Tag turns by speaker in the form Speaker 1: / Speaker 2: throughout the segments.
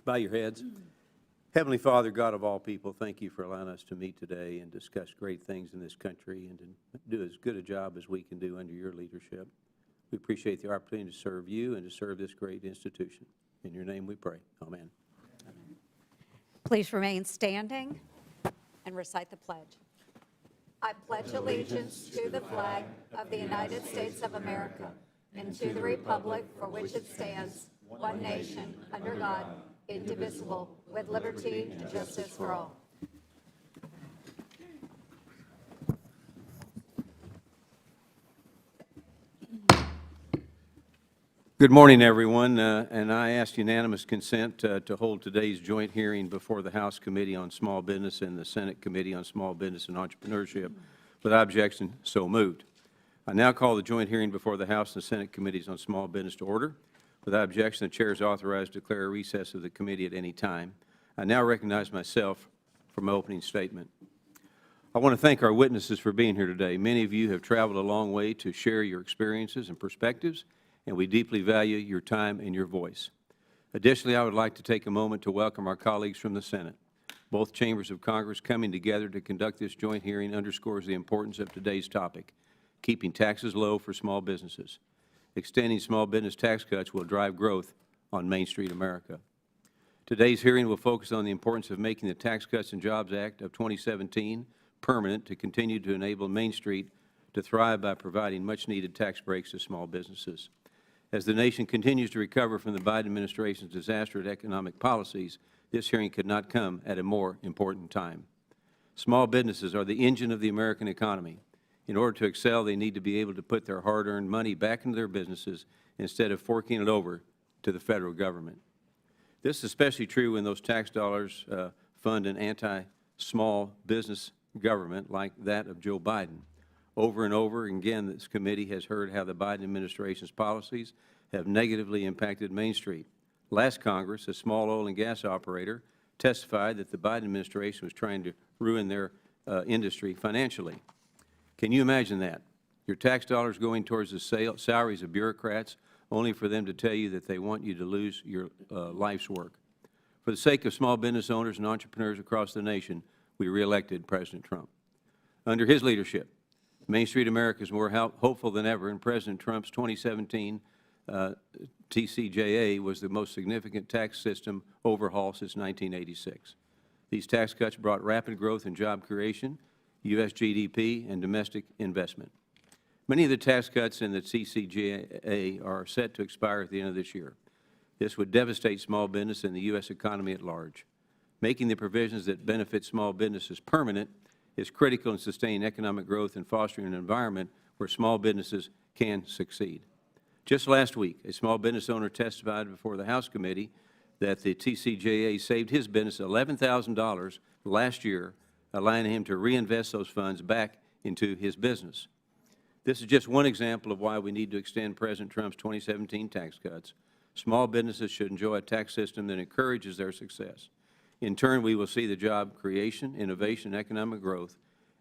Speaker 1: Bow your heads. Heavenly Father, God of all people, thank you for allowing us to meet today and discuss great things in this country and to do as good a job as we can do under your leadership. We appreciate the opportunity to serve you and to serve this great institution. In your name we pray. Amen.
Speaker 2: Amen. Please remain standing and recite the pledge. I pledge allegiance to the flag of the United States of America and to the republic for which it stands, one nation, under God, indivisible, with liberty and justice for all.
Speaker 1: Good morning, everyone, and I ask unanimous consent to hold today's joint hearing before the House Committee on Small Business and the Senate Committee on Small Business and Entrepreneurship. Without objection, so moved. I now call the joint hearing before the House and Senate Committees on Small Business to order. Without objection, the Chair is authorized to declare a recess of the committee at any time. I now recognize myself for my opening statement. I want to thank our witnesses for being here today. Many of you have traveled a long way to share your experiences and perspectives, and we deeply value your time and your voice. Additionally, I would like to take a moment to welcome our colleagues from the Senate. Both chambers of Congress coming together to conduct this joint hearing underscores the importance of today's topic, keeping taxes low for small businesses. Extending small business tax cuts will drive growth on Main Street America. Today's hearing will focus on the importance of making the Tax Cuts and Jobs Act of 2017 permanent to continue to enable Main Street to thrive by providing much-needed tax breaks to small businesses. As the nation continues to recover from the Biden administration's disastrous economic policies, this hearing could not come at a more important time. Small businesses are the engine of the American economy. In order to excel, they need to be able to put their hard-earned money back into their businesses instead of forking it over to the federal government. This is especially true when those tax dollars fund an anti-small business government like that of Joe Biden. Over and over again, this committee has heard how the Biden administration's policies have negatively impacted Main Street. Last Congress, a small oil and gas operator testified that the Biden administration was trying to ruin their industry financially. Can you imagine that? Your tax dollars going towards the salaries of bureaucrats, only for them to tell you that they want you to lose your life's work. For the sake of small business owners and entrepreneurs across the nation, we reelected President Trump. Under his leadership, Main Street America is more hopeful than ever, and President Trump's 2017 TCJA was the most significant tax system overhaul since 1986. These tax cuts brought rapid growth in job creation, U.S. GDP, and domestic investment. Many of the tax cuts in the TCJA are set to expire at the end of this year. This would devastate small business and the U.S. economy at large. Making the provisions that benefit small businesses permanent is critical in sustaining economic growth and fostering an environment where small businesses can succeed. Just last week, a small business owner testified before the House Committee that the TCJA saved his business $11,000 last year, allowing him to reinvest those funds back into his business. This is just one example of why we need to extend President Trump's 2017 tax cuts. Small businesses should enjoy a tax system that encourages their success. In turn, we will see the job creation, innovation, and economic growth.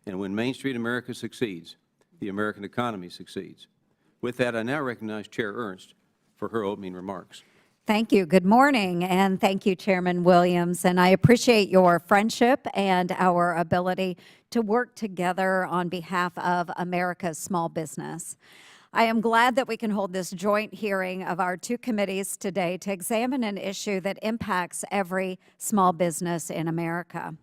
Speaker 1: And when Main Street America succeeds, the American economy succeeds. With that, I now recognize Chair Ernst for her opening remarks.
Speaker 2: Thank you. Good morning, and thank you, Chairman Williams. And I appreciate your friendship and our ability to work together on behalf of America's small business. I am glad that we can hold this joint hearing of our two committees today to examine an issue that impacts every small business in America.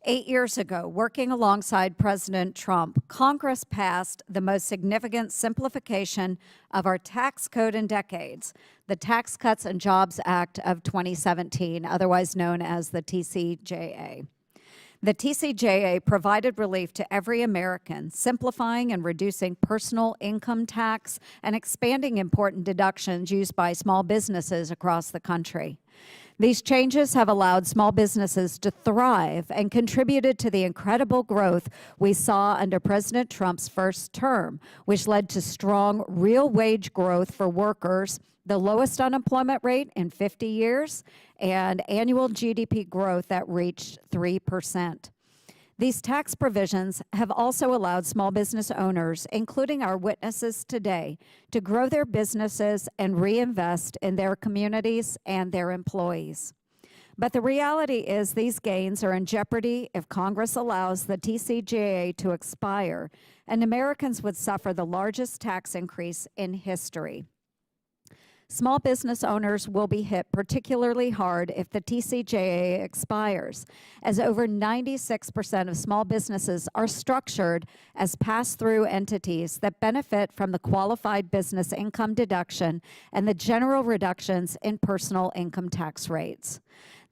Speaker 2: 8 years ago, working alongside President Trump, Congress passed the most significant simplification of our tax code in decades, the Tax Cuts and Jobs Act of 2017, otherwise known as the TCJA. The TCJA provided relief to every American, simplifying and reducing personal income tax and expanding important deductions used by small businesses across the country. These changes have allowed small businesses to thrive and contributed to the incredible growth we saw under President Trump's first term, which led to strong real wage growth for workers, the lowest unemployment rate in 50 years, and annual GDP growth that reached 3%. These tax provisions have also allowed small business owners, including our witnesses today, to grow their businesses and reinvest in their communities and their employees. But the reality is these gains are in jeopardy if Congress allows the TCJA to expire, and Americans would suffer the largest tax increase in history. Small business owners will be hit particularly hard if the TCJA expires, as over 96% of small businesses are structured as pass-through entities that benefit from the qualified business income deduction and the general reductions in personal income tax rates.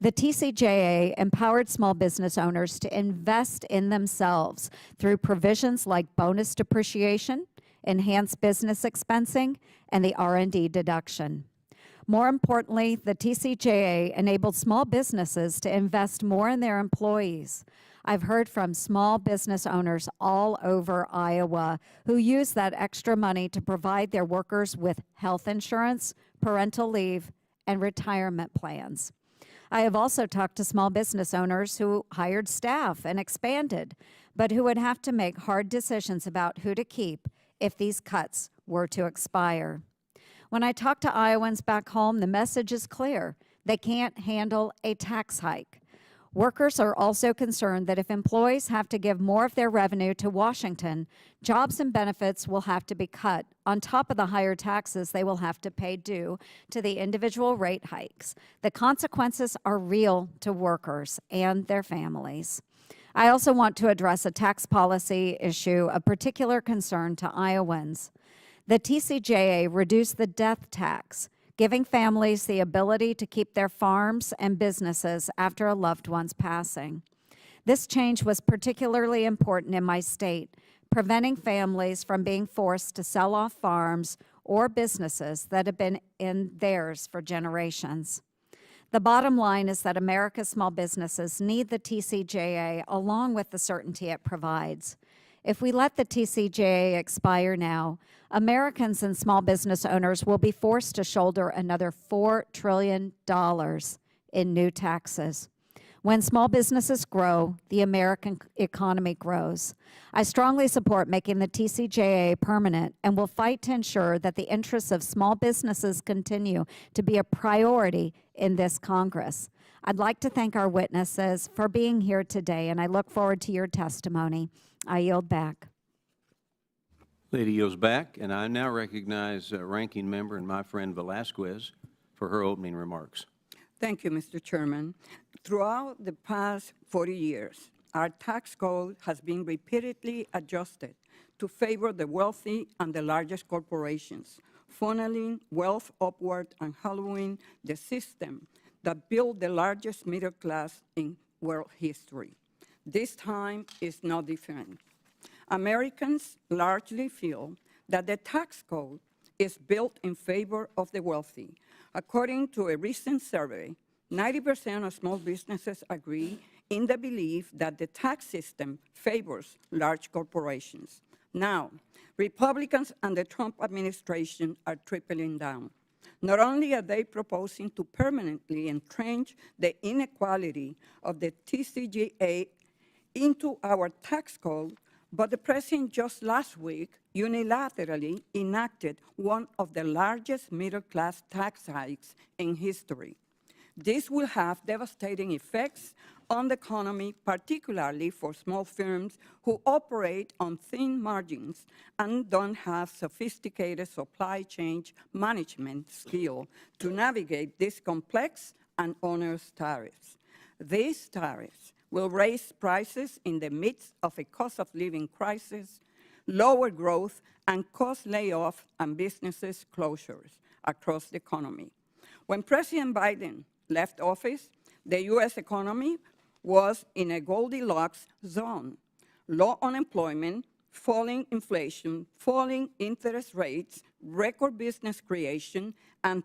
Speaker 2: The TCJA empowered small business owners to invest in themselves through provisions like bonus depreciation, enhanced business expensing, and the R&D deduction. More importantly, the TCJA enabled small businesses to invest more in their employees. I've heard from small business owners all over Iowa who use that extra money to provide their workers with health insurance, parental leave, and retirement plans. I have also talked to small business owners who hired staff and expanded, but who would have to make hard decisions about who to keep if these cuts were to expire. When I talk to Iowans back home, the message is clear. They can't handle a tax hike. Workers are also concerned that if employees have to give more of their revenue to Washington, jobs and benefits will have to be cut, on top of the higher taxes they will have to pay due to the individual rate hikes. The consequences are real to workers and their families. I also want to address a tax policy issue of particular concern to Iowans. The TCJA reduced the death tax, giving families the ability to keep their farms and businesses after a loved one's passing. This change was particularly important in my state, preventing families from being forced to sell off farms or businesses that have been in theirs for generations. The bottom line is that America's small businesses need the TCJA along with the certainty it provides. If we let the TCJA expire now, Americans and small business owners will be forced to shoulder another $4 trillion in new taxes. When small businesses grow, the American economy grows. I strongly support making the TCJA permanent and will fight to ensure that the interests of small businesses continue to be a priority in this Congress. I'd like to thank our witnesses for being here today, and I look forward to your testimony. I yield back.
Speaker 1: Lady yields back, and I now recognize Ranking Member and my friend Velasquez for her opening remarks.
Speaker 3: Thank you, Mr. Chairman. Throughout the past 40 years, our tax code has been repeatedly adjusted to favor the wealthy and the largest corporations, funneling wealth upward and hollowing the system that built the largest middle class in world history. This time is no different. Americans largely feel that the tax code is built in favor of the wealthy. According to a recent survey, 90% of small businesses agree in the belief that the tax system favors large corporations. Now, Republicans and the Trump administration are tripling down. Not only are they proposing to permanently entrench the inequality of the TCJA into our tax code, but the president just last week unilaterally enacted one of the largest middle-class tax hikes in history. This will have devastating effects on the economy, particularly for small firms who operate on thin margins and don't have sophisticated supply chain management skill to navigate these complex and onerous tariffs. These tariffs will raise prices in the midst of a cost of living crisis, lower growth, and cause layoffs and businesses closures across the economy. When President Biden left office, the U.S. economy was in a Goldilocks zone. Low unemployment, falling inflation, falling interest rates, record business creation, and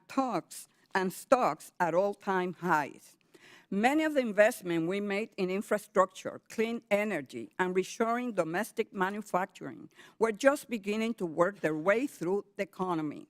Speaker 3: stocks at all-time highs. Many of the investment we made in infrastructure, clean energy, and reshoring domestic manufacturing were just beginning to work their way through the economy.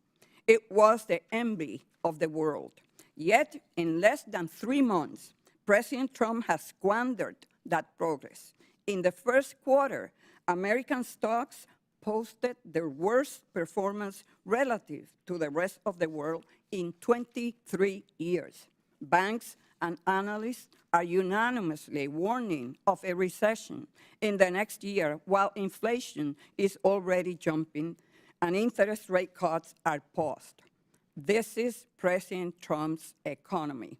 Speaker 3: It was the envy of the world. Yet, in less than 3 months, President Trump has squandered that progress. In the first quarter, American stocks posted their worst performance relative to the rest of the world in 23 years. Banks and analysts are unanimously warning of a recession in the next year, while inflation is already jumping and interest rate cuts are paused. This is President Trump's economy.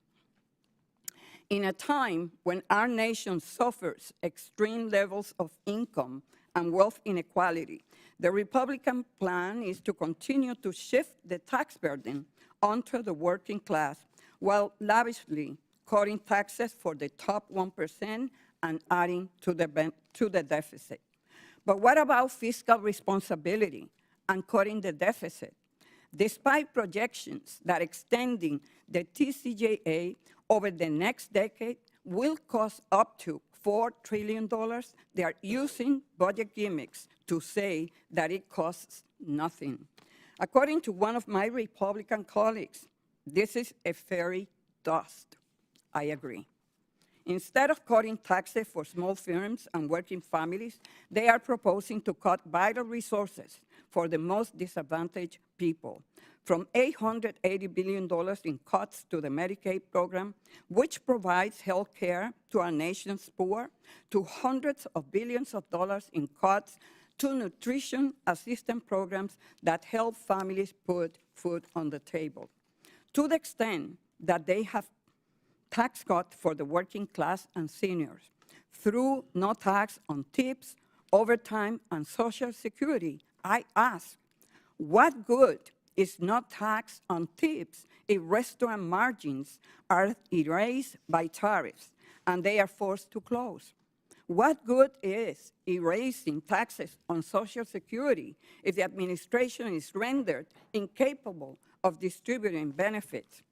Speaker 3: In a time when our nation suffers extreme levels of income and wealth inequality, the Republican plan is to continue to shift the tax burden onto the working class while lavishly cutting taxes for the top 1% and adding to the deficit. But what about fiscal responsibility and cutting the deficit? Despite projections that extending the TCJA over the next decade will cost up to $4 trillion, they are using budget gimmicks to say that it costs nothing. According to one of my Republican colleagues, this is a fairy dust. I agree. Instead of cutting taxes for small firms and working families, they are proposing to cut vital resources for the most disadvantaged people, from $880 billion in cuts to the Medicaid program, which provides health care to our nation's poor, to hundreds of billions of dollars in cuts to nutrition assistance programs that help families put food on the table. To the extent that they have tax cuts for the working class and seniors, through no tax on tips, overtime, and Social Security, I ask, what good is not tax on tips if restaurant margins are erased by tariffs and they are forced to close? What good is erasing taxes on Social Security if the administration is rendered incapable of distributing benefits?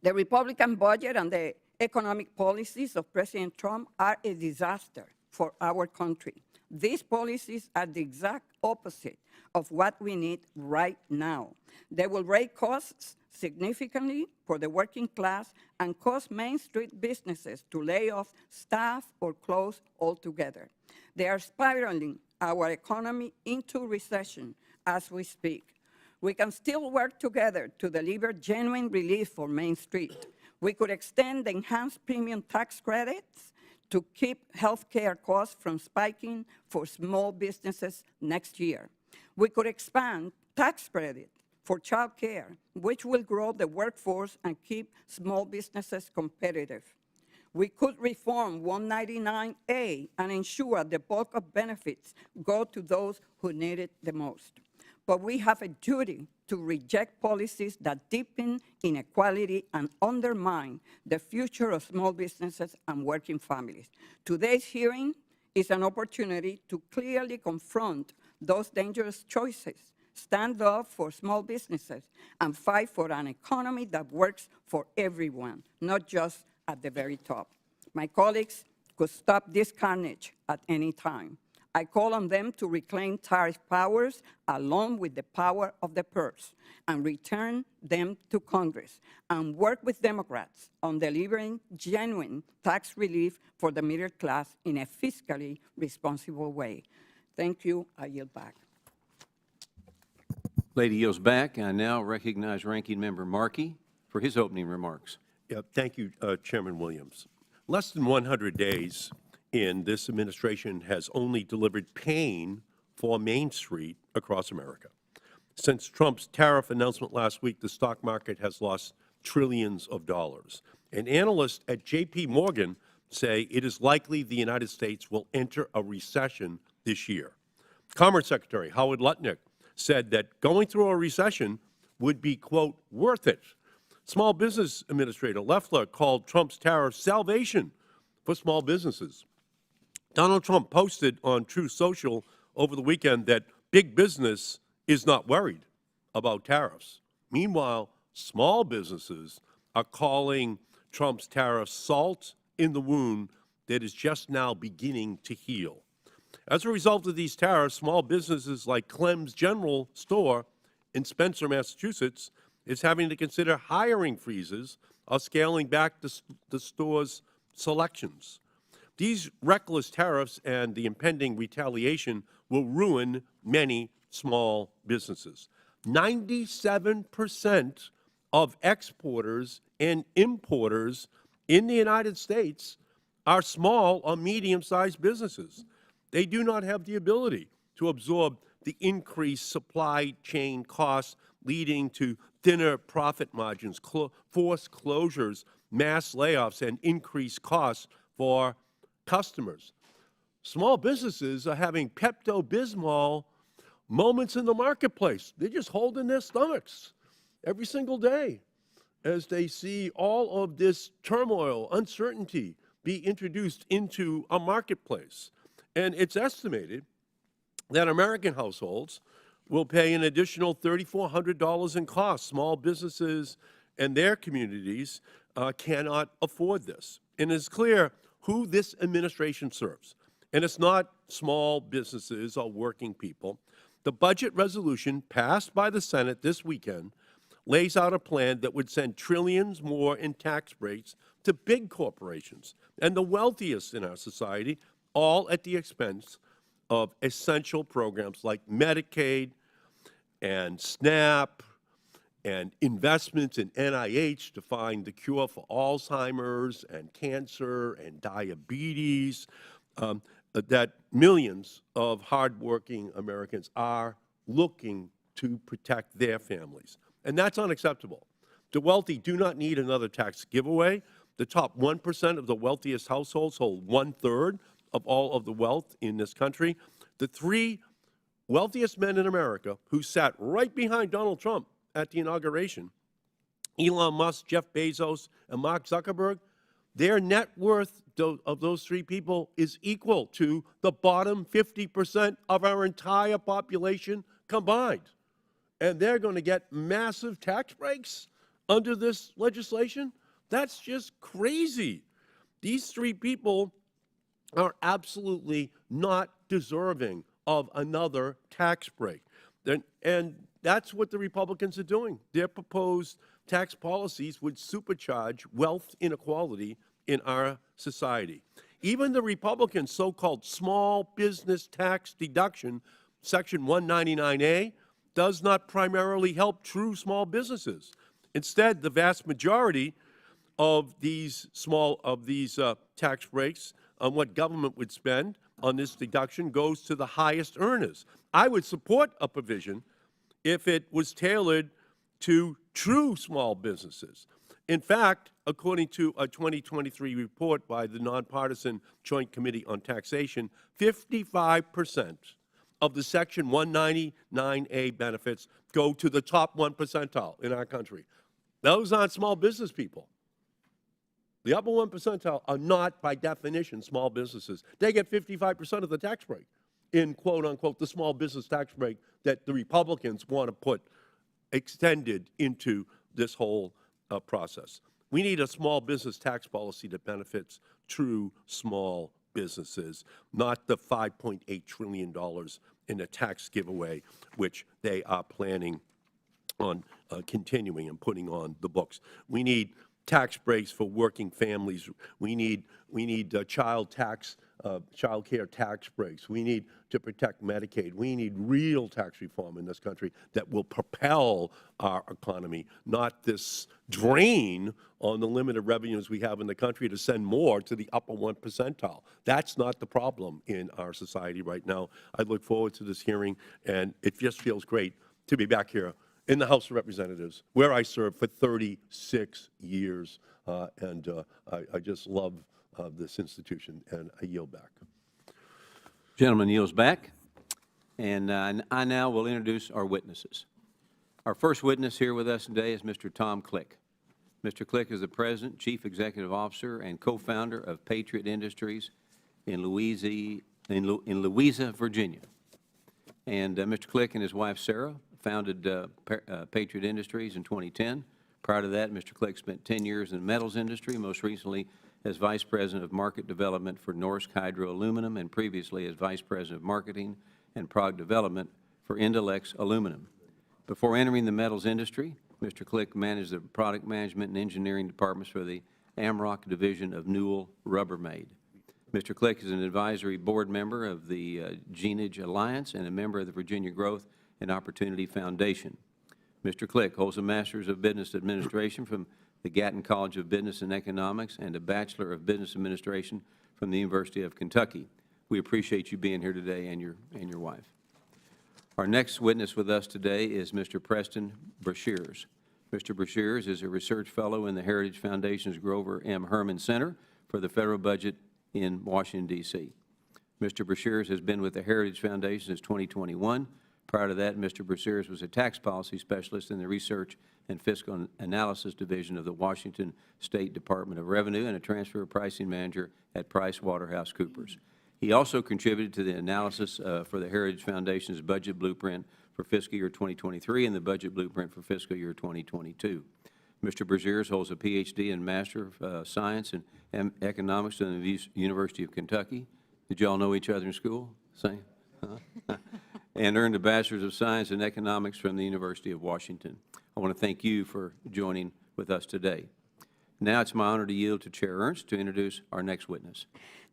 Speaker 3: The Republican budget and the economic policies of President Trump are a disaster for our country. These policies are the exact opposite of what we need right now. They will raise costs significantly for the working class and cause Main Street businesses to lay off staff or close altogether. They are spiraling our economy into recession as we speak. We can still work together to deliver genuine relief for Main Street. We could extend the enhanced premium tax credits to keep health care costs from spiking for small businesses next year. We could expand tax credit for child care, which will grow the workforce and keep small businesses competitive. We could reform 199A and ensure the bulk of benefits go to those who need it the most. But we have a duty to reject policies that deepen inequality and undermine the future of small businesses and working families. Today's hearing is an opportunity to clearly confront those dangerous choices, stand up for small businesses, and fight for an economy that works for everyone, not just at the very top. My colleagues could stop this carnage at any time. I call on them to reclaim tariff powers along with the power of the purse and return them to Congress and work with Democrats on delivering genuine tax relief for the middle class in a fiscally responsible way. Thank you. I yield back.
Speaker 1: Lady yields back. I now recognize Ranking Member Markey for his opening remarks.
Speaker 4: Yeah, thank you, Chairman Williams. Less than 100 days in, this administration has only delivered pain for Main Street across America. Since Trump's tariff announcement last week, the stock market has lost trillions of dollars. And analysts at J.P. Morgan say it is likely the United States will enter a recession this year. Commerce Secretary Howard Lutnick said that going through a recession would be, quote, worth it. Small Business Administrator Loeffler called Trump's tariff salvation for small businesses. Donald Trump posted on Truth Social over the weekend that big business is not worried about tariffs. Meanwhile, small businesses are calling Trump's tariffs salt in the wound that is just now beginning to heal. As a result of these tariffs, small businesses like Clem's General Store in Spencer, Massachusetts, is having to consider hiring freezes or scaling back the store's selections. These reckless tariffs and the impending retaliation will ruin many small businesses. 97% of exporters and importers in the United States are small or medium-sized businesses. They do not have the ability to absorb the increased supply chain costs leading to thinner profit margins, forced closures, mass layoffs, and increased costs for customers. Small businesses are having Pepto-Bismol moments in the marketplace. They're just holding their stomachs every single day as they see all of this turmoil, uncertainty be introduced into a marketplace. And it's estimated that American households will pay an additional $3,400 in costs. Small businesses and their communities cannot afford this. And it's clear who this administration serves. And it's not small businesses or working people. The budget resolution passed by the Senate this weekend lays out a plan that would send trillions more in tax breaks to big corporations and the wealthiest in our society, all at the expense of essential programs like Medicaid and SNAP and investments in NIH to find the cure for Alzheimer's and cancer and diabetes, that millions of hardworking Americans are looking to protect their families. And that's unacceptable. The wealthy do not need another tax giveaway. The top 1% of the wealthiest households hold 1/3 of all of the wealth in this country. The 3 wealthiest men in America who sat right behind Donald Trump at the inauguration, Elon Musk, Jeff Bezos, and Mark Zuckerberg, their net worth of those 3 people is equal to the bottom 50% of our entire population combined. And they're going to get massive tax breaks under this legislation? That's just crazy. These 3 people are absolutely not deserving of another tax break. And that's what the Republicans are doing. Their proposed tax policies would supercharge wealth inequality in our society. Even the Republicans' so-called small business tax deduction, Section 199A, does not primarily help true small businesses. Instead, the vast majority of these tax breaks on what government would spend on this deduction goes to the highest earners. I would support a provision if it was tailored to true small businesses. In fact, according to a 2023 report by the Nonpartisan Joint Committee on Taxation, 55% of the Section 199A benefits go to the top 1 percentile in our country. Those aren't small business people. The upper 1 percentile are not, by definition, small businesses. They get 55% of the tax break in, quote, unquote, the small business tax break that the Republicans want to put extended into this whole process. We need a small business tax policy that benefits true small businesses, not the $5.8 trillion in a tax giveaway, which they are planning on continuing and putting on the books. We need tax breaks for working families. We need child care tax breaks. We need to protect Medicaid. We need real tax reform in this country that will propel our economy, not this drain on the limited revenues we have in the country to send more to the upper 1 percentile. That's not the problem in our society right now. I look forward to this hearing, and it just feels great to be back here in the House of Representatives, where I served for 36 years, and I just love this institution, and I yield back.
Speaker 1: Gentleman yields back, and I now will introduce our witnesses. Our first witness here with us today is Mr. Tom Click. Mr. Click is the President, Chief Executive Officer, and co-founder of Patriot Industries in Louisa, Virginia. And Mr. Click and his wife, Sarah, founded Patriot Industries in 2010. Prior to that, Mr. Click spent 10 years in the metals industry, most recently as Vice President of Market Development for Norsk Hydro Aluminum, and previously as Vice President of Marketing and Product Development for Indalex Aluminum. Before entering the metals industry, Mr. Click managed the product management and engineering departments for the Amrock division of Newell Rubbermaid. Mr. Click is an advisory board member of the Genage Alliance and a member of the Virginia Growth and Opportunity Foundation. Mr. Click holds a Master's of Business Administration from the Gatton College of Business and Economics, and a Bachelor of Business Administration from the University of Kentucky. We appreciate you being here today and your wife. Our next witness with us today is Mr. Preston Brashers. Mr. Brashers is a research fellow in the Heritage Foundation's Grover M. Herman Center for the Federal Budget in Washington, D.C. Mr. Brashers has been with the Heritage Foundation since 2021. Prior to that, Mr. Brashers was a tax policy specialist in the Research and Fiscal Analysis Division of the Washington State Department of Revenue and a transfer pricing manager at PricewaterhouseCoopers. He also contributed to the analysis for the Heritage Foundation's budget blueprint for fiscal year 2023 and the budget blueprint for fiscal year 2022. Mr. Brashers holds a Ph.D. and Master of Science in Economics from the University of Kentucky. Did you all know each other in school? Same? And earned a Bachelor's of Science in Economics from the University of Washington. I want to thank you for joining with us today. Now it's my honor to yield to Chair Ernst to introduce our next witness.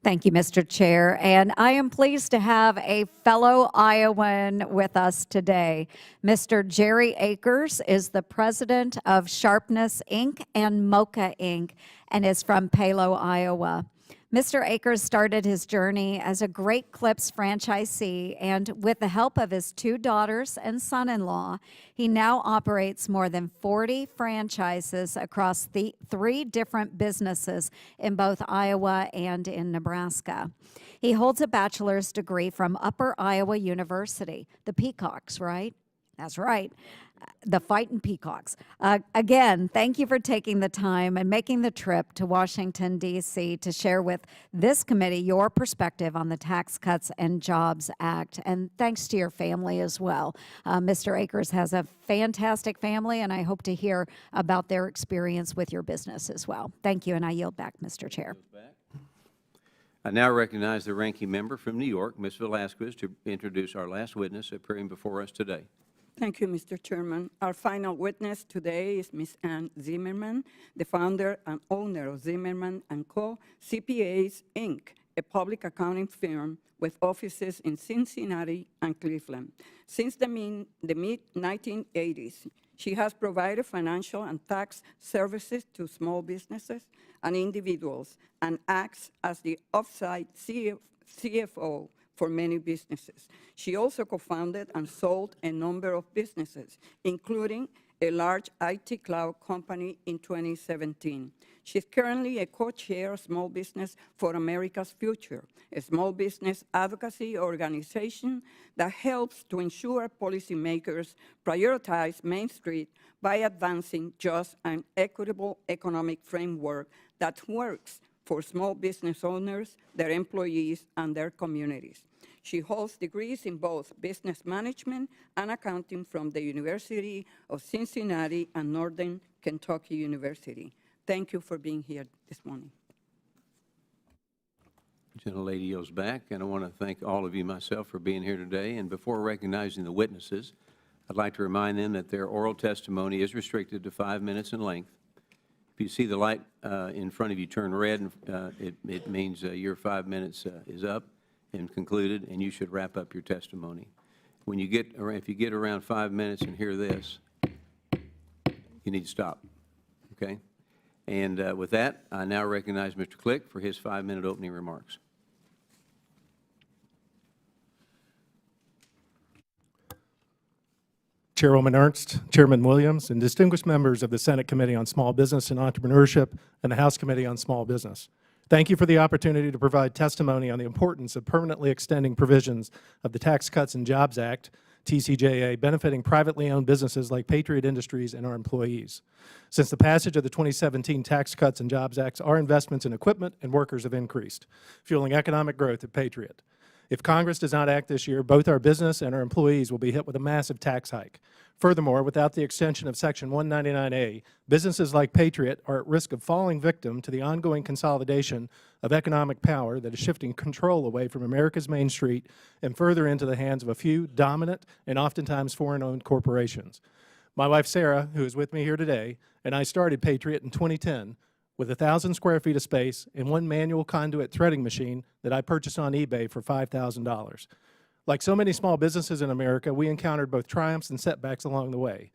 Speaker 2: Thank you, Mr. Chair, and I am pleased to have a fellow Iowan with us today. Mr. Jerry Akers is the president of Sharpness, Inc. and MOCA, Inc., and is from Palo, Iowa. Mr. Akers started his journey as a Great Clips franchisee, and with the help of his 2 daughters and son-in-law, he now operates more than 40 franchises across the 3 different businesses in both Iowa and in Nebraska. He holds a bachelor's degree from Upper Iowa University, the Peacocks, right? That's right. The Fightin' Peacocks. Again, thank you for taking the time and making the trip to Washington, D.C. to share with this committee your perspective on the Tax Cuts and Jobs Act. And thanks to your family as well. Mr. Akers has a fantastic family, and I hope to hear about their experience with your business as well. Thank you, and I yield back, Mr. Chair.
Speaker 1: I now recognize the ranking member from New York, Ms. Velasquez, to introduce our last witness appearing before us today.
Speaker 3: Thank you, Mr. Chairman. Our final witness today is Ms. Ann Zimmerman, the founder and owner of Zimmerman & Co. CPAs, Inc., a public accounting firm with offices in Cincinnati and Cleveland. Since the mid-1980s, she has provided financial and tax services to small businesses and individuals and acts as the off-site CFO for many businesses. She also co-founded and sold a number of businesses, including a large IT cloud company in 2017. She's currently a co-chair of Small Business for America's Future, a small business advocacy organization that helps to ensure policymakers prioritize Main Street by advancing just and equitable economic framework that works for small business owners, their employees, and their communities. She holds degrees in both business management and accounting from the University of Cincinnati and Northern Kentucky University. Thank you for being here this morning.
Speaker 1: The gentlelady yields back, and I want to thank all of you myself for being here today. And before recognizing the witnesses, I'd like to remind them that their oral testimony is restricted to 5 minutes in length. If you see the light in front of you turn red, it means your 5 minutes is up and concluded, and you should wrap up your testimony. When you get, if you get around 5 minutes and hear this, you need to stop, okay? And with that, I now recognize Mr. Click for his 5-minute opening remarks.
Speaker 5: Chairwoman Ernst, Chairman Williams, and distinguished members of the Senate Committee on Small Business and Entrepreneurship and the House Committee on Small Business. Thank you for the opportunity to provide testimony on the importance of permanently extending provisions of the Tax Cuts and Jobs Act, TCJA, benefiting privately owned businesses like Patriot Industries and our employees. Since the passage of the 2017 Tax Cuts and Jobs Act, our investments in equipment and workers have increased, fueling economic growth at Patriot. If Congress does not act this year, both our business and our employees will be hit with a massive tax hike. Furthermore, without the extension of Section 199A, businesses like Patriot are at risk of falling victim to the ongoing consolidation of economic power that is shifting control away from America's Main Street and further into the hands of a few dominant and oftentimes foreign-owned corporations. My wife, Sarah, who is with me here today, and I started Patriot in 2010 with 1,000 square feet of space and one manual conduit threading machine that I purchased on eBay for $5,000. Like so many small businesses in America, we encountered both triumphs and setbacks along the way.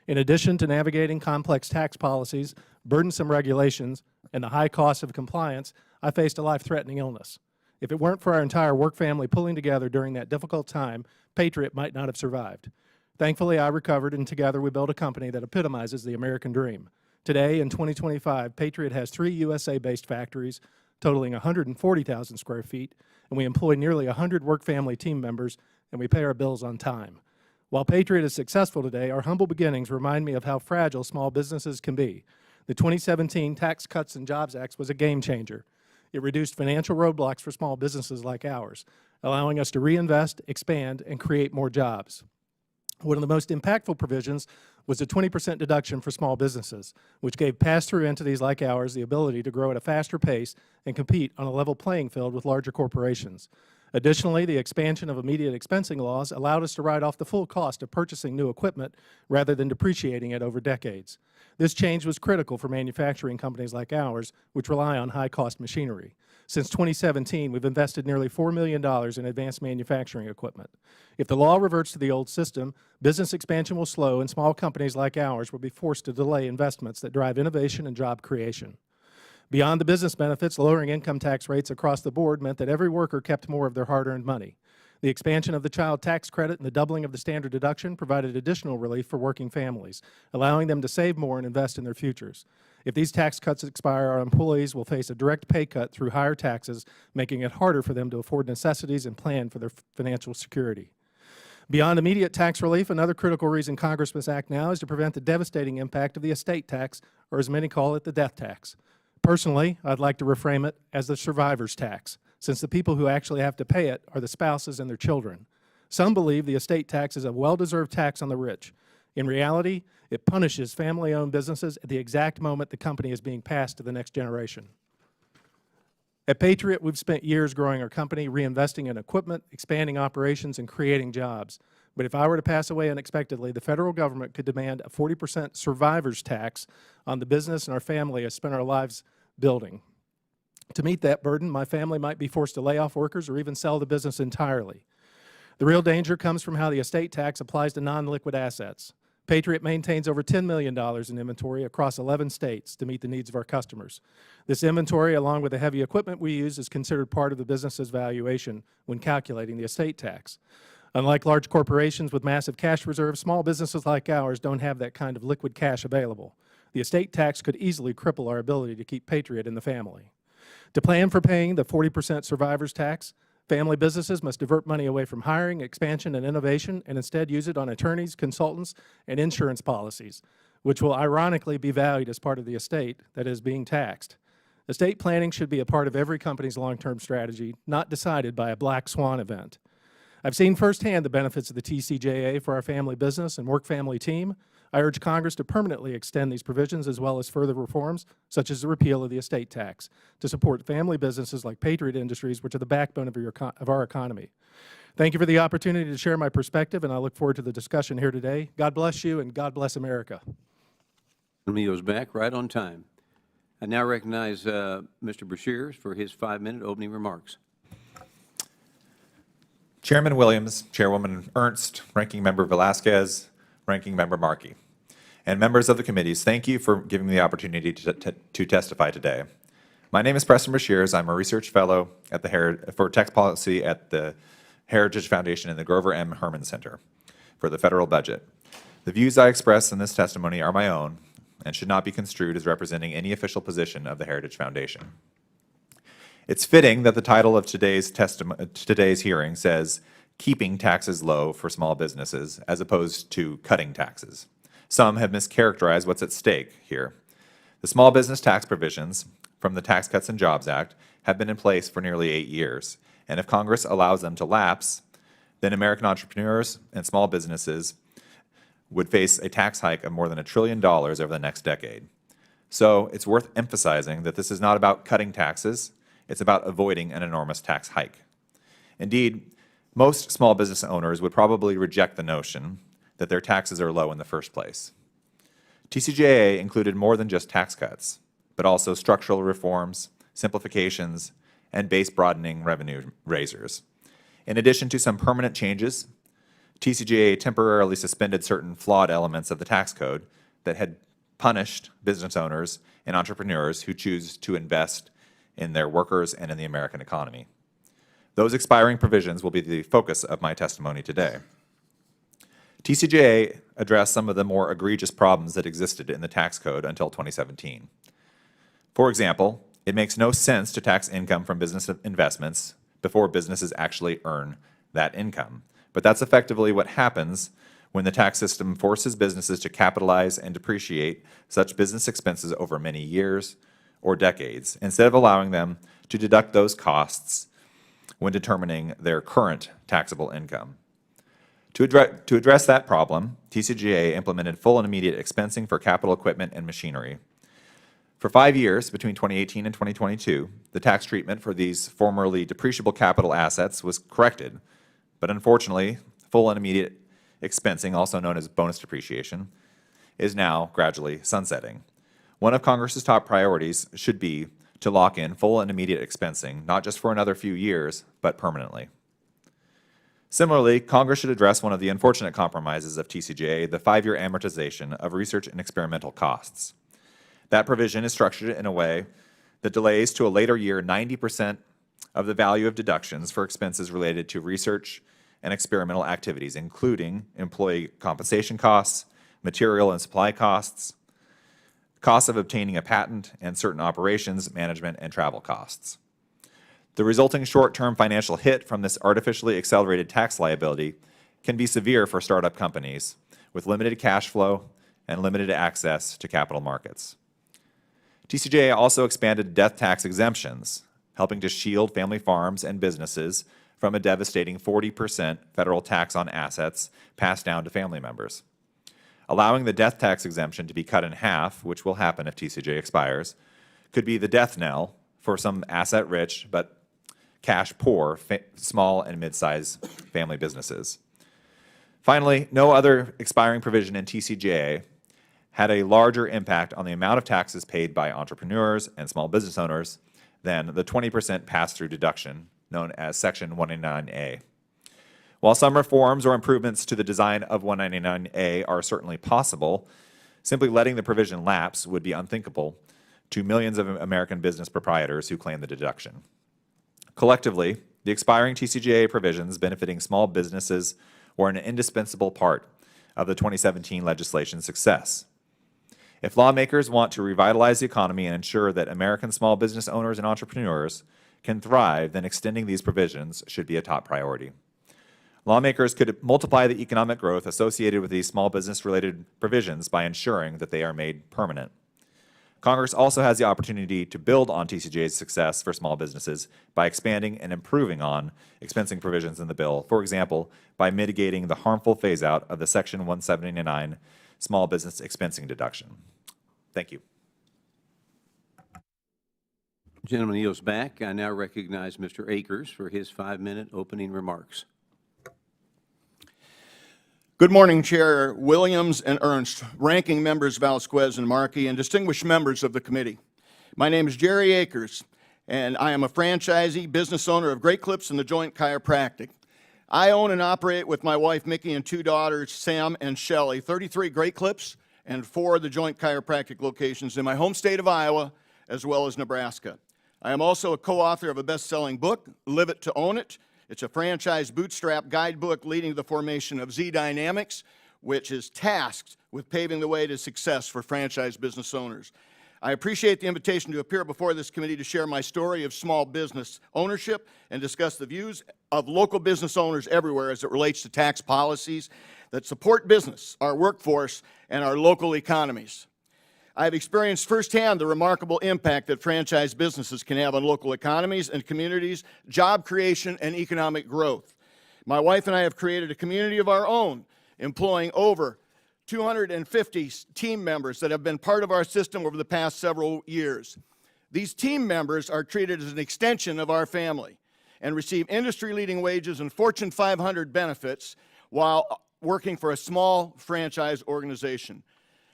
Speaker 5: In addition to navigating complex tax policies, burdensome regulations, and the high cost of compliance, I faced a life-threatening illness. If it weren't for our entire work family pulling together during that difficult time, Patriot might not have survived. Thankfully, I recovered, and together we built a company that epitomizes the American dream. Today, in 2025, Patriot has 3 USA-based factories totaling 140,000 square feet, and we employ nearly 100 work family team members, and we pay our bills on time. While Patriot is successful today, our humble beginnings remind me of how fragile small businesses can be. The 2017 Tax Cuts and Jobs Act was a game changer. It reduced financial roadblocks for small businesses like ours, allowing us to reinvest, expand, and create more jobs. One of the most impactful provisions was a 20% deduction for small businesses, which gave pass-through entities like ours the ability to grow at a faster pace and compete on a level playing field with larger corporations. Additionally, the expansion of immediate expensing laws allowed us to write off the full cost of purchasing new equipment rather than depreciating it over decades. This change was critical for manufacturing companies like ours, which rely on high-cost machinery. Since 2017, we've invested nearly $4 million in advanced manufacturing equipment. If the law reverts to the old system, business expansion will slow, and small companies like ours will be forced to delay investments that drive innovation and job creation. Beyond the business benefits, lowering income tax rates across the board meant that every worker kept more of their hard-earned money. The expansion of the child tax credit and the doubling of the standard deduction provided additional relief for working families, allowing them to save more and invest in their futures. If these tax cuts expire, our employees will face a direct pay cut through higher taxes, making it harder for them to afford necessities and plan for their financial security. Beyond immediate tax relief, another critical reason Congress must act now is to prevent the devastating impact of the estate tax, or as many call it, the death tax. Personally, I'd like to reframe it as the survivor's tax, since the people who actually have to pay it are the spouses and their children. Some believe the estate tax is a well-deserved tax on the rich. In reality, it punishes family-owned businesses at the exact moment the company is being passed to the next generation. At Patriot, we've spent years growing our company, reinvesting in equipment, expanding operations, and creating jobs. But if I were to pass away unexpectedly, the federal government could demand a 40% survivor's tax on the business and our family has spent our lives building. To meet that burden, my family might be forced to lay off workers or even sell the business entirely. The real danger comes from how the estate tax applies to non-liquid assets. Patriot maintains over $10 million in inventory across 11 states to meet the needs of our customers. This inventory, along with the heavy equipment we use, is considered part of the business's valuation when calculating the estate tax. Unlike large corporations with massive cash reserves, small businesses like ours don't have that kind of liquid cash available. The estate tax could easily cripple our ability to keep Patriot in the family. To plan for paying the 40% survivor's tax, family businesses must divert money away from hiring, expansion, and innovation, and instead use it on attorneys, consultants, and insurance policies, which will ironically be valued as part of the estate that is being taxed. Estate planning should be a part of every company's long-term strategy, not decided by a black swan event. I've seen firsthand the benefits of the TCJA for our family business and work family team. I urge Congress to permanently extend these provisions as well as further reforms, such as the repeal of the estate tax, to support family businesses like Patriot Industries, which are the backbone of our economy. Thank you for the opportunity to share my perspective, and I look forward to the discussion here today. God bless you, and God bless America.
Speaker 1: Meals back right on time. I now recognize Mr. Brashers for his 5-minute opening remarks.
Speaker 6: Chairman Williams, Chairwoman Ernst, Ranking Member Velasquez, Ranking Member Markey, and members of the committees, thank you for giving me the opportunity to testify today. My name is Preston Brashers. I'm a research fellow at the for tax policy at the Heritage Foundation and the Grover M. Herman Center for the federal budget. The views I express in this testimony are my own and should not be construed as representing any official position of the Heritage Foundation. It's fitting that the title of today's hearing says, "Keeping Taxes Low for Small Businesses," as opposed to cutting taxes. Some have mischaracterized what's at stake here. The small business tax provisions from the Tax Cuts and Jobs Act have been in place for nearly 8 years, and if Congress allows them to lapse, then American entrepreneurs and small businesses would face a tax hike of more than $1 trillion over the next decade. So it's worth emphasizing that this is not about cutting taxes. It's about avoiding an enormous tax hike. Indeed, most small business owners would probably reject the notion that their taxes are low in the first place. TCJA included more than just tax cuts, but also structural reforms, simplifications, and base broadening revenue raisers. In addition to some permanent changes, TCJA temporarily suspended certain flawed elements of the tax code that had punished business owners and entrepreneurs who choose to invest in their workers and in the American economy. Those expiring provisions will be the focus of my testimony today. TCJA addressed some of the more egregious problems that existed in the tax code until 2017. For example, it makes no sense to tax income from business investments before businesses actually earn that income. But that's effectively what happens when the tax system forces businesses to capitalize and depreciate such business expenses over many years or decades, instead of allowing them to deduct those costs when determining their current taxable income. To address that problem, TCJA implemented full and immediate expensing for capital equipment and machinery. For 5 years, between 2018 and 2022, the tax treatment for these formerly depreciable capital assets was corrected, but unfortunately, full and immediate expensing, also known as bonus depreciation, is now gradually sunsetting. One of Congress's top priorities should be to lock in full and immediate expensing, not just for another few years, but permanently. Similarly, Congress should address one of the unfortunate compromises of TCJA, the 5-year amortization of research and experimental costs. That provision is structured in a way that delays to a later year 90% of the value of deductions for expenses related to research and experimental activities, including employee compensation costs, material and supply costs, costs of obtaining a patent, and certain operations, management, and travel costs. The resulting short-term financial hit from this artificially accelerated tax liability can be severe for startup companies with limited cash flow and limited access to capital markets. TCJA also expanded death tax exemptions, helping to shield family farms and businesses from a devastating 40% federal tax on assets passed down to family members. Allowing the death tax exemption to be cut in half, which will happen if TCJA expires, could be the death knell for some asset-rich but cash-poor small and mid-sized family businesses. Finally, no other expiring provision in TCJA had a larger impact on the amount of taxes paid by entrepreneurs and small business owners than the 20% pass-through deduction known as Section 199A. While some reforms or improvements to the design of 199A are certainly possible, simply letting the provision lapse would be unthinkable to millions of American business proprietors who claim the deduction. Collectively, the expiring TCJA provisions benefiting small businesses were an indispensable part of the 2017 legislation's success. If lawmakers want to revitalize the economy and ensure that American small business owners and entrepreneurs can thrive, then extending these provisions should be a top priority. Lawmakers could multiply the economic growth associated with these small business-related provisions by ensuring that they are made permanent. Congress also has the opportunity to build on TCJA's success for small businesses by expanding and improving on expensing provisions in the bill, for example, by mitigating the harmful phase-out of the Section 179 small business expensing deduction. Thank you.
Speaker 1: Gentleman yields back. I now recognize Mr. Akers for his 5-minute opening remarks.
Speaker 7: Good morning, Chair Williams and Ernst, ranking members Vasquez and Markey, and distinguished members of the committee. My name is Jerry Akers, and I am a franchisee business owner of Great Clips and the Joint Chiropractic. I own and operate with my wife, Mickey, and 2 daughters, Sam and Shelley, 33 Great Clips and 4 of the Joint Chiropractic locations in my home state of Iowa, as well as Nebraska. I am also a co-author of a best-selling book, Live It to Own It. It's a franchise bootstrap guidebook leading to the formation of Z Dynamics, which is tasked with paving the way to success for franchise business owners. I appreciate the invitation to appear before this committee to share my story of small business ownership and discuss the views of local business owners everywhere as it relates to tax policies that support business, our workforce, and our local economies. I have experienced firsthand the remarkable impact that franchise businesses can have on local economies and communities, job creation, and economic growth. My wife and I have created a community of our own, employing over 250 team members that have been part of our system over the past several years. These team members are treated as an extension of our family and receive industry-leading wages and Fortune 500 benefits while working for a small franchise organization.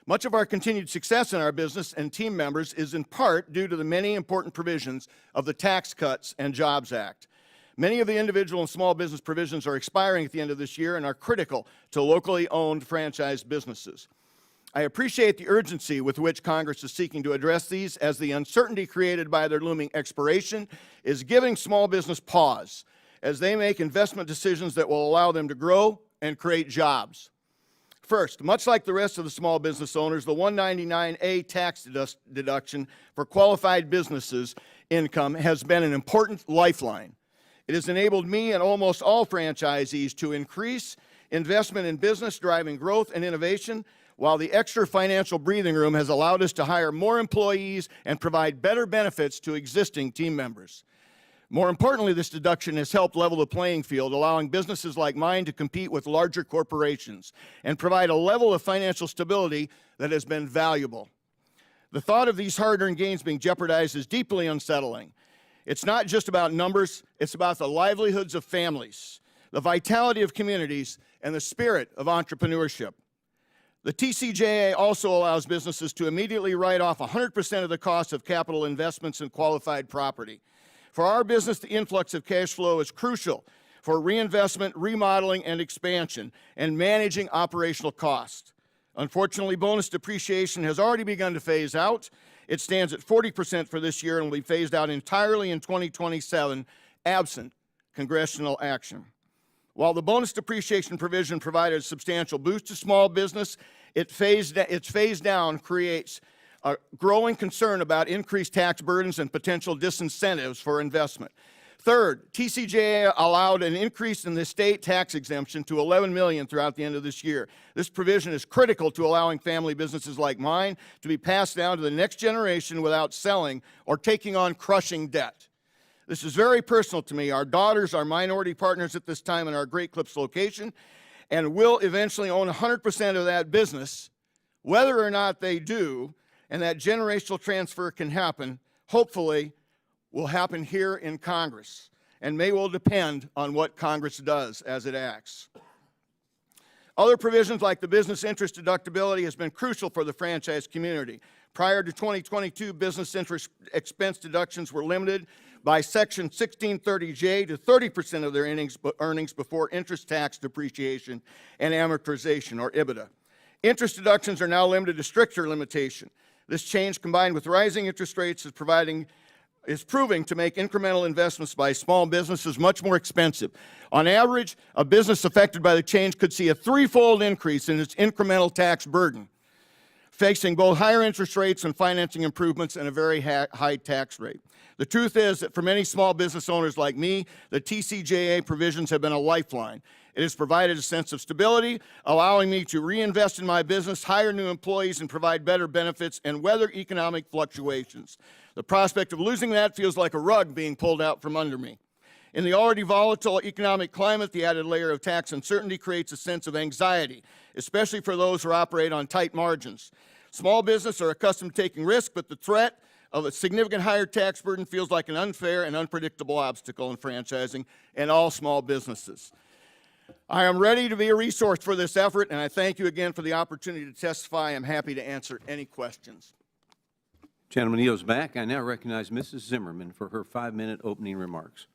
Speaker 7: Much of our continued success in our business and team members is in part due to the many important provisions of the Tax Cuts and Jobs Act. Many of the individual and small business provisions are expiring at the end of this year and are critical to locally owned franchise businesses. I appreciate the urgency with which Congress is seeking to address these, as the uncertainty created by their looming expiration is giving small business pause as they make investment decisions that will allow them to grow and create jobs. First, much like the rest of the small business owners, the 199A tax deduction for qualified businesses income has been an important lifeline. It has enabled me and almost all franchisees to increase investment in business, driving growth and innovation, while the extra financial breathing room has allowed us to hire more employees and provide better benefits to existing team members. More importantly, this deduction has helped level the playing field, allowing businesses like mine to compete with larger corporations and provide a level of financial stability that has been valuable. The thought of these hard-earned gains being jeopardized is deeply unsettling. It's not just about numbers, it's about the livelihoods of families, the vitality of communities, and the spirit of entrepreneurship. The TCJA also allows businesses to immediately write off 100% of the cost of capital investments in qualified property. For our business, the influx of cash flow is crucial for reinvestment, remodeling, and expansion, and managing operational costs. Unfortunately, bonus depreciation has already begun to phase out. It stands at 40% for this year and will be phased out entirely in 2027, absent congressional action. While the bonus depreciation provision provided a substantial boost to small business, its phase down creates a growing concern about increased tax burdens and potential disincentives for investment. Third, TCJA allowed an increase in the state tax exemption to $11 million throughout the end of this year. This provision is critical to allowing family businesses like mine to be passed down to the next generation without selling or taking on crushing debt. This is very personal to me. Our daughters are minority partners at this time in our Great Clips location and will eventually own 100% of that business. Whether or not they do, and that generational transfer can happen, hopefully will happen here in Congress, and may well depend on what Congress does as it acts. Other provisions like the business interest deductibility has been crucial for the franchise community. Prior to 2022, business interest expense deductions were limited by Section 1630J to 30% of their earnings before interest, tax, depreciation, and amortization, or EBITDA. Interest deductions are now limited to stricter limitation. This change, combined with rising interest rates, is proving to make incremental investments by small businesses much more expensive. On average, a business affected by the change could see a threefold increase in its incremental tax burden, facing both higher interest rates and financing improvements and a very high tax rate. The truth is that for many small business owners like me, the TCJA provisions have been a lifeline. It has provided a sense of stability, allowing me to reinvest in my business, hire new employees, and provide better benefits and weather economic fluctuations. The prospect of losing that feels like a rug being pulled out from under me. In the already volatile economic climate, the added layer of tax uncertainty creates a sense of anxiety, especially for those who operate on tight margins. Small businesses are accustomed to taking risks, but the threat of a significant higher tax burden feels like an unfair and unpredictable obstacle in franchising and all small businesses. I am ready to be a resource for this effort, and I thank you again for the opportunity to testify. I'm happy to answer any questions.
Speaker 1: Gentleman yields back. I now recognize Mrs. Zimmerman for her 5-minute opening remarks.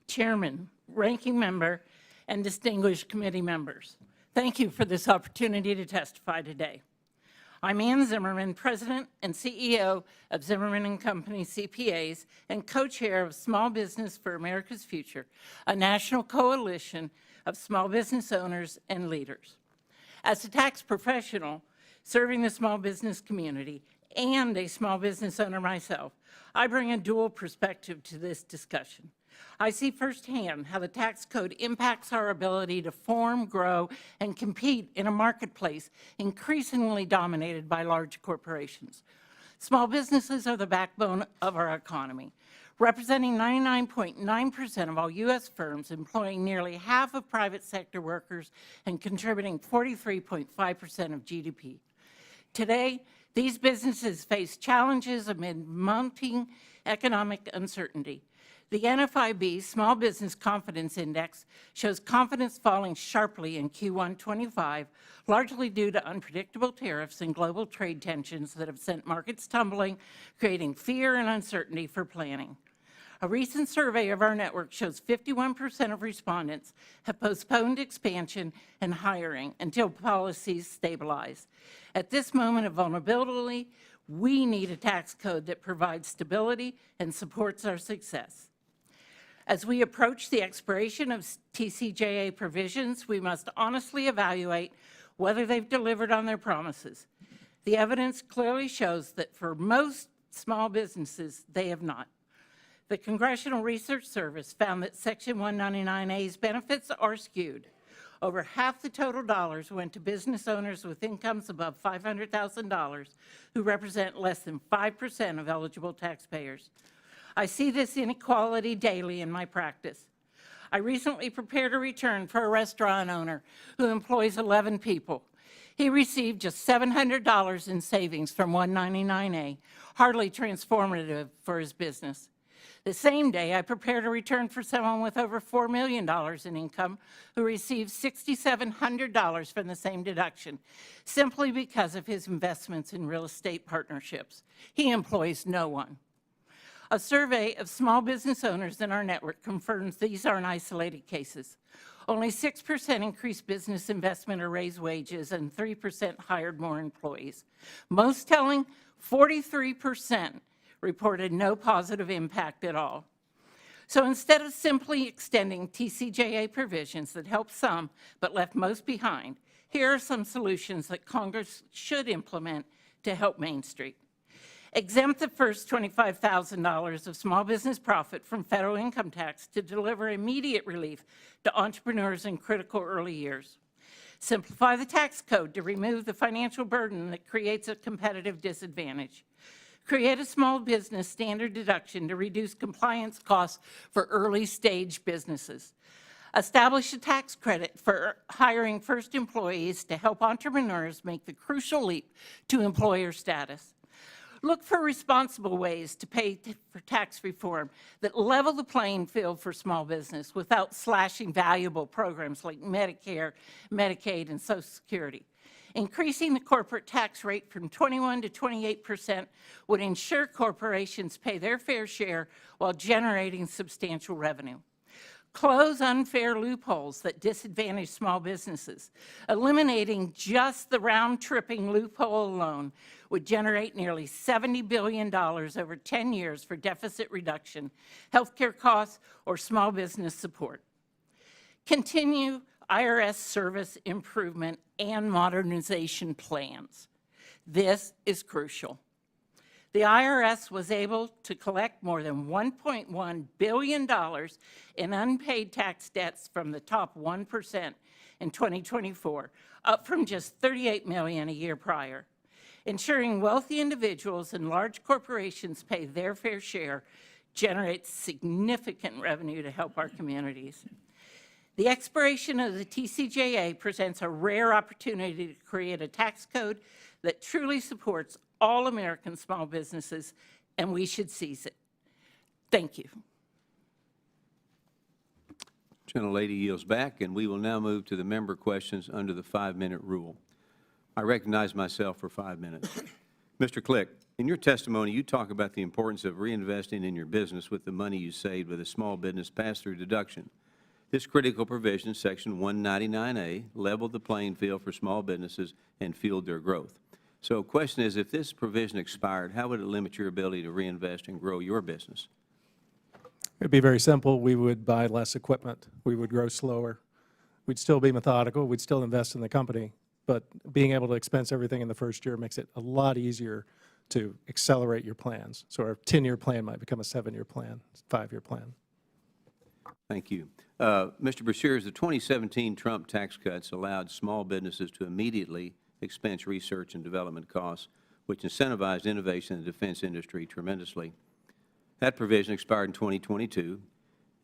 Speaker 8: Chairman, Ranking Member, and distinguished committee members, thank you for this opportunity to testify today. I'm Ann Zimmerman, President and CEO of Zimmerman & Company CPAs and co-chair of Small Business for America's Future, a national coalition of small business owners and leaders. As a tax professional serving the small business community and a small business owner myself, I bring a dual perspective to this discussion. I see firsthand how the tax code impacts our ability to form, grow, and compete in a marketplace increasingly dominated by large corporations. Small businesses are the backbone of our economy, representing 99.9% of all U.S. firms, employing nearly half of private sector workers and contributing 43.5% of GDP. Today, these businesses face challenges amid mounting economic uncertainty. The NFIB Small Business Confidence Index shows confidence falling sharply in Q1 25, largely due to unpredictable tariffs and global trade tensions that have sent markets tumbling, creating fear and uncertainty for planning. A recent survey of our network shows 51% of respondents have postponed expansion and hiring until policies stabilize. At this moment of vulnerability, we need a tax code that provides stability and supports our success. As we approach the expiration of TCJA provisions, we must honestly evaluate whether they've delivered on their promises. The evidence clearly shows that for most small businesses, they have not. The Congressional Research Service found that Section 199A's benefits are skewed. Over half the total dollars went to business owners with incomes above $500,000, who represent less than 5% of eligible taxpayers. I see this inequality daily in my practice. I recently prepared a return for a restaurant owner who employs 11 people. He received just $700 in savings from 199A, hardly transformative for his business. The same day, I prepared a return for someone with over $4 million in income who received $6,700 from the same deduction, simply because of his investments in real estate partnerships. He employs no one. A survey of small business owners in our network confirms these aren't isolated cases. Only 6% increased business investment or raised wages, and 3% hired more employees. Most telling, 43% reported no positive impact at all. So instead of simply extending TCJA provisions that help some but left most behind, here are some solutions that Congress should implement to help Main Street. Exempt the first $25,000 of small business profit from federal income tax to deliver immediate relief to entrepreneurs in critical early years. Simplify the tax code to remove the financial burden that creates a competitive disadvantage. Create a small business standard deduction to reduce compliance costs for early-stage businesses. Establish a tax credit for hiring first employees to help entrepreneurs make the crucial leap to employer status. Look for responsible ways to pay for tax reform that level the playing field for small business without slashing valuable programs like Medicare, Medicaid, and Social Security. Increasing the corporate tax rate from 21% to 28% would ensure corporations pay their fair share while generating substantial revenue. Close unfair loopholes that disadvantage small businesses. Eliminating just the round-tripping loophole alone would generate nearly $70 billion over 10 years for deficit reduction, healthcare costs, or small business support. Continue IRS service improvement and modernization plans. This is crucial. The IRS was able to collect more than $1.1 billion in unpaid tax debts from the top 1% in 2024, up from just $38 million a year prior. Ensuring wealthy individuals and large corporations pay their fair share generates significant revenue to help our communities. The expiration of the TCJA presents a rare opportunity to create a tax code that truly supports all American small businesses, and we should seize it. Thank you.
Speaker 1: Gentlelady yields back, and we will now move to the member questions under the 5-minute rule. I recognize myself for 5 minutes. Mr. Click, in your testimony, you talk about the importance of reinvesting in your business with the money you saved with a small business pass-through deduction. This critical provision, Section 199A, leveled the playing field for small businesses and fueled their growth. So the question is, if this provision expired, how would it limit your ability to reinvest and grow your business?
Speaker 5: It would be very simple. We would buy less equipment. We would grow slower. We'd still be methodical. We'd still invest in the company. But being able to expense everything in the first year makes it a lot easier to accelerate your plans. So our 10-year plan might become a 7-year plan, 5-year plan.
Speaker 1: Thank you. Mr. Brashers, the 2017 Trump tax cuts allowed small businesses to immediately expense research and development costs, which incentivized innovation in the defense industry tremendously. That provision expired in 2022,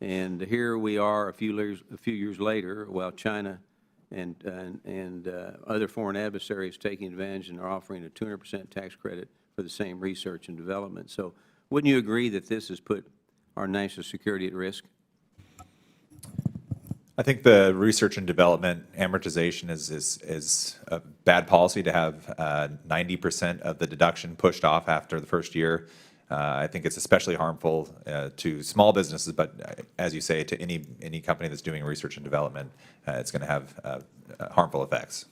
Speaker 1: and here we are a few years later, while China and other foreign adversaries taking advantage and are offering a 200% tax credit for the same research and development. So wouldn't you agree that this has put our national security at risk?
Speaker 6: I think the research and development amortization is a bad policy to have 90% of the deduction pushed off after the first year. I think it's especially harmful to small businesses, but as you say, to any company that's doing research and development, it's going to have harmful effects.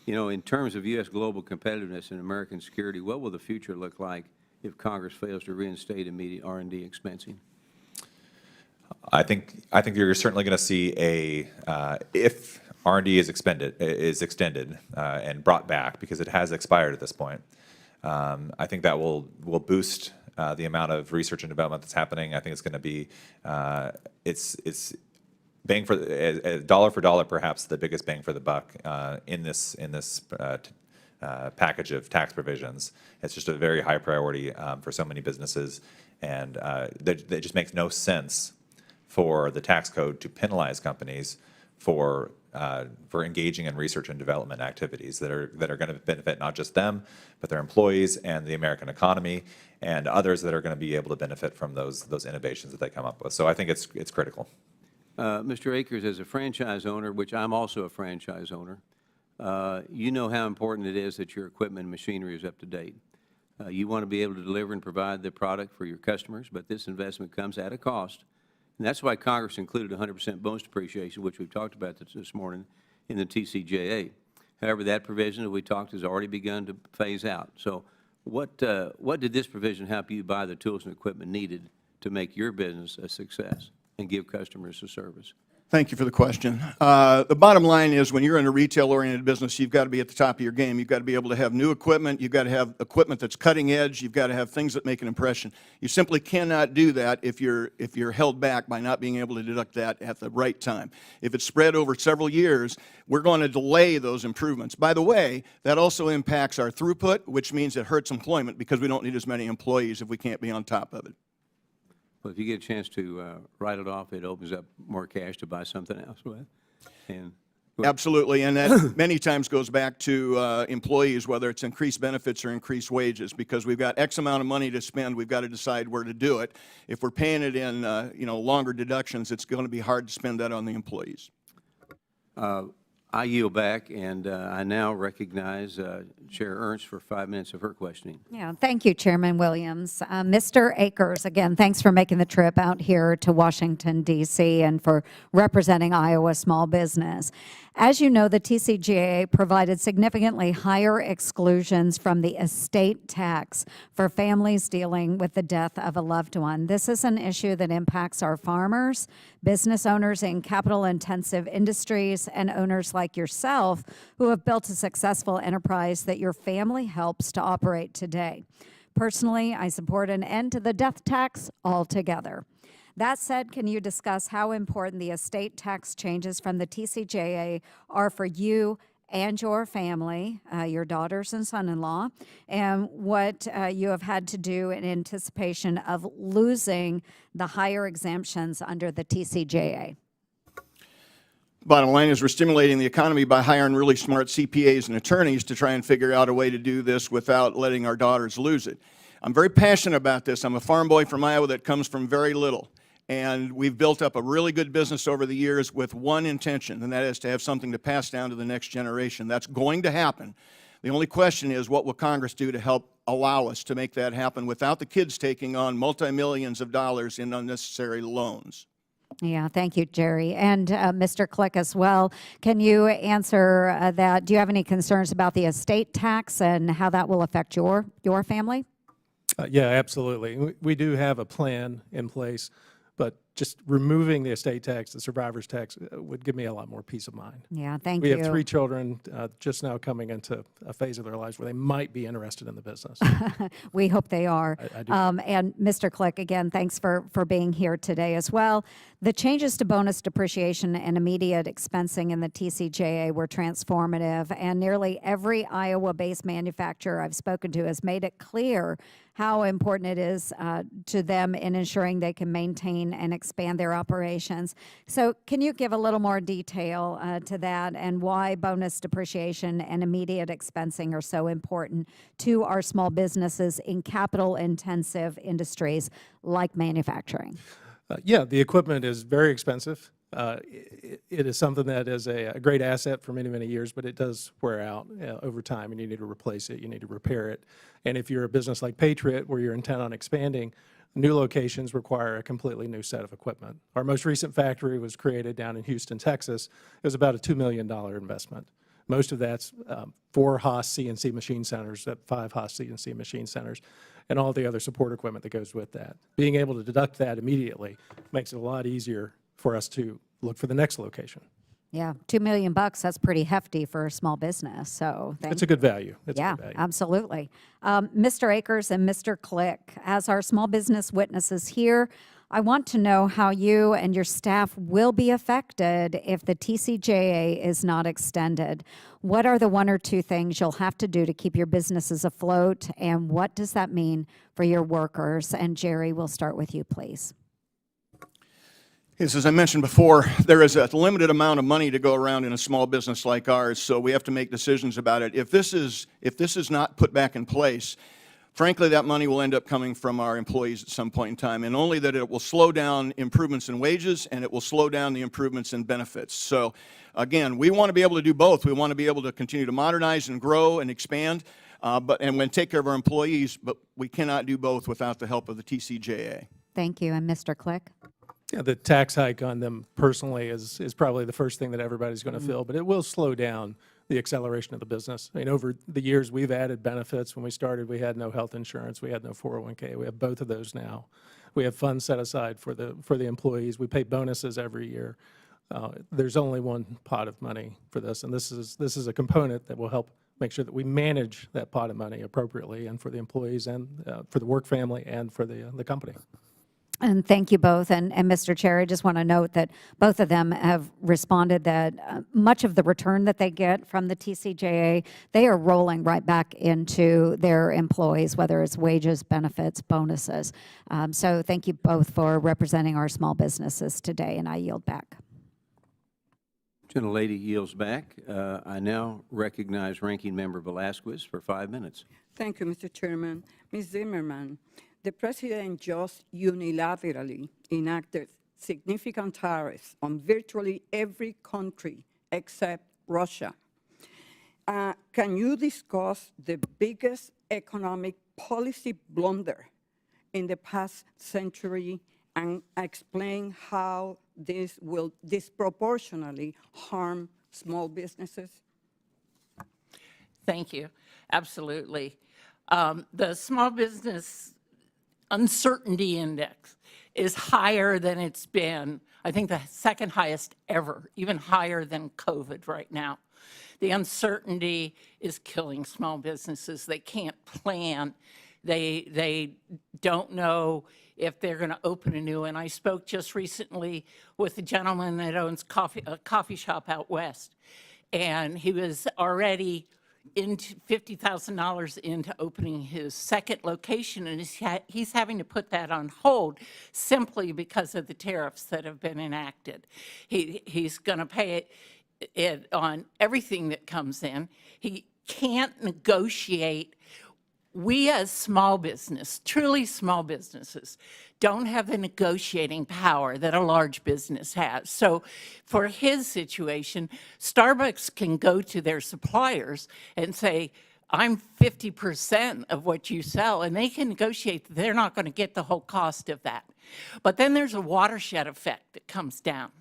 Speaker 1: You know, in terms of U.S. global competitiveness and American security, what will the future look like if Congress fails to reinstate immediate R&D expensing?
Speaker 6: I think you're certainly going to see if R&D is extended and brought back, because it has expired at this point. I think that will boost the amount of research and development that's happening. I think it's going to be it's bang for dollar for dollar, perhaps the biggest bang for the buck in this package of tax provisions. It's just a very high priority for so many businesses, and it just makes no sense for the tax code to penalize companies for engaging in research and development activities that are going to benefit not just them, but their employees and the American economy and others that are going to be able to benefit from those innovations that they come up with. So I think it's critical.
Speaker 1: Mr. Akers, as a franchise owner, which I'm also a franchise owner, you know how important it is that your equipment and machinery is up to date. You want to be able to deliver and provide the product for your customers, but this investment comes at a cost. And that's why Congress included 100% bonus depreciation, which we've talked about this morning, in the TCJA. However, that provision that we talked has already begun to phase out. So what did this provision help you buy the tools and equipment needed to make your business a success and give customers a service?
Speaker 7: Thank you for the question. The bottom line is, when you're in a retail-oriented business, you've got to be at the top of your game. You've got to be able to have new equipment. You've got to have equipment that's cutting edge. You've got to have things that make an impression. You simply cannot do that if you're held back by not being able to deduct that at the right time. If it's spread over several years, we're going to delay those improvements. By the way, that also impacts our throughput, which means it hurts employment, because we don't need as many employees if we can't be on top of it.
Speaker 1: Well, if you get a chance to write it off, it opens up more cash to buy something else with. And
Speaker 7: Absolutely, and that many times goes back to employees, whether it's increased benefits or increased wages, because we've got X amount of money to spend. We've got to decide where to do it. If we're paying it in longer deductions, it's going to be hard to spend that on the employees.
Speaker 1: I yield back, and I now recognize Chair Ernst for 5 minutes of her questioning.
Speaker 2: Yeah, thank you, Chairman Williams. Mr. Akers, again, thanks for making the trip out here to Washington, D.C., and for representing Iowa small business. As you know, the TCJA provided significantly higher exclusions from the estate tax for families dealing with the death of a loved one. This is an issue that impacts our farmers, business owners in capital-intensive industries, and owners like yourself who have built a successful enterprise that your family helps to operate today. Personally, I support an end to the death tax altogether. That said, can you discuss how important the estate tax changes from the TCJA are for you and your family, your daughters and son-in-law, and what you have had to do in anticipation of losing the higher exemptions under the TCJA?
Speaker 7: Bottom line is, we're stimulating the economy by hiring really smart CPAs and attorneys to try and figure out a way to do this without letting our daughters lose it. I'm very passionate about this. I'm a farm boy from Iowa that comes from very little. And we've built up a really good business over the years with one intention, and that is to have something to pass down to the next generation. That's going to happen. The only question is, what will Congress do to help allow us to make that happen without the kids taking on multi-millions of dollars in unnecessary loans?
Speaker 2: Yeah, thank you, Jerry. And Mr. Click as well. Can you answer that? Do you have any concerns about the estate tax and how that will affect your family?
Speaker 5: Yeah, absolutely. We do have a plan in place, but just removing the estate tax, the survivor's tax, would give me a lot more peace of mind.
Speaker 2: Yeah, thank
Speaker 5: We
Speaker 2: you.
Speaker 5: have 3 children just now coming into a phase of their lives where they might be interested in the business.
Speaker 2: We hope they are.
Speaker 5: I do.
Speaker 2: And Mr. Click, again, thanks for being here today as well. The changes to bonus depreciation and immediate expensing in the TCJA were transformative, and nearly every Iowa-based manufacturer I've spoken to has made it clear how important it is to them in ensuring they can maintain and expand their operations. So can you give a little more detail to that and why bonus depreciation and immediate expensing are so important to our small businesses in capital-intensive industries like manufacturing?
Speaker 5: Yeah, the equipment is very expensive. It is something that is a great asset for many, many years, but it does wear out over time, and you need to replace it, you need to repair it. And if you're a business like Patriot, where you're intent on expanding, new locations require a completely new set of equipment. Our most recent factory was created down in Houston, Texas. It was about a $2 million investment. Most of that's 4 Haas CNC machine centers, 5 Haas CNC machine centers, and all the other support equipment that goes with that. Being able to deduct that immediately makes it a lot easier for us to look for the next location.
Speaker 2: Yeah, $2 million, that's pretty hefty for a small business, so thank
Speaker 5: It's a good value. It's a
Speaker 2: Yeah,
Speaker 5: good value.
Speaker 2: absolutely. Mr. Akers and Mr. Click, as our small business witnesses here, I want to know how you and your staff will be affected if the TCJA is not extended. What are the 1 or 2 things you'll have to do to keep your businesses afloat, and what does that mean for your workers? And Jerry, we'll start with you, please.
Speaker 7: Yes, as I mentioned before, there is a limited amount of money to go around in a small business like ours, so we have to make decisions about it. If this is not put back in place, frankly, that money will end up coming from our employees at some point in time, and only that it will slow down improvements in wages and it will slow down the improvements in benefits. So again, we want to be able to do both. We want to be able to continue to modernize and grow and expand, and take care of our employees, but we cannot do both without the help of the TCJA.
Speaker 2: Thank you. And Mr. Click?
Speaker 5: Yeah, the tax hike on them personally is probably the first thing that everybody's going to feel, but it will slow down the acceleration of the business. I mean, over the years, we've added benefits. When we started, we had no health insurance. We had no 401k. We have both of those now. We have funds set aside for the employees. We pay bonuses every year. There's only one pot of money for this, and this is a component that will help make sure that we manage that pot of money appropriately, and for the employees, and for the work family, and for the company.
Speaker 2: And thank you both. And Mr. Chair, I just want to note that both of them have responded that much of the return that they get from the TCJA, they are rolling right back into their employees, whether it's wages, benefits, bonuses. So thank you both for representing our small businesses today, and I yield back.
Speaker 1: Gentlelady yields back. I now recognize Ranking Member Velasquez for 5 minutes.
Speaker 3: Thank you, Mr. Chairman. Ms. Zimmerman, the President just unilaterally enacted significant tariffs on virtually every country except Russia. Can you discuss the biggest economic policy blunder in the past century and explain how this will disproportionately harm small businesses?
Speaker 8: Thank you. Absolutely. The small business uncertainty index is higher than it's been, I think the second highest ever, even higher than COVID right now. The uncertainty is killing small businesses. They can't plan. They don't know if they're going to open a new. And I spoke just recently with a gentleman that owns a coffee shop out west, and he was already into $50,000 into opening his second location, and he's having to put that on hold simply because of the tariffs that have been enacted. He's going to pay it on everything that comes in. He can't negotiate. We as small business, truly small businesses, don't have the negotiating power that a large business has. So for his situation, Starbucks can go to their suppliers and say, I'm 50% of what you sell, and they can negotiate. They're not going to get the whole cost of that. But then there's a watershed effect that comes down,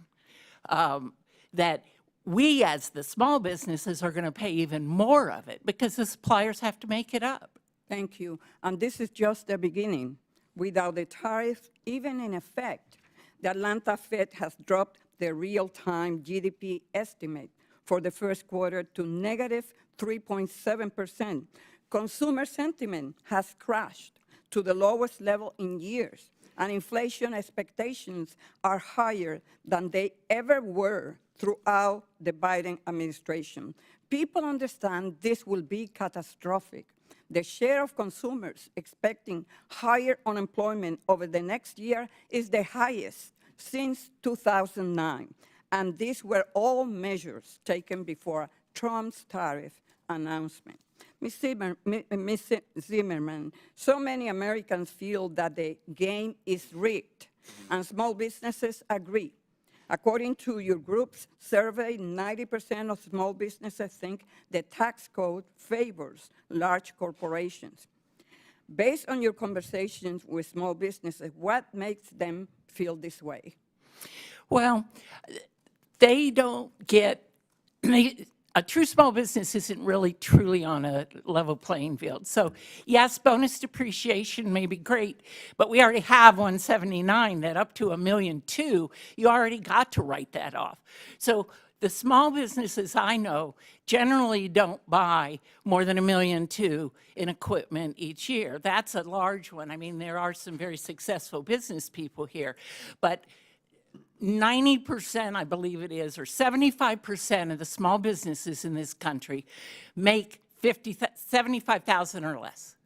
Speaker 8: that we as the small businesses are going to pay even more of it because the suppliers have to make it up.
Speaker 3: Thank you. And this is just the beginning. Without the tariffs even in effect, the Atlanta Fed has dropped the real-time GDP estimate for the first quarter to negative 3.7%. Consumer sentiment has crashed to the lowest level in years, and inflation expectations are higher than they ever were throughout the Biden administration. People understand this will be catastrophic. The share of consumers expecting higher unemployment over the next year is the highest since 2009. And these were all measures taken before Trump's tariff announcement. Ms. Zimmerman, so many Americans feel that the game is rigged and small businesses agree. According to your group's survey, 90% of small businesses think the tax code favors large corporations. Based on your conversations with small businesses, what makes them feel this way?
Speaker 8: Well, they don't get, a true small business isn't really truly on a level playing field. So yes, bonus depreciation may be great, but we already have 179 that up to $1.2 million, you already got to write that off. So the small businesses I know generally don't buy more than $1.2 million in equipment each year. That's a large one. I mean, there are some very successful business people here, but 90%, I believe it is, or 75% of the small businesses in this country make $75,000 or less.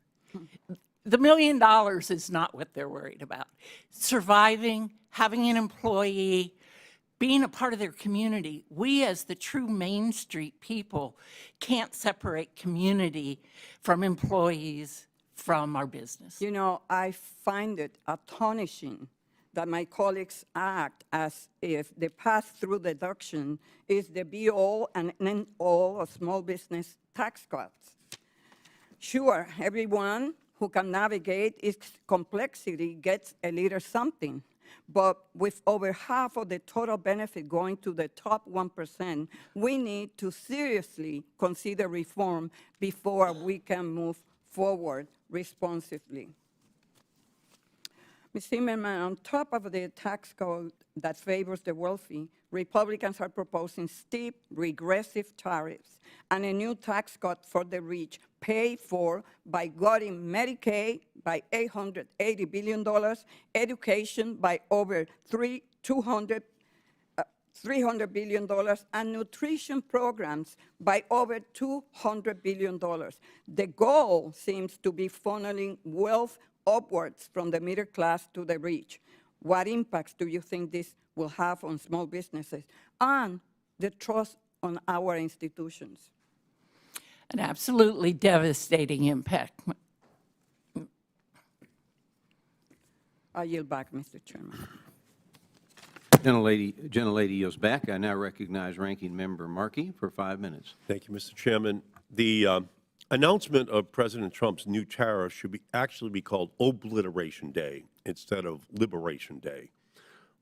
Speaker 8: The $1 million is not what they're worried about. Surviving, having an employee, being a part of their community. We, as the true Main Street people, can't separate community from employees from our business.
Speaker 3: You know, I find it astonishing that my colleagues act as if the pass-through deduction is the be-all and end-all of small business tax cuts. Sure, everyone who can navigate its complexity gets a little something, but with over half of the total benefit going to the top 1%, we need to seriously consider reform before we can move forward responsibly. Ms. Zimmerman, on top of the tax code that favors the wealthy, Republicans are proposing steep, regressive tariffs and a new tax cut for the rich, paid for by cutting Medicaid by $880 billion, education by over $300 billion, and nutrition programs by over $200 billion. The goal seems to be funneling wealth upwards from the middle class to the rich. What impacts do you think this will have on small businesses and the trust on our institutions?
Speaker 8: An absolutely devastating impact.
Speaker 3: I yield back, Mr. Chairman.
Speaker 1: Gentlelady yields back. I now recognize Ranking Member Markey for 5 minutes.
Speaker 4: Thank you, Mr. Chairman. The announcement of President Trump's new tariff should actually be called Obliteration Day instead of Liberation Day.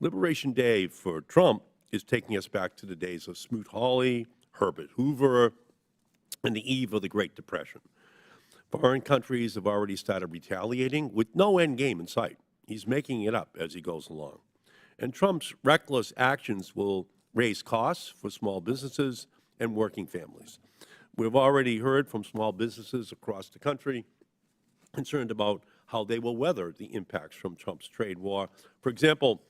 Speaker 4: Liberation Day for Trump is taking us back to the days of Smoot-Hawley, Herbert Hoover, and the eve of the Great Depression. Foreign countries have already started retaliating with no end game in sight. He's making it up as he goes along. And Trump's reckless actions will raise costs for small businesses and working families. We've already heard from small businesses across the country concerned about how they will weather the impacts from Trump's trade war. For example,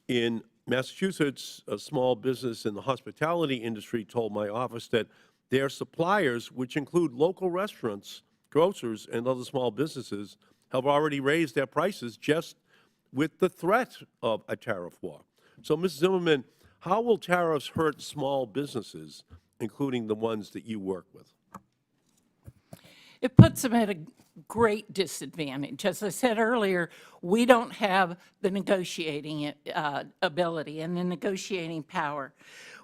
Speaker 4: in Massachusetts, a small business in the hospitality industry told my office that their suppliers, which include local restaurants, grocers, and other small businesses, have already raised their prices just with the threat of a tariff war. So, Ms. Zimmerman, how will tariffs hurt small businesses, including the ones that you work with?
Speaker 8: It puts them at a great disadvantage. As I said earlier, we don't have the negotiating ability and the negotiating power.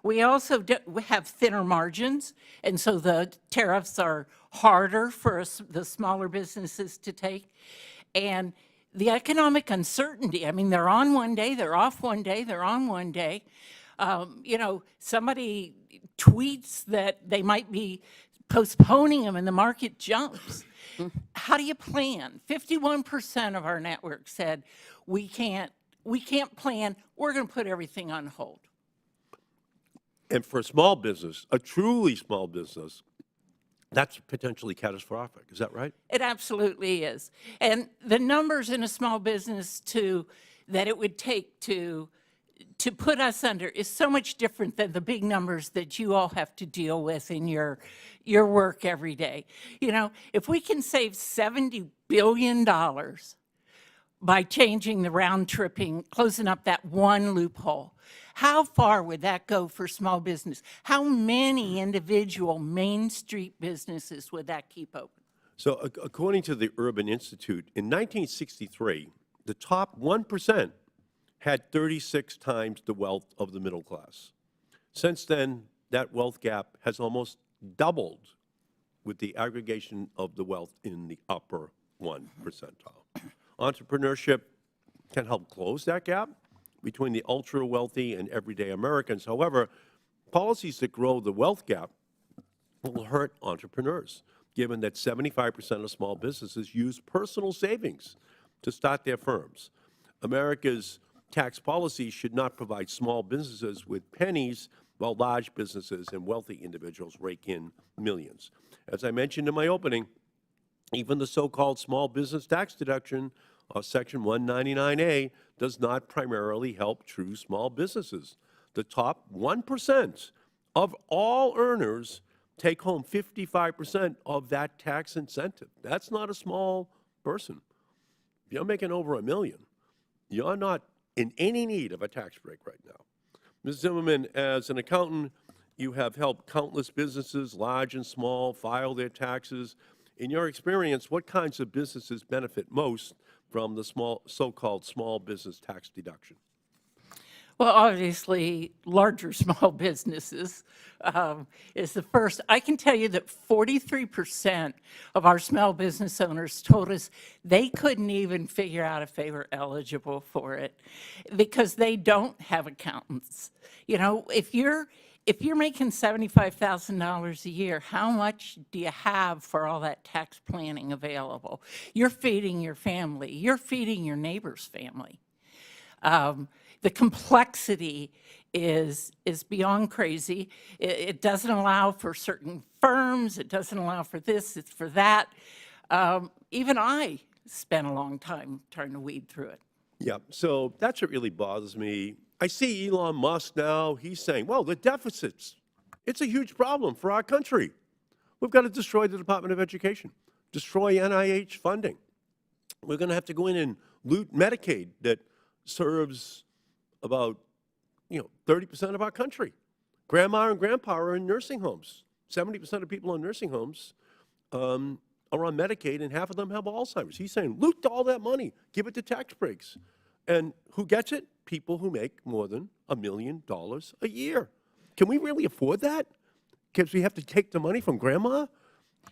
Speaker 8: We also we have thinner margins, and so the tariffs are harder for the smaller businesses to take. And the economic uncertainty, I mean, they're on one day, they're off one day, they're on one day. You know, somebody tweets that they might be postponing them and the market jumps. How do you plan? 51% of our network said we can't plan, we're going to put everything on hold.
Speaker 4: And for a small business, a truly small business, that's potentially catastrophic. Is that right?
Speaker 8: It absolutely is. And the numbers in a small business that it would take to put us under is so much different than the big numbers that you all have to deal with in your work every day. You know, if we can save $70 billion by changing the round tripping, closing up that one loophole, how far would that go for small business? How many individual Main Street businesses would that keep open?
Speaker 4: So according to the Urban Institute, in 1963, the top 1% had 36 times the wealth of the middle class. Since then, that wealth gap has almost doubled with the aggregation of the wealth in the upper 1 percentile. Entrepreneurship can help close that gap between the ultra-wealthy and everyday Americans. However, policies that grow the wealth gap will hurt entrepreneurs, given that 75% of small businesses use personal savings to start their firms. America's tax policy should not provide small businesses with pennies, while large businesses and wealthy individuals rake in millions. As I mentioned in my opening, even the so-called small business tax deduction, or Section 199A, does not primarily help true small businesses. The top 1% of all earners take home 55% of that tax incentive. That's not a small person. If you're making over $1 million, you're not in any need of a tax break right now. Ms. Zimmerman, as an accountant, you have helped countless businesses, large and small, file their taxes. In your experience, what kinds of businesses benefit most from the so-called small business tax deduction?
Speaker 8: Well, obviously, larger small businesses is the first. I can tell you that 43% of our small business owners told us they couldn't even figure out if they were eligible for it because they don't have accountants. You know, if you're making $75,000 a year, how much do you have for all that tax planning available? You're feeding your family. You're feeding your neighbor's family. The complexity is beyond crazy. It doesn't allow for certain firms. It doesn't allow for this, it's for that. Even I spent a long time trying to weed through it.
Speaker 4: Yeah, so that's what really bothers me. I see Elon Musk now, he's saying, well, the deficits, it's a huge problem for our country. We've got to destroy the Department of Education, destroy NIH funding. We're going to have to go in and loot Medicaid that serves about 30% of our country. Grandma and grandpa are in nursing homes. 70% of people in nursing homes are on Medicaid, and half of them have Alzheimer's. He's saying, loot all that money, give it to tax breaks. And who gets it? People who make more than $1 million a year. Can we really afford that? Because we have to take the money from grandma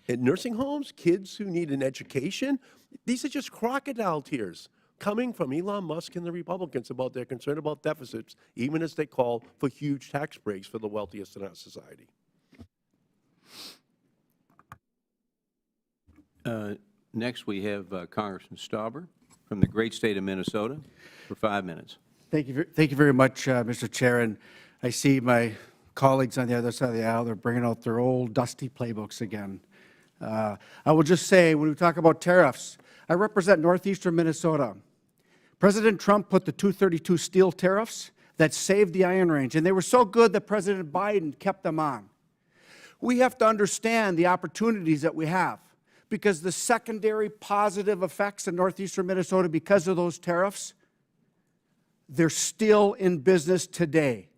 Speaker 4: in nursing homes, kids who need an education. These are just crocodile tears coming from Elon Musk and the Republicans about their concern about deficits, even as they call for huge tax breaks for the wealthiest in our society.
Speaker 1: Next, we have Congressman Stauber from the great state of Minnesota for 5 minutes.
Speaker 9: Thank you very much, Mr. Chair. And I see my colleagues on the other side of the aisle, they're bringing out their old dusty playbooks again. I will just say, when we talk about tariffs, I represent northeastern Minnesota. President Trump put the 232 steel tariffs that saved the Iron Range, and they were so good that President Biden kept them on. We have to understand the opportunities that we have, because the secondary positive effects in northeastern Minnesota because of those tariffs, they're still in business today.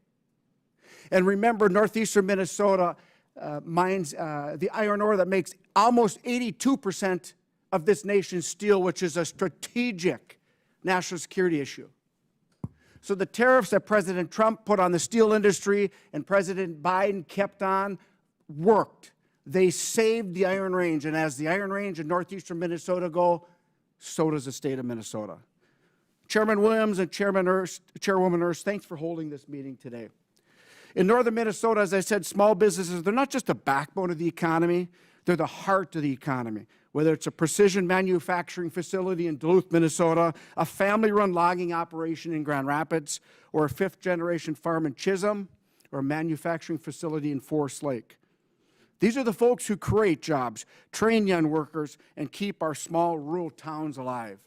Speaker 9: And remember, northeastern Minnesota mines the iron ore that makes almost 82% of this nation's steel, which is a strategic national security issue. So the tariffs that President Trump put on the steel industry and President Biden kept on worked. They saved the Iron Range, and as the Iron Range in northeastern Minnesota go, so does the state of Minnesota. Chairman Williams and Chairwoman Ernst, thanks for holding this meeting today. In northern Minnesota, as I said, small businesses, they're not just the backbone of the economy, they're the heart of the economy. Whether it's a precision manufacturing facility in Duluth, Minnesota, a family-run logging operation in Grand Rapids, or a fifth-generation farm in Chisholm, or a manufacturing facility in Forest Lake. These are the folks who create jobs, train young workers, and keep our small rural towns alive.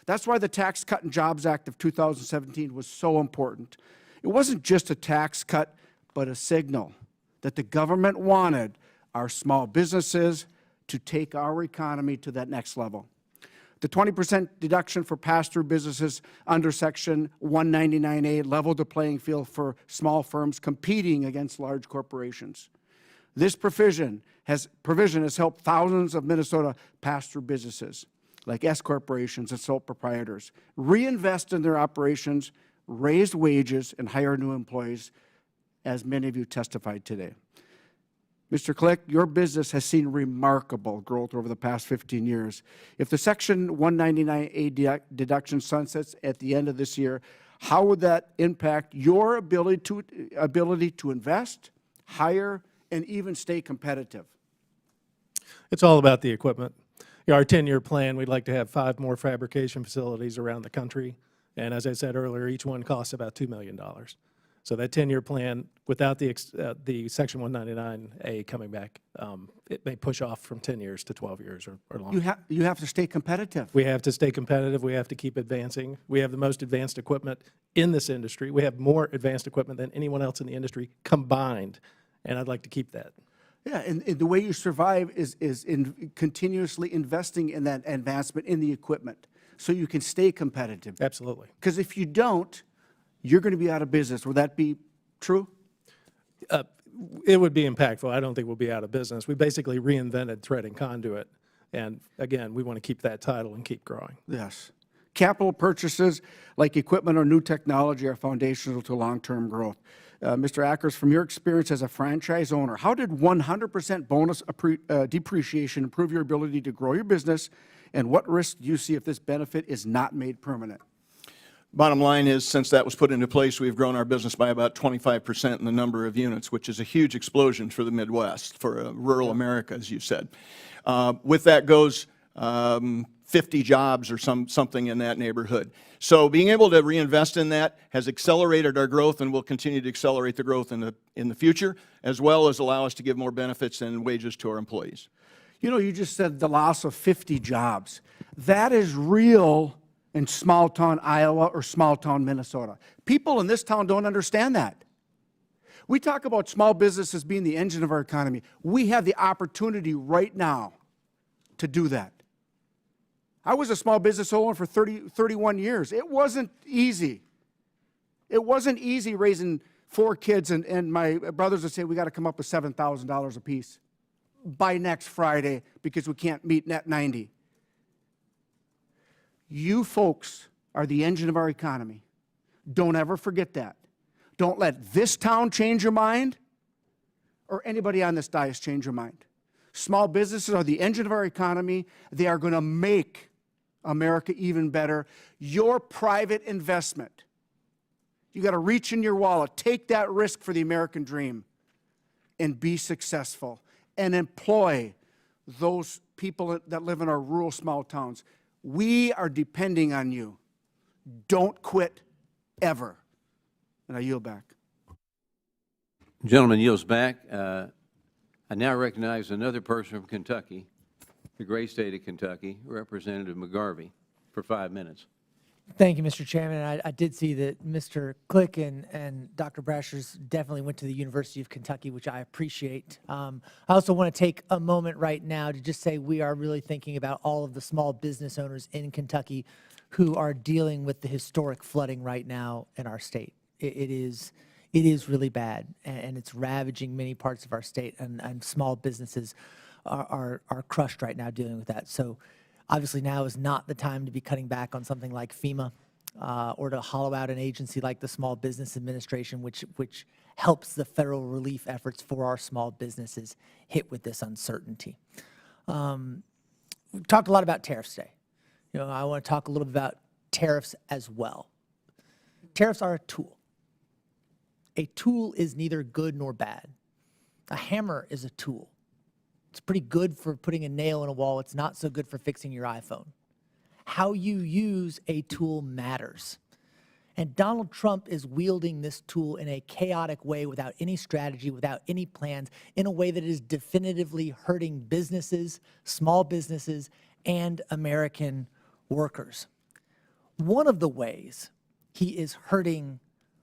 Speaker 9: That's why the Tax Cut and Jobs Act of 2017 was so important. It wasn't just a tax cut, but a signal that the government wanted our small businesses to take our economy to that next level. The 20% deduction for pass-through businesses under Section 199A leveled the playing field for small firms competing against large corporations. This provision has helped thousands of Minnesota pass-through businesses, like S corporations and sole proprietors, reinvest in their operations raise wages, and hire new employees, as many of you testified today. Mr. Click, your business has seen remarkable growth over the past 15 years. If the Section 199A deduction sunsets at the end of this year, how would that impact your ability to invest, hire, and even stay competitive?
Speaker 5: It's all about the equipment. Our 10-year plan, we'd like to have 5 more fabrication facilities around the country. And as I said earlier, each one costs about $2 million. So that 10-year plan, without the Section 199A coming back, it may push off from 10 years to 12 years or longer.
Speaker 9: You have to stay competitive.
Speaker 5: We have to stay competitive. We have to keep advancing. We have the most advanced equipment in this industry. We have more advanced equipment than anyone else in the industry combined, and I'd like to keep that.
Speaker 9: Yeah, and the way you survive is in continuously investing in that advancement in the equipment so you can stay competitive.
Speaker 5: Absolutely.
Speaker 9: Because if you don't, you're going to be out of business. Would that be true?
Speaker 5: It would be impactful. I don't think we'll be out of business. We basically reinvented thread and conduit, and again, we want to keep that title and keep growing.
Speaker 9: Yes. Capital purchases like equipment or new technology are foundational to long-term growth. Mr. Akers, from your experience as a franchise owner, how did 100% bonus depreciation improve your ability to grow your business, and what risk do you see if this benefit is not made permanent?
Speaker 7: Bottom line is, since that was put into place, we've grown our business by about 25% in the number of units, which is a huge explosion for the Midwest, for rural America, as you said. With that goes 50 jobs or something in that neighborhood. So being able to reinvest in that has accelerated our growth and will continue to accelerate the growth in the future, as well as allow us to give more benefits and wages to our employees.
Speaker 9: You know, you just said the loss of 50 jobs. That is real in small-town Iowa or small-town Minnesota. People in this town don't understand that. We talk about small businesses being the engine of our economy. We have the opportunity right now to do that. I was a small business owner for 31 years. It wasn't easy. It wasn't easy raising 4 kids, and my brothers would say, we got to come up with $7,000 apiece by next Friday because we can't meet net 90. You folks are the engine of our economy. Don't ever forget that. Don't let this town change your mind or anybody on this dais change your mind. Small businesses are the engine of our economy. They are going to make America even better. Your private investment. You got to reach in your wallet, take that risk for the American dream, and be successful, and employ those people that live in our rural small towns. We are depending on you. Don't quit ever. And I yield back.
Speaker 1: Gentleman yields back. I now recognize another person from Kentucky, the great state of Kentucky, Representative McGarvey, for 5 minutes.
Speaker 10: Thank you, Mr. Chairman. I did see that Mr. Click and Dr. Brashers definitely went to the University of Kentucky, which I appreciate. I also want to take a moment right now to just say we are really thinking about all of the small business owners in Kentucky who are dealing with the historic flooding right now in our state. It is really bad, and it's ravaging many parts of our state, and small businesses are crushed right now dealing with that. So obviously now is not the time to be cutting back on something like FEMA or to hollow out an agency like the Small Business Administration, which helps the federal relief efforts for our small businesses hit with this uncertainty. We've talked a lot about tariffs today. You know, I want to talk a little bit about tariffs as well. Tariffs are a tool. A tool is neither good nor bad. A hammer is a tool. It's pretty good for putting a nail in a wall. It's not so good for fixing your iPhone. How you use a tool matters. And Donald Trump is wielding this tool in a chaotic way without any strategy, without any plans, in a way that is definitively hurting businesses, small businesses, and American workers. One of the ways he is hurting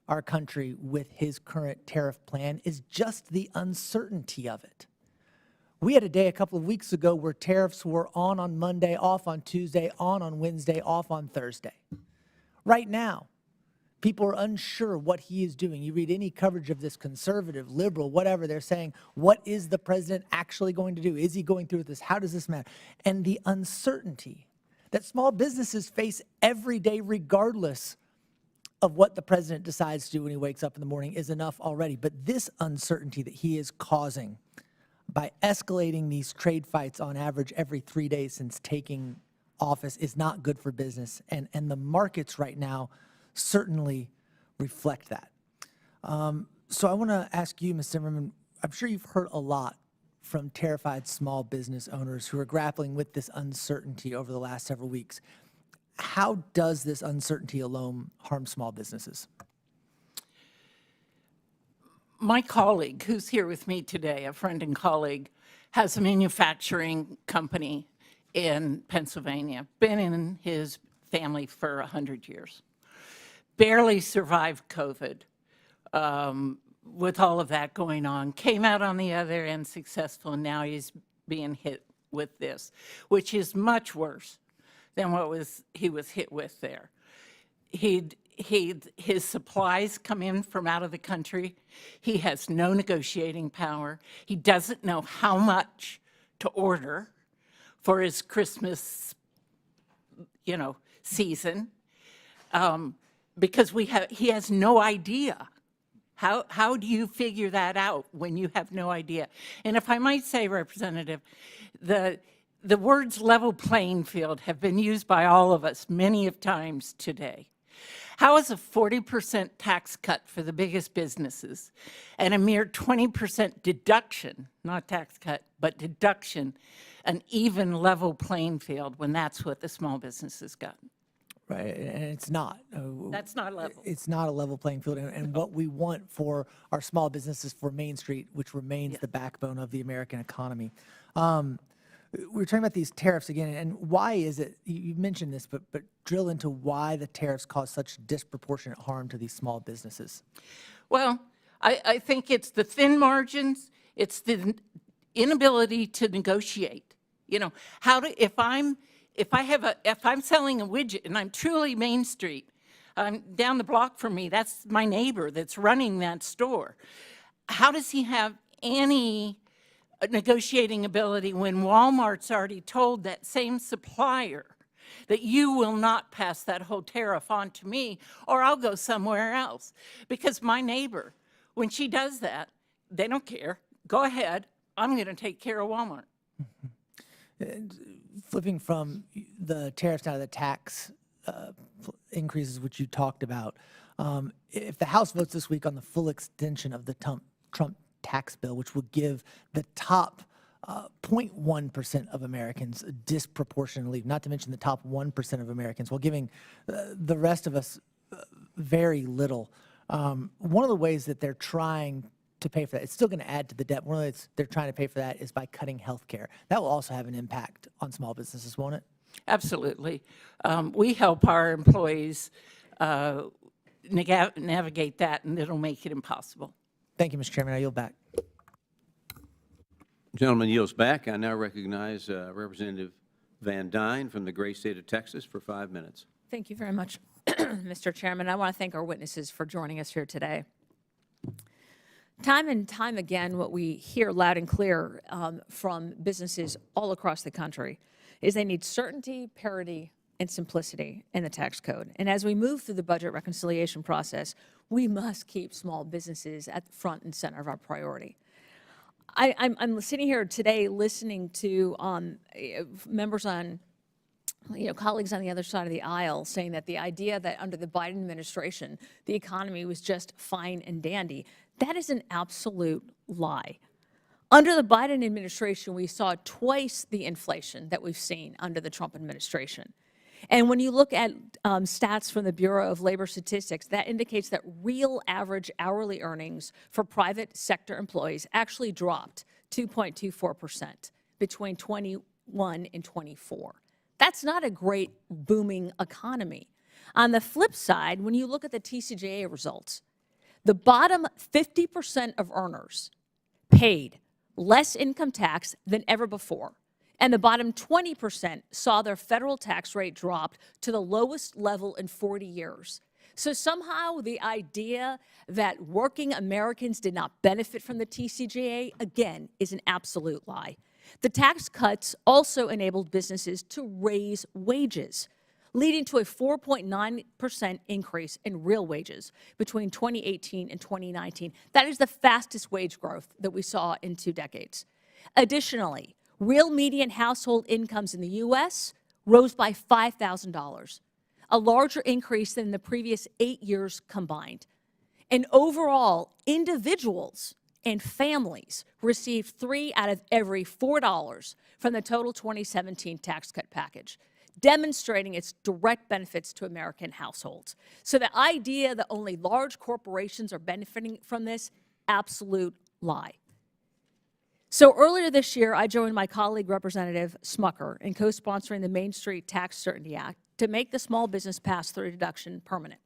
Speaker 10: our country with his current tariff plan is just the uncertainty of it. We had a day a couple of weeks ago where tariffs were on Monday, off on Tuesday, on Wednesday, off on Thursday. Right now, people are unsure what he is doing. You read any coverage of this, conservative, liberal, whatever, they're saying, what is the president actually going to do? Is he going through with this? How does this matter? And the uncertainty that small businesses face every day regardless of what the president decides to do when he wakes up in the morning is enough already. But this uncertainty that he is causing by escalating these trade fights on average every 3 days since taking office is not good for business. And the markets right now certainly reflect that. So I want to ask you, Ms. Zimmerman, I'm sure you've heard a lot from terrified small business owners who are grappling with this uncertainty over the last several weeks. How does this uncertainty alone harm small businesses?
Speaker 8: My colleague, who's here with me today, a friend and colleague, has a manufacturing company in Pennsylvania, been in his family for 100 years. Barely survived COVID with all of that going on, came out on the other end successful, and now he's being hit with this, which is much worse than what he was hit with there. His supplies come in from out of the country. He has no negotiating power. He doesn't know how much to order for his Christmas, season, because he has no idea. How do you figure that out when you have no idea? And if I might say, Representative, the words level playing field have been used by all of us many of times today. How is a 40% tax cut for the biggest businesses and a mere 20% deduction, not tax cut, but deduction, an even level playing field when that's what the small businesses got?
Speaker 10: Right, and it's not.
Speaker 8: That's not level.
Speaker 10: It's not a level playing field. And what we want for our small businesses, for Main Street, which remains the backbone of the American economy. We're talking about these tariffs again, and why is it, you mentioned this, but drill into why the tariffs cause such disproportionate harm to these small businesses.
Speaker 8: Well, I think it's the thin margins, it's the inability to negotiate. If I'm selling a widget and I'm truly Main Street, down the block from me, that's my neighbor that's running that store. How does he have any negotiating ability when Walmart's already told that same supplier that you will not pass that whole tariff on to me or I'll go somewhere else? Because my neighbor, when she does that, they don't care. Go ahead. I'm going to take care of Walmart.
Speaker 10: Flipping from the tariffs down to the tax increases, which you talked about, if the House votes this week on the full extension of the Trump tax bill, which will give the top 0.1% of Americans disproportionately, not to mention the top 1% of Americans, while giving the rest of us very little. One of the ways that they're trying to pay for that, it's still going to add to the debt. One of the ways they're trying to pay for that is by cutting health care. That will also have an impact on small businesses, won't it?
Speaker 8: Absolutely. We help our employees navigate that, and it'll make it impossible.
Speaker 10: Thank you, Mr. Chairman. I yield back.
Speaker 1: Gentleman yields back. I now recognize Representative Van Dyne from the great state of Texas for 5 minutes.
Speaker 11: Thank you very much, Mr. Chairman. I want to thank our witnesses for joining us here today. Time and time again, what we hear loud and clear from businesses all across the country is they need certainty, parity, and simplicity in the tax code. And as we move through the budget reconciliation process, we must keep small businesses at the front and center of our priority. I'm sitting here today listening to members on, colleagues on the other side of the aisle saying that the idea that under the Biden administration, the economy was just fine and dandy. That is an absolute lie. Under the Biden administration, we saw twice the inflation that we've seen under the Trump administration. And when you look at stats from the Bureau of Labor Statistics, that indicates that real average hourly earnings for private sector employees actually dropped 2.24% between 21 and 24. That's not a great booming economy. On the flip side, when you look at the TCJA results, the bottom 50% of earners paid less income tax than ever before. And the bottom 20% saw their federal tax rate dropped to the lowest level in 40 years. So somehow the idea that working Americans did not benefit from the TCJA, again, is an absolute lie. The tax cuts also enabled businesses to raise wages. leading to a 4.9% increase in real wages between 2018 and 2019. That is the fastest wage growth that we saw in 2 decades. Additionally, real median household incomes in the U.S. rose by $5,000, a larger increase than the previous 8 years combined. And overall, individuals and families received 3 out of every $4 from the total 2017 tax cut package, demonstrating its direct benefits to American households. So the idea that only large corporations are benefiting from this, absolute lie. So earlier this year, I joined my colleague, Representative Smucker, in co-sponsoring the Main Street Tax Certainty Act to make the small business pass-through deduction permanent.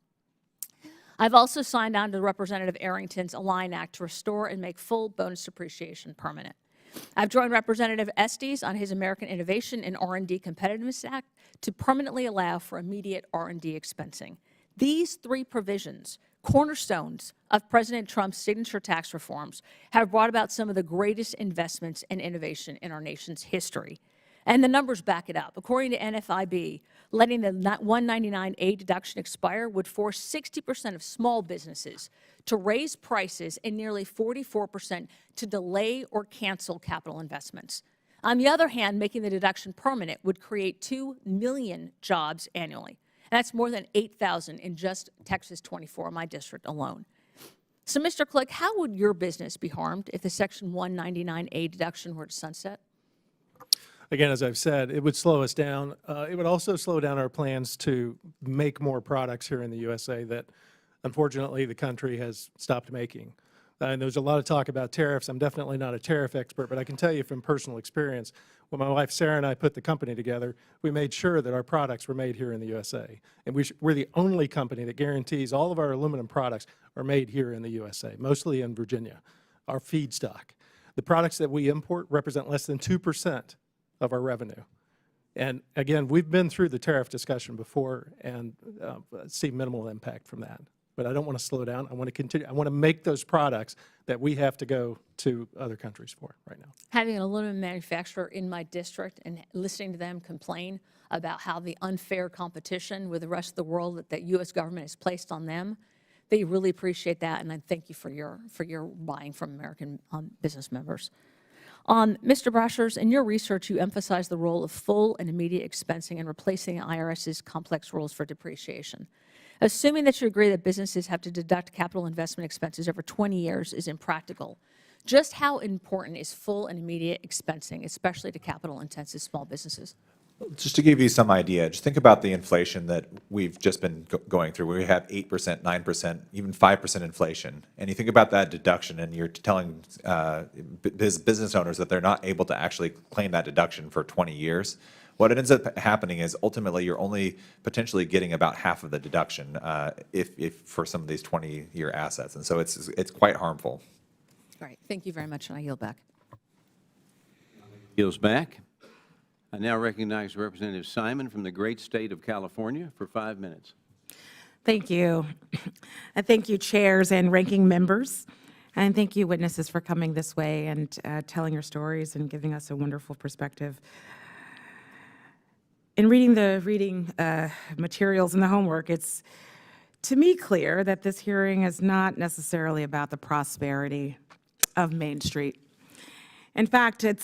Speaker 11: I've also signed on to Representative Arrington's Align Act to restore and make full bonus depreciation permanent. I've joined Representative Estes on his American Innovation and R&D Competitiveness Act to permanently allow for immediate R&D expensing. These 3 provisions, cornerstones of President Trump's signature tax reforms, have brought about some of the greatest investments in innovation in our nation's history. And the numbers back it up. According to NFIB, letting the 199A deduction expire would force 60% of small businesses to raise prices and nearly 44% to delay or cancel capital investments. On the other hand, making the deduction permanent would create 2 million jobs annually. That's more than 8,000 in just Texas 24, my district alone. So, Mr. Click, how would your business be harmed if the Section 199A deduction were to sunset?
Speaker 5: Again, as I've said, it would slow us down. It would also slow down our plans to make more products here in the USA that, unfortunately, the country has stopped making. And there's a lot of talk about tariffs. I'm definitely not a tariff expert, but I can tell you from personal experience, when my wife Sarah and I put the company together, we made sure that our products were made here in the USA. And we're the only company that guarantees all of our aluminum products are made here in the USA, mostly in Virginia, our feedstock. The products that we import represent less than 2% of our revenue. And again, we've been through the tariff discussion before and see minimal impact from that. But I don't want to slow down. I want to continue. I want to make those products that we have to go to other countries for right now.
Speaker 11: Having an aluminum manufacturer in my district and listening to them complain about how the unfair competition with the rest of the world that U.S. government has placed on them, they really appreciate that, and I thank you for your buying from American business members. Mr. Brashers, in your research, you emphasize the role of full and immediate expensing and replacing IRS's complex rules for depreciation. Assuming that you agree that businesses have to deduct capital investment expenses over 20 years is impractical, just how important is full and immediate expensing, especially to capital-intensive small businesses?
Speaker 6: Just to give you some idea, just think about the inflation that we've just been going through, where we have 8%, 9%, even 5% inflation. And you think about that deduction, and you're telling business owners that they're not able to actually claim that deduction for 20 years. What ends up happening is ultimately you're only potentially getting about half of the deduction if for some of these 20-year assets. And so it's quite harmful.
Speaker 11: All right, thank you very much, and I yield back.
Speaker 1: Yields back. I now recognize Representative Simon from the great state of California for 5 minutes.
Speaker 12: Thank you. And thank you, chairs and ranking members. And thank you, witnesses, for coming this way and telling your stories and giving us a wonderful perspective. In reading the materials and the homework, it's to me clear that this hearing is not necessarily about the prosperity of Main Street. In fact, it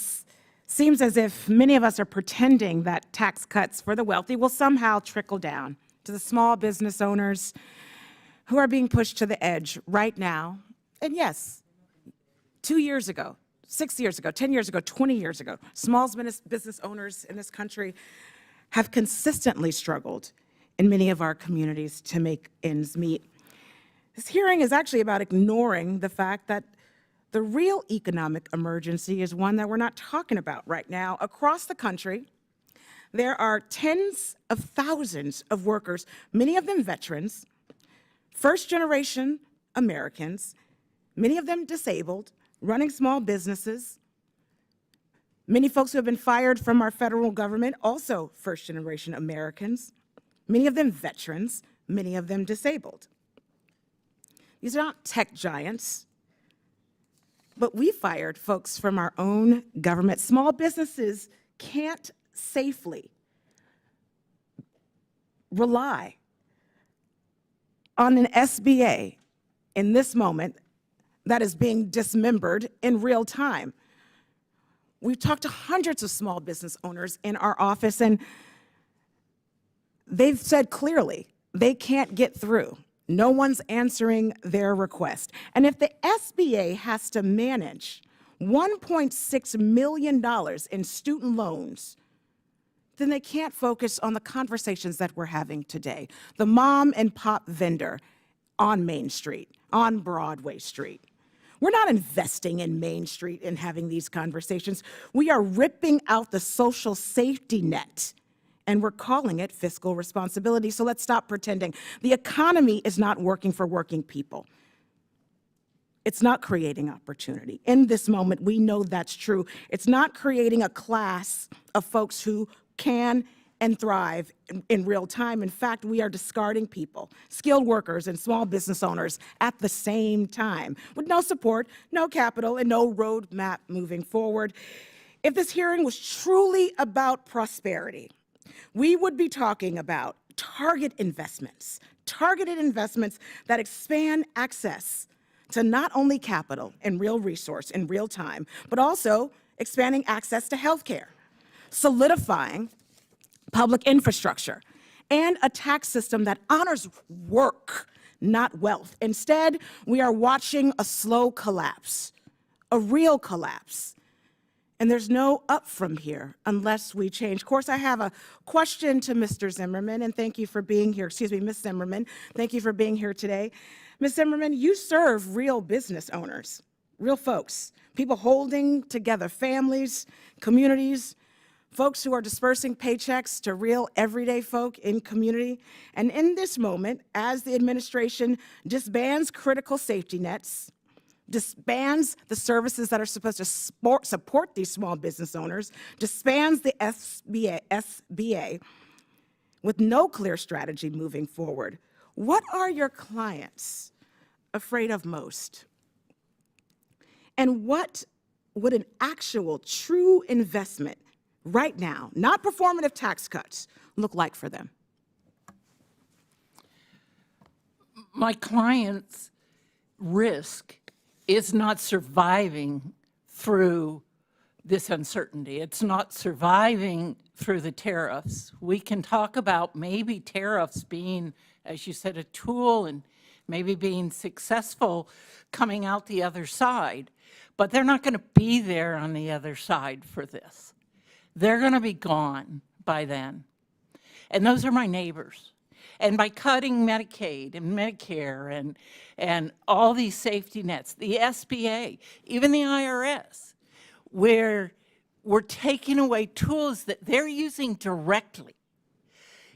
Speaker 12: seems as if many of us are pretending that tax cuts for the wealthy will somehow trickle down to the small business owners who are being pushed to the edge right now. And yes, 2 years ago, 6 years ago, 10 years ago, 20 years ago, small business owners in this country have consistently struggled in many of our communities to make ends meet. This hearing is actually about ignoring the fact that the real economic emergency is one that we're not talking about right now. Across the country, there are tens of thousands of workers, many of them veterans, first-generation Americans, many of them disabled, running small businesses. Many folks who have been fired from our federal government, also first-generation Americans, many of them veterans, many of them disabled. These are not tech giants, but we fired folks from our own government. Small businesses can't safely rely on an SBA in this moment that is being dismembered in real time. We've talked to hundreds of small business owners in our office, and they've said clearly they can't get through. No one's answering their request. And if the SBA has to manage $1.6 million in student loans, then they can't focus on the conversations that we're having today. The mom and pop vendor on Main Street, on Broadway Street. We're not investing in Main Street and having these conversations. We are ripping out the social safety net, and we're calling it fiscal responsibility. So let's stop pretending. The economy is not working for working people. It's not creating opportunity. In this moment, we know that's true. It's not creating a class of folks who can and thrive in real time. In fact, we are discarding people, skilled workers and small business owners at the same time, with no support, no capital, and no roadmap moving forward. If this hearing was truly about prosperity, we would be talking about targeted investments that expand access to not only capital and real resource in real time, but also expanding access to health care, solidifying public infrastructure, and a tax system that honors work, not wealth. Instead, we are watching a slow collapse, a real collapse. And there's no up from here unless we change course. I have a question to Mr. Zimmerman, and thank you for being here. Excuse me, Ms. Zimmerman, thank you for being here today. Ms. Zimmerman, you serve real business owners, real folks, people holding together families, communities, folks who are dispersing paychecks to real everyday folk in community. And in this moment, as the administration disbands critical safety nets, disbands the services that are supposed to support these small business owners, disbands the SBA with no clear strategy moving forward, what are your clients afraid of most? And what would an actual true investment right now, not performative tax cuts, look like for them?
Speaker 8: My client's risk is not surviving through this uncertainty. It's not surviving through the tariffs. We can talk about maybe tariffs being, as you said, a tool and maybe being successful coming out the other side, but they're not going to be there on the other side for this. They're going to be gone by then. And those are my neighbors. And by cutting Medicaid and Medicare and all these safety nets, the SBA, even the IRS, where we're taking away tools that they're using directly.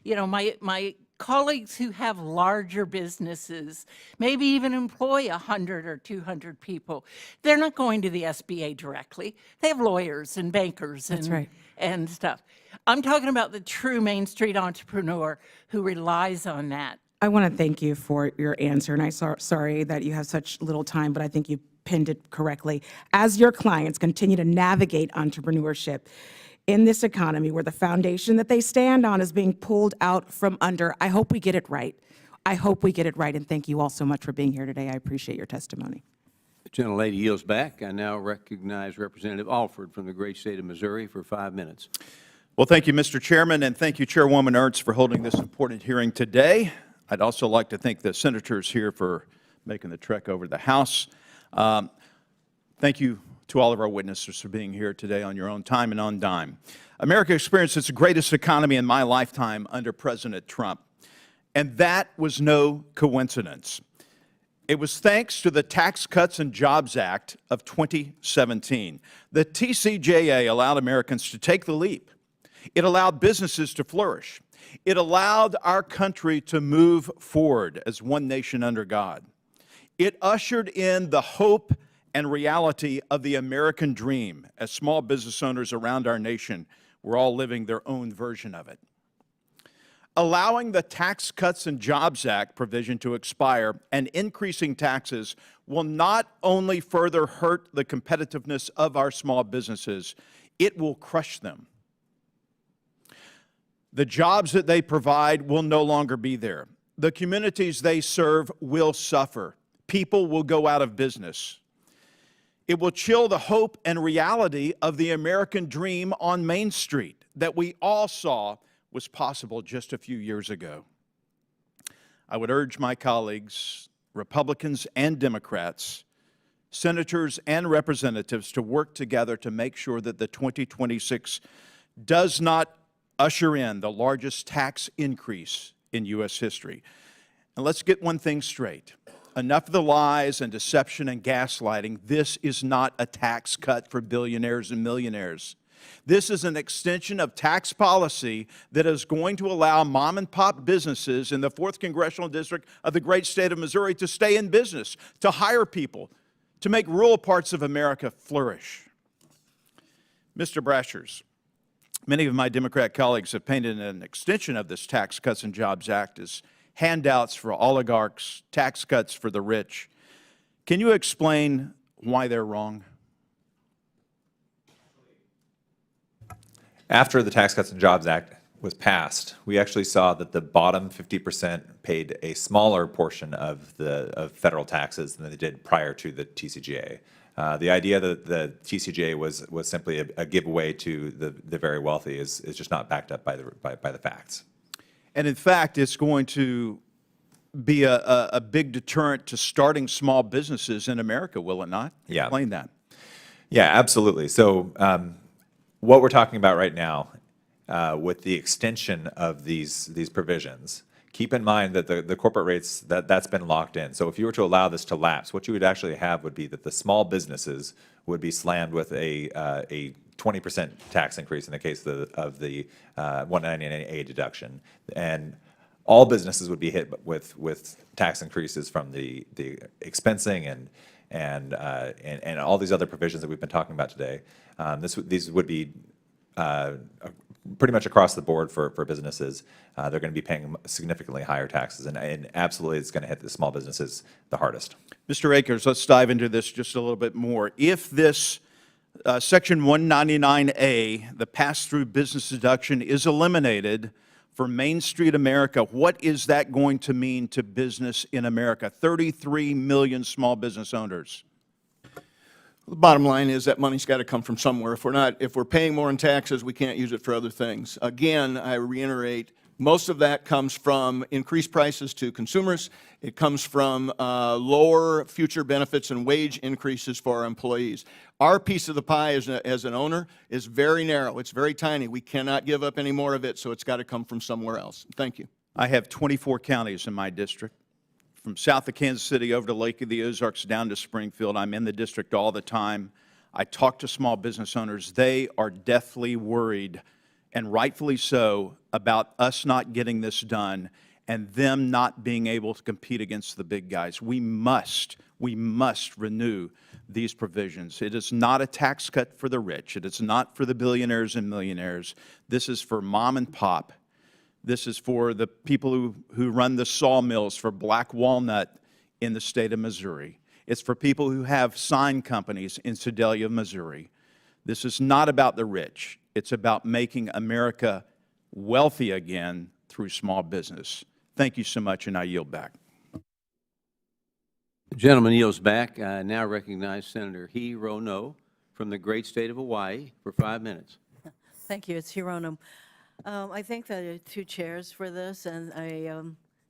Speaker 8: You know, my colleagues who have larger businesses, maybe even employ 100 or 200 people, they're not going to the SBA directly. They have lawyers and bankers and stuff. I'm talking about the true Main Street entrepreneur who relies on that.
Speaker 12: I want to thank you for your answer, and I'm sorry that you have such little time, but I think you pinned it correctly. As your clients continue to navigate entrepreneurship in this economy where the foundation that they stand on is being pulled out from under, I hope we get it right. I hope we get it right, and thank you all so much for being here today. I appreciate your testimony.
Speaker 1: The gentlelady yields back. I now recognize Representative Alford from the great state of Missouri for 5 minutes.
Speaker 7: Well, thank you, Mr. Chairman, and thank you, Chairwoman Ernst, for holding this important hearing today. I'd also like to thank the senators here for making the trek over to the House. Thank you to all of our witnesses for being here today on your own time and on dime. America experienced its greatest economy in my lifetime under President Trump, and that was no coincidence. It was thanks to the Tax Cuts and Jobs Act of 2017. The TCJA allowed Americans to take the leap. It allowed businesses to flourish. It allowed our country to move forward as one nation under God. It ushered in the hope and reality of the American dream as small business owners around our nation were all living their own version of it. Allowing the Tax Cuts and Jobs Act provision to expire and increasing taxes will not only further hurt the competitiveness of our small businesses, it will crush them. The jobs that they provide will no longer be there. The communities they serve will suffer. People will go out of business. It will chill the hope and reality of the American dream on Main Street that we all saw was possible just a few years ago. I would urge my colleagues, Republicans and Democrats, senators and representatives, to work together to make sure that the 2026 does not usher in the largest tax increase in U.S. history. And let's get one thing straight. Enough of the lies and deception and gaslighting. This is not a tax cut for billionaires and millionaires. This is an extension of tax policy that is going to allow mom and pop businesses in the 4th Congressional District of the great state of Missouri to stay in business, to hire people, to make rural parts of America flourish. Mr. Brashers, many of my Democrat colleagues have painted an extension of this Tax Cuts and Jobs Act as handouts for oligarchs, tax cuts for the rich. Can you explain why they're wrong?
Speaker 6: After the Tax Cuts and Jobs Act was passed, we actually saw that the bottom 50% paid a smaller portion of federal taxes than they did prior to the TCJA. The idea that the TCJA was simply a giveaway to the very wealthy is just not backed up by the facts.
Speaker 7: And in fact, it's going to be a big deterrent to starting small businesses in America, will it not?
Speaker 6: Yeah.
Speaker 7: Explain that.
Speaker 6: Yeah, absolutely. So what we're talking about right now with the extension of these provisions, keep in mind that the corporate rates, that's been locked in. So if you were to allow this to lapse, what you would actually have would be that the small businesses would be slammed with a 20% tax increase in the case of the 199A deduction. And all businesses would be hit with tax increases from the expensing and all these other provisions that we've been talking about today. These would be pretty much across the board for businesses. They're going to be paying significantly higher taxes, and absolutely it's going to hit the small businesses the hardest.
Speaker 7: Mr. Akers, let's dive into this just a little bit more. If this Section 199A, the pass-through business deduction, is eliminated for Main Street America, what is that going to mean to business in America? 33 million small business owners. The bottom line is that money's got to come from somewhere. If we're paying more in taxes, we can't use it for other things. Again, I reiterate, most of that comes from increased prices to consumers. It comes from lower future benefits and wage increases for our employees. Our piece of the pie as an owner is very narrow. It's very tiny. We cannot give up any more of it, so it's got to come from somewhere else. Thank you. I have 24 counties in my district. From south of Kansas City over to Lake of the Ozarks down to Springfield. I'm in the district all the time. I talk to small business owners. They are deathly worried, and rightfully so, about us not getting this done and them not being able to compete against the big guys. We must renew these provisions. It is not a tax cut for the rich. It is not for the billionaires and millionaires. This is for mom and pop. This is for the people who run the sawmills for Black Walnut in the state of Missouri. It's for people who have sign companies in Sedalia, Missouri. This is not about the rich. It's about making America wealthy again through small business. Thank you so much, and I yield back.
Speaker 1: The gentleman yields back. I now recognize Senator Hirono from the great state of Hawaii for 5 minutes.
Speaker 13: Thank you. It's Hirono. I thank the two chairs for this, and I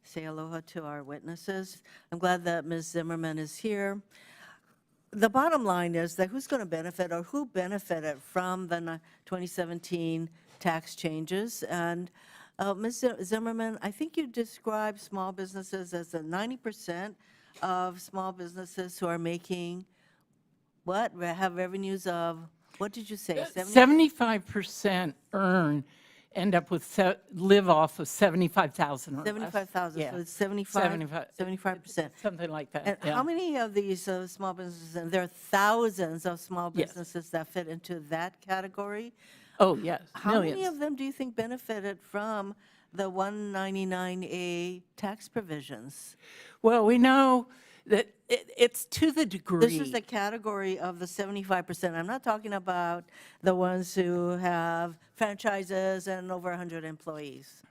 Speaker 13: say aloha to our witnesses. I'm glad that Ms. Zimmerman is here. The bottom line is that who's going to benefit, or who benefited from the 2017 tax changes? And Ms. Zimmerman, I think you described small businesses as 90% of small businesses who are making what? Have revenues of, what did you say?
Speaker 8: 75% end up with, live off of 75,000 or less.
Speaker 13: 75,000,
Speaker 8: Yeah.
Speaker 13: so it's 75%.
Speaker 8: Something like that,
Speaker 13: And
Speaker 8: yeah.
Speaker 13: how many of these small businesses, and there are thousands of small
Speaker 8: Yes.
Speaker 13: businesses that fit into that category.
Speaker 8: Oh, yes,
Speaker 13: How many
Speaker 8: millions.
Speaker 13: of them do you think benefited from the 199A tax provisions?
Speaker 8: Well, we know that it's to the degree.
Speaker 13: This is the category of the 75%. I'm not talking about the ones who have franchises and over 100 employees.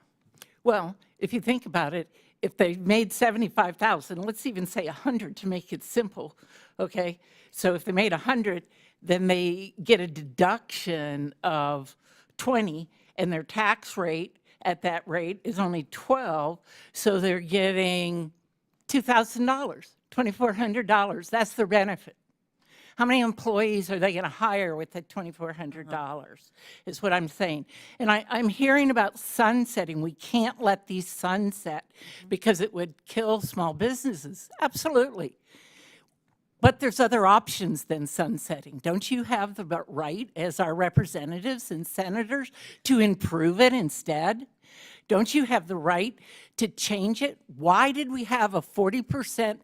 Speaker 8: Well, if you think about it, if they made 75,000, let's even say 100 to make it simple, okay? So if they made 100, then they get a deduction of 20, and their tax rate at that rate is only 12, so they're getting $2,000, $2,400. That's their benefit. How many employees are they going to hire with that $2,400 is what I'm saying. And I'm hearing about sunsetting. We can't let these sunset because it would kill small businesses. Absolutely. But there's other options than sunsetting. Don't you have the right as our representatives and senators to improve it instead? Don't you have the right to change it? Why did we have a 40%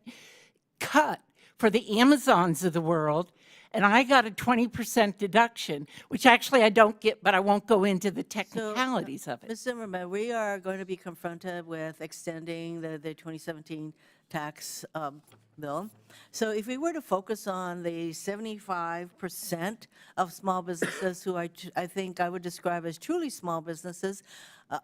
Speaker 8: cut for the Amazons of the world, and I got a 20% deduction, which actually I don't get, but I won't go into the technicalities of it.
Speaker 13: Ms. Zimmerman, we are going to be confronted with extending the 2017 tax bill. So if we were to focus on the 75% of small businesses who I think I would describe as truly small businesses,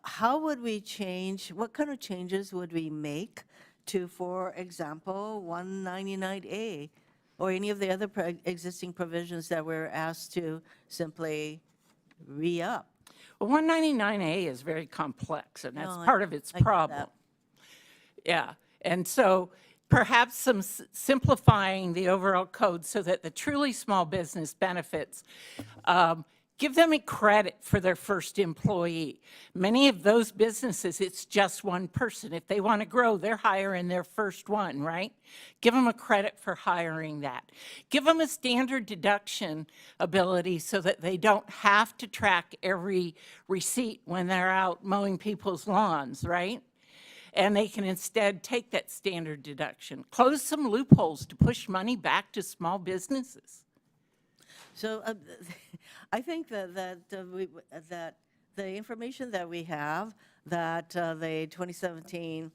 Speaker 13: how would we change, what kind of changes would we make to, for example, 199A or any of the other existing provisions that we're asked to simply re-up?
Speaker 8: Well, 199A is very complex, and that's part of its
Speaker 13: I get
Speaker 8: problem.
Speaker 13: that.
Speaker 8: Yeah, and so perhaps some simplifying the overall code so that the truly small business benefits, give them a credit for their first employee. Many of those businesses, it's just one person. If they want to grow, they're hiring their first one, right? Give them a credit for hiring that. Give them a standard deduction ability so that they don't have to track every receipt when they're out mowing people's lawns, right? And they can instead take that standard deduction. Close some loopholes to push money back to small businesses.
Speaker 13: So I think that the information that we have, that the 2017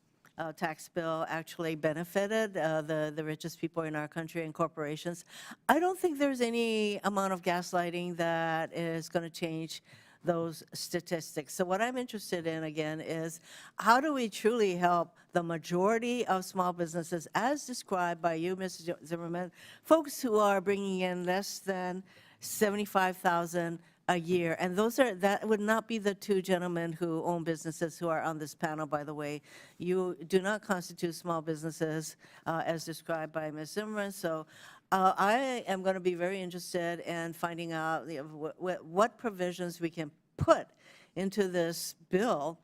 Speaker 13: tax bill actually benefited the richest people in our country and corporations, I don't think there's any amount of gaslighting that is going to change those statistics. So what I'm interested in, again, is how do we truly help the majority of small businesses, as described by you, Ms. Zimmerman, folks who are bringing in less than $75,000 a year. And that would not be the two gentlemen who own businesses who are on this panel, by the way. You do not constitute small businesses as described by Ms. Zimmerman. So I am going to be very interested in finding out what provisions we can put into this bill.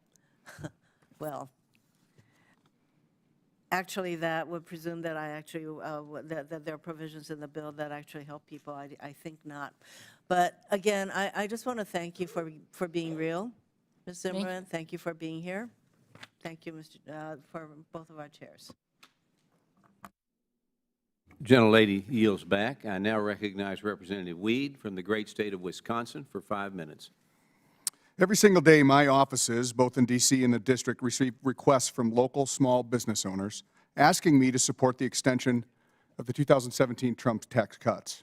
Speaker 13: Well, actually, that would presume that that there are provisions in the bill that actually help people. I think not. But again, I just want to thank you for being real, Ms. Zimmerman. Thank you for being here. Thank you, for both of our chairs.
Speaker 1: Gentlelady yields back. I now recognize Representative Weed from the great state of Wisconsin for 5 minutes.
Speaker 7: Every single day, my offices, both in D.C. and the district, receive requests from local small business owners asking me to support the extension of the 2017 Trump tax cuts.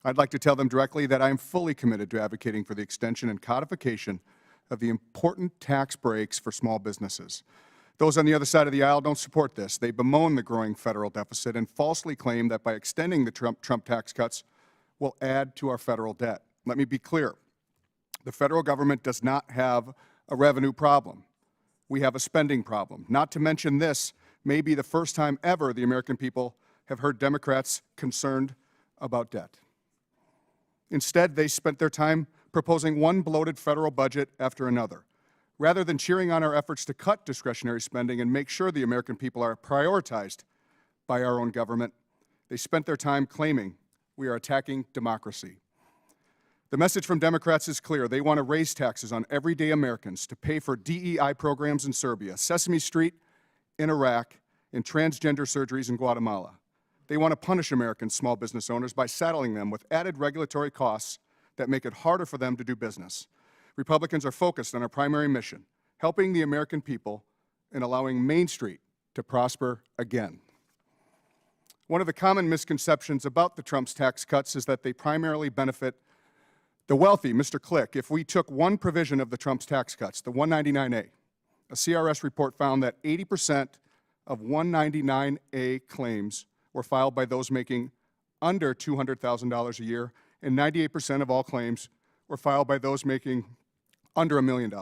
Speaker 7: I'd like to tell them directly that I am fully committed to advocating for the extension and codification of the important tax breaks for small businesses. Those on the other side of the aisle don't support this. They bemoan the growing federal deficit and falsely claim that by extending the Trump tax cuts will add to our federal debt. Let me be clear. The federal government does not have a revenue problem. We have a spending problem. Not to mention this may be the first time ever the American people have heard Democrats concerned about debt. Instead, they spent their time proposing one bloated federal budget after another. Rather than cheering on our efforts to cut discretionary spending and make sure the American people are prioritized by our own government, they spent their time claiming we are attacking democracy. The message from Democrats is clear. They want to raise taxes on everyday Americans to pay for DEI programs in Serbia, Sesame Street in Iraq, and transgender surgeries in Guatemala. They want to punish American small business owners by saddling them with added regulatory costs that make it harder for them to do business. Republicans are focused on our primary mission, helping the American people and allowing Main Street to prosper again.
Speaker 14: One of the common misconceptions about the Trump's tax cuts is that they primarily benefit the wealthy. Mr. Click, if we took one provision of the Trump's tax cuts, the 199A, a CRS report found that 80% of 199A claims were filed by those making under $200,000 a year, and 98% of all claims were filed by those making under $1 million.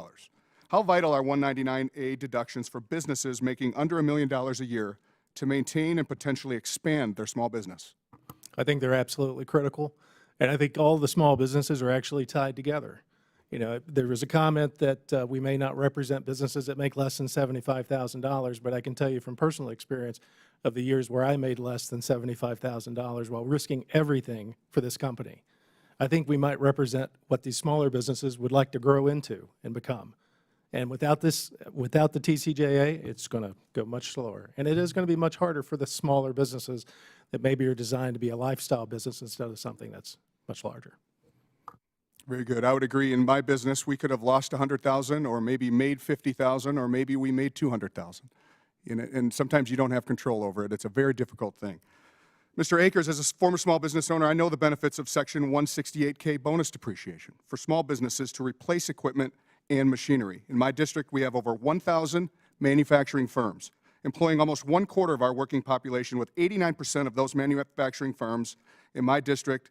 Speaker 14: How vital are 199A deductions for businesses making under $1 million a year to maintain and potentially expand their small business?
Speaker 5: I think they're absolutely critical, and I think all the small businesses are actually tied together. You know, there was a comment that we may not represent businesses that make less than $75,000, but I can tell you from personal experience of the years where I made less than $75,000 while risking everything for this company. I think we might represent what these smaller businesses would like to grow into and become. And without the TCJA, it's going to go much slower. And it is going to be much harder for the smaller businesses that maybe are designed to be a lifestyle business instead of something that's much larger.
Speaker 14: Very good. I would agree. In my business, we could have lost $100,000 or maybe made $50,000 or maybe we made $200,000. And sometimes you don't have control over it. It's a very difficult thing. Mr. Akers, as a former small business owner, I know the benefits of Section 168K bonus depreciation for small businesses to replace equipment and machinery. In my district, we have over 1,000 manufacturing firms, employing almost 1/4 of our working population, with 89% of those manufacturing firms in my district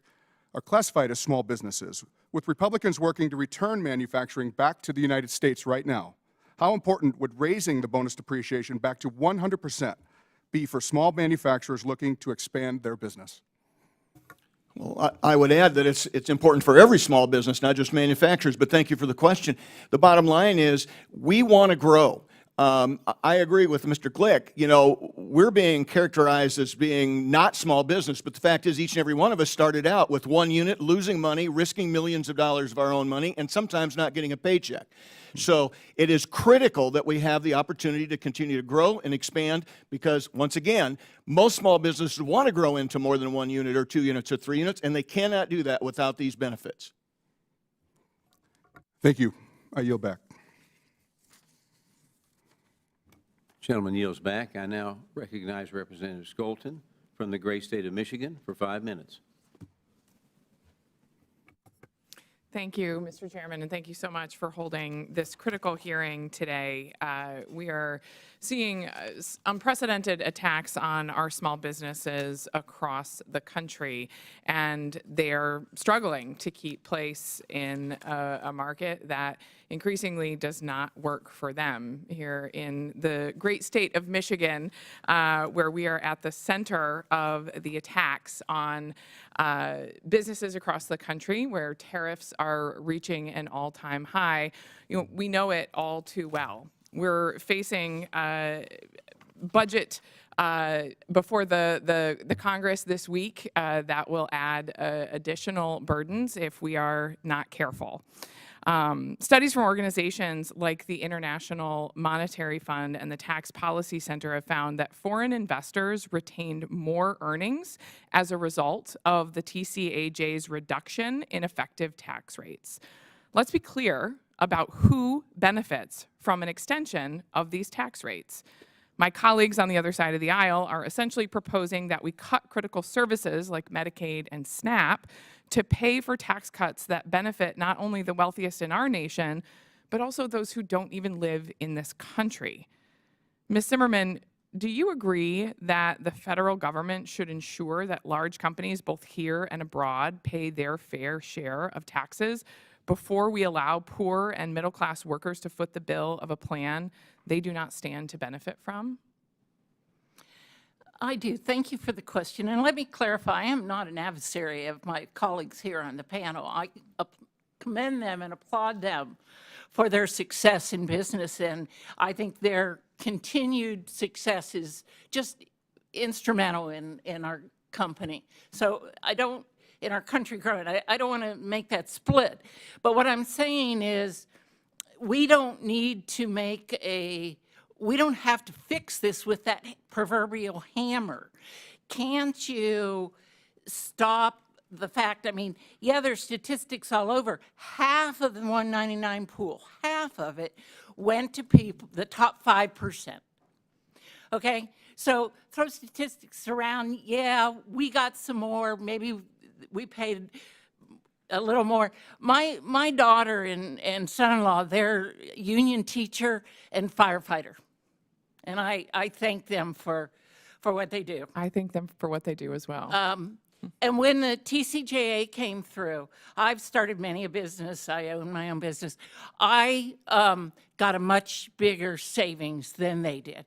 Speaker 14: are classified as small businesses. With Republicans working to return manufacturing back to the United States right now, how important would raising the bonus depreciation back to 100% be for small manufacturers looking to expand their business?
Speaker 7: Well, I would add that it's important for every small business, not just manufacturers, but thank you for the question. The bottom line is we want to grow. I agree with Mr. Glick. You know, we're being characterized as being not small business, but the fact is each and every one of us started out with one unit, losing money, risking millions of dollars of our own money, and sometimes not getting a paycheck. So it is critical that we have the opportunity to continue to grow and expand because, once again, most small businesses want to grow into more than 1 unit or 2 units or 3 units, and they cannot do that without these benefits.
Speaker 14: Thank you. I yield back.
Speaker 1: Gentleman yields back. I now recognize Representative Skolton from the great state of Michigan for 5 minutes.
Speaker 15: Thank you, Mr. Chairman, and thank you so much for holding this critical hearing today. We are seeing unprecedented attacks on our small businesses across the country, and they're struggling to keep pace in a market that increasingly does not work for them. Here in the great state of Michigan, where we are at the center of the attacks on businesses across the country, where tariffs are reaching an all-time high, we know it all too well. We're facing budget before the Congress this week that will add additional burdens if we are not careful. Studies from organizations like the International Monetary Fund and the Tax Policy Center have found that foreign investors retained more earnings as a result of the TCAJ's reduction in effective tax rates. Let's be clear about who benefits from an extension of these tax rates. My colleagues on the other side of the aisle are essentially proposing that we cut critical services like Medicaid and SNAP to pay for tax cuts that benefit not only the wealthiest in our nation, but also those who don't even live in this country. Ms. Zimmerman, do you agree that the federal government should ensure that large companies, both here and abroad, pay their fair share of taxes before we allow poor and middle-class workers to foot the bill of a plan they do not stand to benefit from?
Speaker 8: I do. Thank you for the question. And let me clarify, I am not an adversary of my colleagues here on the panel. I commend them and applaud them for their success in business. And I think their continued success is just instrumental in our company. So in our country growing, I don't want to make that split. But what I'm saying is we don't need to we don't have to fix this with that proverbial hammer. Can't you stop the fact, I mean, yeah, there's statistics all over. Half of the 199 pool, half of it went to people, the top 5%. Okay? So throw statistics around, yeah, we got some more, maybe we paid a little more. My daughter and son-in-law, they're union teacher and firefighter. And I thank them for what they do.
Speaker 15: I thank them for what they do as well.
Speaker 8: And when the TCJA came through, I've started many a business. I own my own business. I got a much bigger savings than they did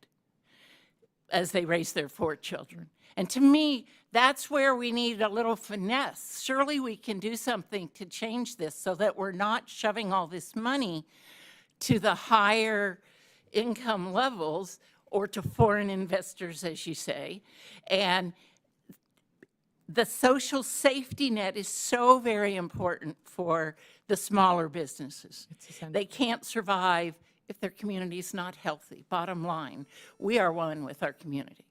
Speaker 8: as they raised their 4 children. And to me, that's where we need a little finesse. Surely we can do something to change this so that we're not shoving all this money to the higher income levels or to foreign investors, as you say. And the social safety net is so very important for the smaller businesses. They can't survive if their community is not healthy. Bottom line, we are one with our community.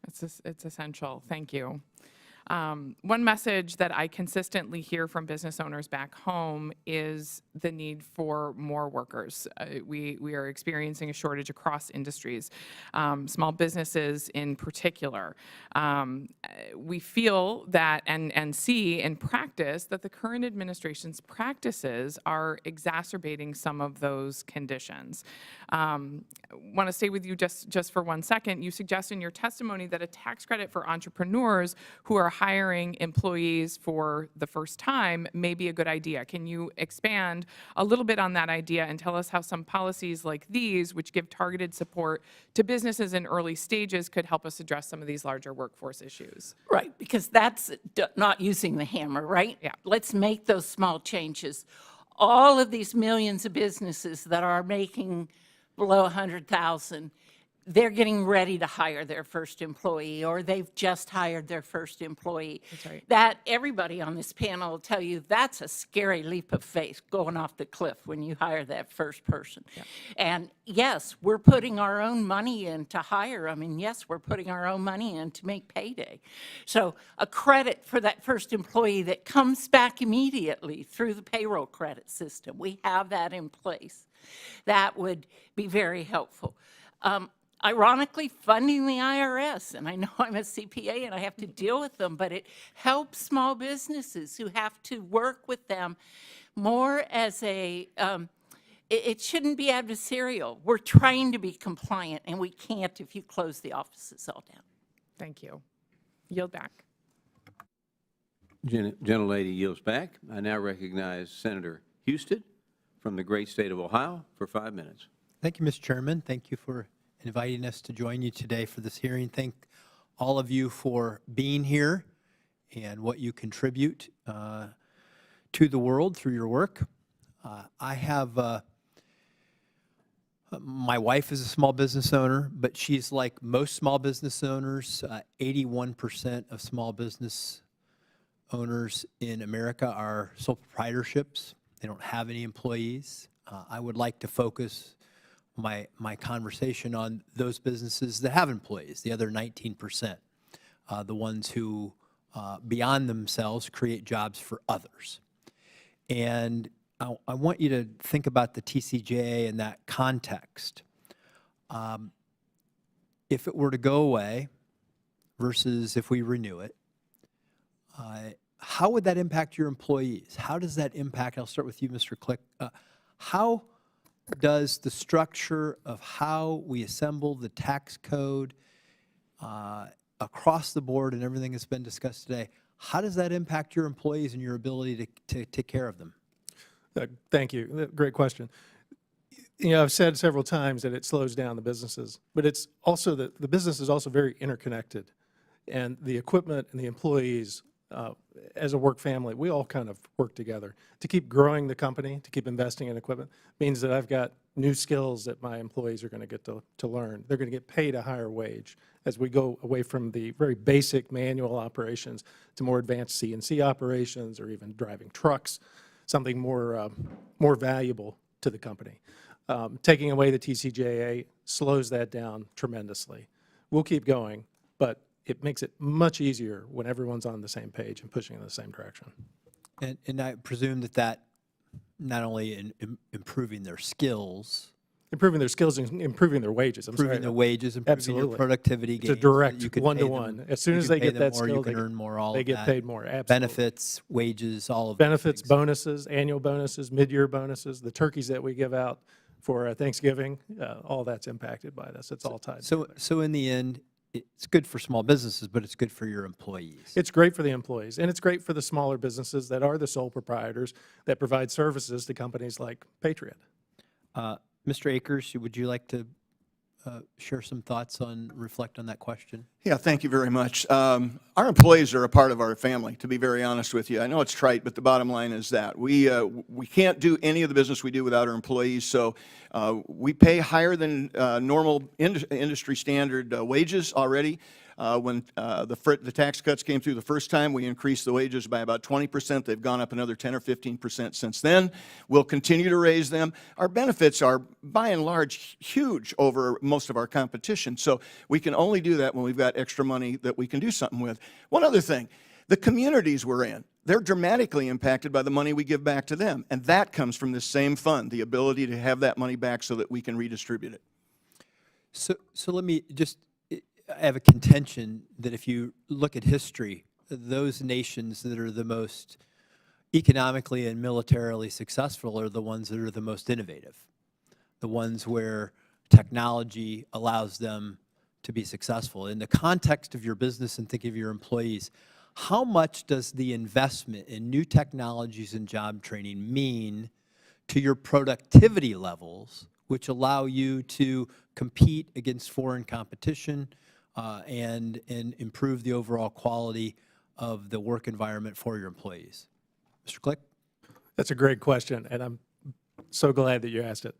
Speaker 15: It's essential. Thank you. One message that I consistently hear from business owners back home is the need for more workers. We are experiencing a shortage across industries, small businesses in particular. We feel that and see in practice that the current administration's practices are exacerbating some of those conditions. Want to stay with you just for 1 second. You suggest in your testimony that a tax credit for entrepreneurs who are hiring employees for the first time may be a good idea. Can you expand a little bit on that idea and tell us how some policies like these, which give targeted support to businesses in early stages, could help us address some of these larger workforce issues?
Speaker 8: Right, because that's not using the hammer, right?
Speaker 15: Yeah.
Speaker 8: Let's make those small changes. All of these millions of businesses that are making below 100,000, they're getting ready to hire their first employee, or they've just hired their first employee.
Speaker 15: That's right.
Speaker 8: That everybody on this panel will tell you that's a scary leap of faith going off the cliff when you hire that first person.
Speaker 15: Yeah.
Speaker 8: And yes, we're putting our own money in to hire them, and yes, we're putting our own money in to make payday. So a credit for that first employee that comes back immediately through the payroll credit system, we have that in place. That would be very helpful. Ironically, funding the IRS, and I know I'm a CPA and I have to deal with them, but it helps small businesses who have to work with them more as a, it shouldn't be adversarial. We're trying to be compliant, and we can't if you close the offices all down.
Speaker 15: Thank you. Yield back.
Speaker 1: Gentlelady yields back. I now recognize Senator Houston from the great state of Ohio for 5 minutes.
Speaker 16: Thank you, Mr. Chairman. Thank you for inviting us to join you today for this hearing. Thank all of you for being here and what you contribute to the world through your work. I have, my wife is a small business owner, but she's like most small business owners. 81% of small business owners in America are sole proprietorships. They don't have any employees. I would like to focus my conversation on those businesses that have employees, the other 19%, the ones who, beyond themselves, create jobs for others. And I want you to think about the TCJA in that context. If it were to go away versus if we renew it, how would that impact your employees? How does that impact, I'll start with you, Mr. Click, how does the structure of how we assemble the tax code across the board and everything that's been discussed today, how does that impact your employees and your ability to take care of them?
Speaker 5: Thank you. Great question. You know, I've said several times that it slows down the businesses, but it's also that the business is also very interconnected, and the equipment and the employees, as a work family, we all kind of work together to keep growing the company, to keep investing in equipment. Means that I've got new skills that my employees are going to get to learn. They're going to get paid a higher wage as we go away from the very basic manual operations to more advanced CNC operations, or even driving trucks, something more valuable to the company. Taking away the TCJA slows that down tremendously. We'll keep going, but it makes it much easier when everyone's on the same page and pushing in the same direction.
Speaker 16: And I presume that not only in improving their skills
Speaker 5: Improving their skills and improving their wages.
Speaker 16: Improving their wages, improving your
Speaker 5: Absolutely.
Speaker 16: productivity
Speaker 5: It's
Speaker 16: gains.
Speaker 5: a
Speaker 16: so
Speaker 5: direct
Speaker 16: you could pay them-
Speaker 5: one-to-one. As soon
Speaker 16: you
Speaker 5: as
Speaker 16: can
Speaker 5: they
Speaker 16: pay
Speaker 5: get
Speaker 16: them
Speaker 5: that
Speaker 16: more,
Speaker 5: skill,
Speaker 16: you can earn more, all
Speaker 5: they
Speaker 16: of
Speaker 5: get
Speaker 16: that.
Speaker 5: paid more. Absolutely.
Speaker 16: Benefits, wages, all of those
Speaker 5: Benefits,
Speaker 16: things.
Speaker 5: bonuses, annual bonuses, mid-year bonuses, the turkeys that we give out for Thanksgiving, all that's impacted by this. It's all tied together.
Speaker 16: So in the end, it's good for small businesses, but it's good for your employees.
Speaker 5: It's great for the employees, and it's great for the smaller businesses that are the sole proprietors that provide services to companies like Patriot.
Speaker 16: Mr. Akers, would you like to share some thoughts reflect on that question?
Speaker 7: Yeah, thank you very much. Our employees are a part of our family, to be very honest with you. I know it's trite, but the bottom line is that we can't do any of the business we do without our employees. So we pay higher than normal industry standard wages already. When the tax cuts came through the first time, we increased the wages by about 20%. They've gone up another 10 or 15% since then. We'll continue to raise them. Our benefits are, by and large, huge over most of our competition. So we can only do that when we've got extra money that we can do something with. One other thing, the communities we're in, they're dramatically impacted by the money we give back to them. And that comes from this same fund, the ability to have that money back so that we can redistribute it.
Speaker 16: So let me just, I have a contention that if you look at history, those nations that are the most economically and militarily successful are the ones that are the most innovative, the ones where technology allows them to be successful. In the context of your business and thinking of your employees, how much does the investment in new technologies and job training mean to your productivity levels, which allow you to compete against foreign competition and improve the overall quality of the work environment for your employees? Mr. Click?
Speaker 5: That's a great question, and I'm so glad that you asked it.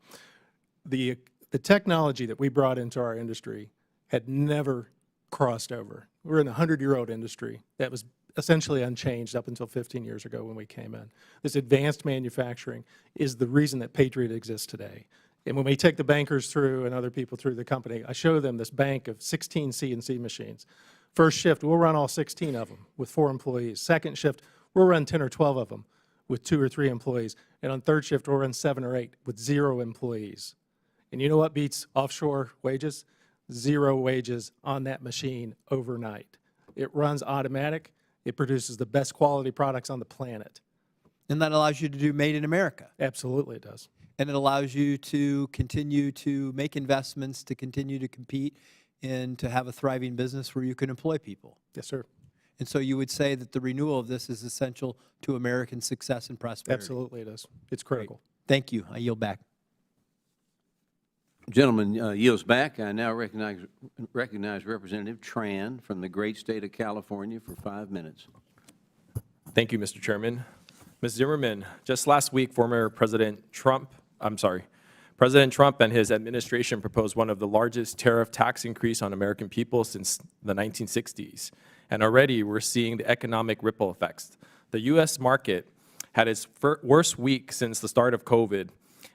Speaker 5: The technology that we brought into our industry had never crossed over. We're in a 100-year-old industry that was essentially unchanged up until 15 years ago when we came in. This advanced manufacturing is the reason that Patriot exists today. And when we take the bankers through and other people through the company, I show them this bank of 16 CNC machines. First shift, we'll run all 16 of them with 4 employees. Second shift, we'll run 10 or 12 of them with 2 or 3 employees. And on third shift, we'll run 7 or 8 with 0 employees. And you know what beats offshore wages? 0 wages on that machine overnight. It runs automatic. It produces the best quality products on the planet.
Speaker 16: And that allows you to do Made in America.
Speaker 5: Absolutely it does.
Speaker 16: And it allows you to continue to make investments, to continue to compete, and to have a thriving business where you can employ people.
Speaker 5: Yes, sir.
Speaker 16: And so you would say that the renewal of this is essential to American success and prosperity.
Speaker 5: Absolutely it is. It's critical.
Speaker 16: Thank you. I yield back.
Speaker 1: Gentleman yields back. I now recognize Representative Tran from the great state of California for 5 minutes.
Speaker 17: Thank you, Mr. Chairman. Ms. Zimmerman, just last week, President Trump and his administration proposed one of the largest tariff tax increase on American people since the 1960s. And already we're seeing the economic ripple effects. The U.S. market had its worst week since the start of COVID,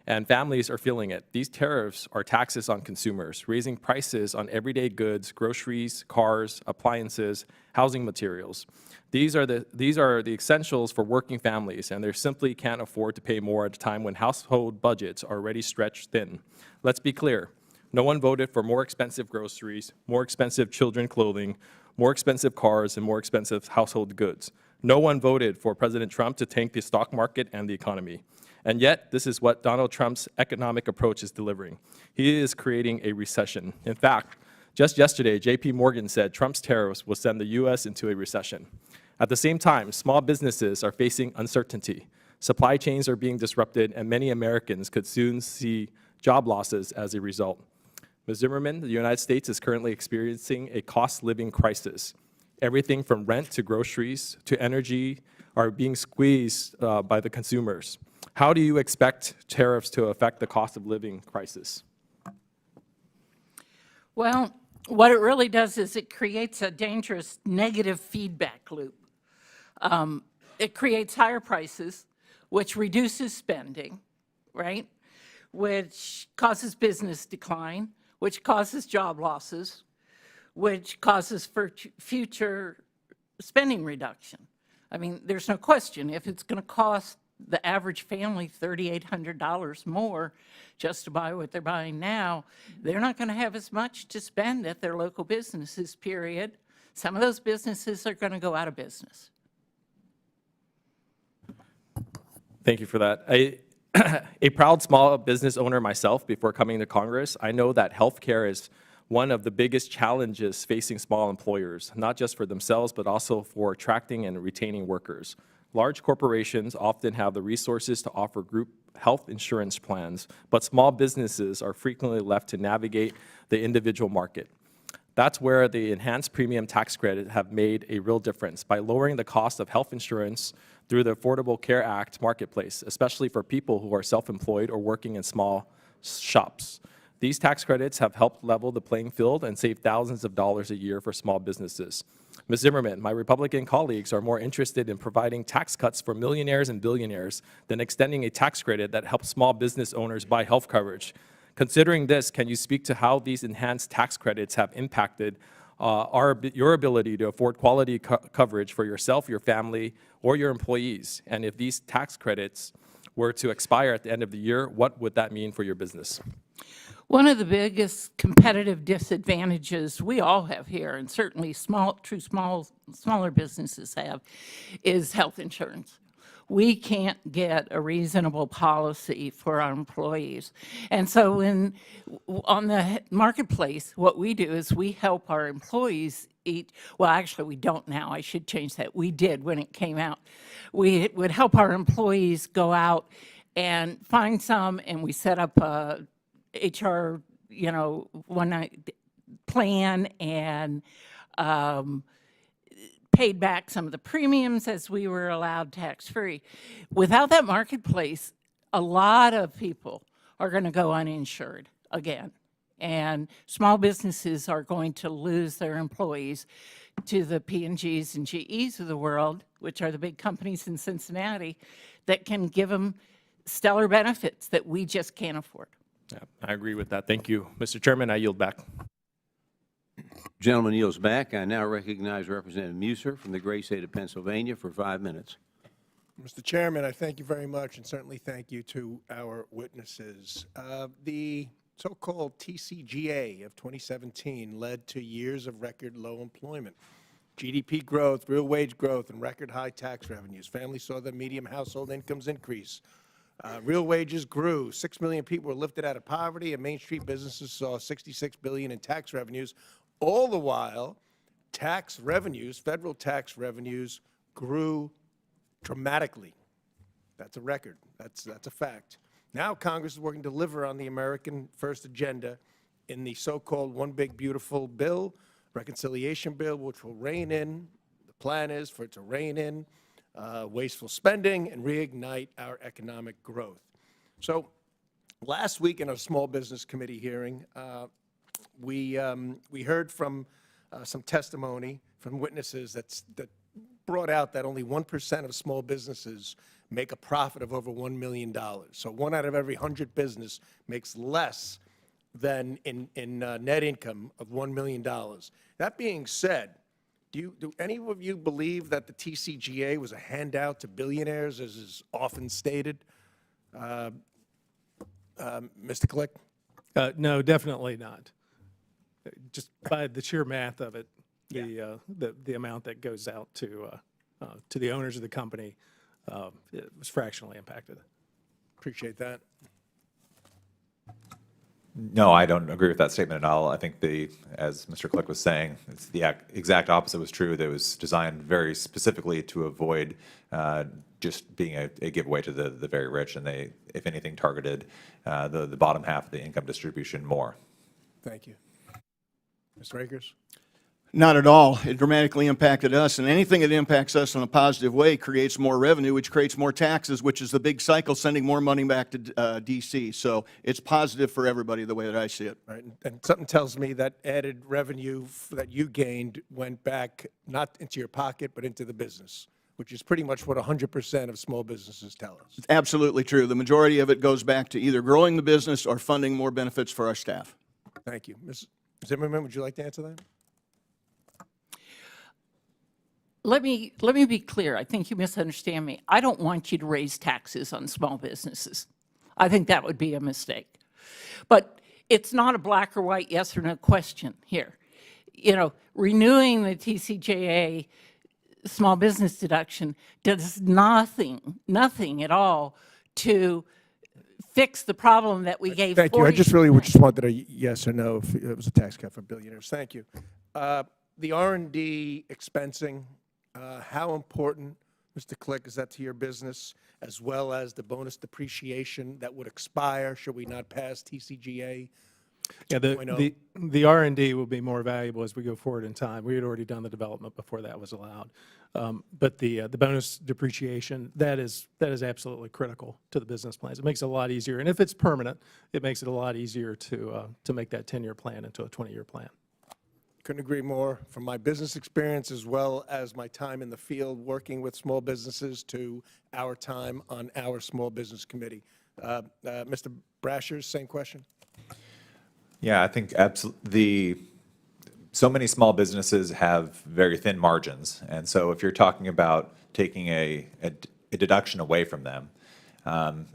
Speaker 17: and families are feeling it. These tariffs are taxes on consumers, raising prices on everyday goods, groceries, cars, appliances, housing materials. These are the essentials for working families, and they simply can't afford to pay more at a time when household budgets are already stretched thin. Let's be clear. No one voted for more expensive groceries, more expensive children clothing, more expensive cars, and more expensive household goods. No one voted for President Trump to tank the stock market and the economy. And yet, this is what Donald Trump's economic approach is delivering. He is creating a recession. In fact, just yesterday, JP Morgan said Trump's tariffs will send the U.S. into a recession. At the same time, small businesses are facing uncertainty. Supply chains are being disrupted, and many Americans could soon see job losses as a result. Ms. Zimmerman, the United States is currently experiencing a cost-living crisis. Everything from rent to groceries to energy are being squeezed by the consumers. How do you expect tariffs to affect the cost of living crisis?
Speaker 8: Well, what it really does is it creates a dangerous negative feedback loop. It creates higher prices, which reduces spending, right? Which causes business decline, which causes job losses, which causes future spending reduction. I mean, there's no question. If it's going to cost the average family $3,800 more just to buy what they're buying now, they're not going to have as much to spend at their local businesses, period. Some of those businesses are going to go out of business.
Speaker 17: Thank you for that. A proud small business owner myself before coming to Congress, I know that healthcare is one of the biggest challenges facing small employers, not just for themselves, but also for attracting and retaining workers. Large corporations often have the resources to offer group health insurance plans, but small businesses are frequently left to navigate the individual market. That's where the enhanced premium tax credit have made a real difference by lowering the cost of health insurance through the Affordable Care Act marketplace, especially for people who are self-employed or working in small shops. These tax credits have helped level the playing field and save thousands of dollars a year for small businesses. Ms. Zimmerman, my Republican colleagues are more interested in providing tax cuts for millionaires and billionaires than extending a tax credit that helps small business owners buy health coverage. Considering this, can you speak to how these enhanced tax credits have impacted your ability to afford quality coverage for yourself, your family, or your employees? And if these tax credits were to expire at the end of the year, what would that mean for your business?
Speaker 8: One of the biggest competitive disadvantages we all have here, and certainly smaller businesses have, is health insurance. We can't get a reasonable policy for our employees. And so on the marketplace, what we do is we help our employees well, actually, we don't now. I should change that. We did when it came out. We would help our employees go out and find some, and we set up a HR, one night plan and paid back some of the premiums as we were allowed tax-free. Without that marketplace, a lot of people are going to go uninsured again. And small businesses are going to lose their employees to the P&Gs and GEs of the world, which are the big companies in Cincinnati, that can give them stellar benefits that we just can't afford.
Speaker 17: Yeah, I agree with that. Thank you. Mr. Chairman, I yield back.
Speaker 1: Gentleman yields back. I now recognize Representative Muser from the great state of Pennsylvania for 5 minutes.
Speaker 18: Mr. Chairman, I thank you very much, and certainly thank you to our witnesses. The so-called TCGA of 2017 led to years of record low employment, GDP growth, real wage growth, and record high tax revenues. Families saw their median household incomes increase. Real wages grew. 6 million people were lifted out of poverty, and Main Street businesses saw $66 billion in tax revenues. All the while, tax revenues, federal tax revenues, grew dramatically. That's a record. That's a fact. Now Congress is working to deliver on the American First agenda in the so-called One Big Beautiful Bill, reconciliation bill, which will rein in, the plan is for it to rein in wasteful spending and reignite our economic growth. So last week in our Small Business Committee hearing, we heard from some testimony from witnesses that brought out that only 1% of small businesses make a profit of over $1 million. So 1 out of every 100 business makes less than in net income of $1 million. That being said, do any of you believe that the TCGA was a handout to billionaires, as is often stated? Mr. Click?
Speaker 5: No, definitely not. Just by the sheer math of it, the amount that goes out to the owners of the company, it was fractionally impacted.
Speaker 18: Appreciate that.
Speaker 6: No, I don't agree with that statement at all. I think as Mr. Click was saying, it's the exact opposite was true. That was designed very specifically to avoid just being a giveaway to the very rich, and they, if anything, targeted the bottom half of the income distribution more.
Speaker 18: Thank you. Mr. Akers?
Speaker 7: Not at all. It dramatically impacted us, and anything that impacts us in a positive way creates more revenue, which creates more taxes, which is the big cycle, sending more money back to D.C. So it's positive for everybody the way that I see it.
Speaker 18: Right, and something tells me that added revenue that you gained went back not into your pocket, but into the business, which is pretty much what 100% of small businesses tell us.
Speaker 7: It's absolutely true. The majority of it goes back to either growing the business or funding more benefits for our staff.
Speaker 18: Thank you. Ms. Zimmerman, would you like to answer that?
Speaker 8: let me be clear. I think you misunderstand me. I don't want you to raise taxes on small businesses. I think that would be a mistake. But it's not a black or white yes or no question here. You know, renewing the TCJA small business deduction does nothing at all to fix the problem that we gave.
Speaker 18: Thank you. I just really just wanted a yes or no if it was a tax cut for billionaires. Thank you. The R&D expensing, how important, Mr. Click, is that to your business, as well as the bonus depreciation that would expire should we not pass TCJA?
Speaker 5: Yeah, the R&D will be more valuable as we go forward in time. We had already done the development before that was allowed. But the bonus depreciation, that is absolutely critical to the business plans. It makes it a lot easier. And if it's permanent, it makes it a lot easier to make that 10-year plan into a 20-year plan.
Speaker 18: Couldn't agree more. From my business experience as well as my time in the field working with small businesses to our time on our small business committee. Mr. Brashers, same question.
Speaker 6: Yeah, I think so many small businesses have very thin margins. And so if you're talking about taking a deduction away from them,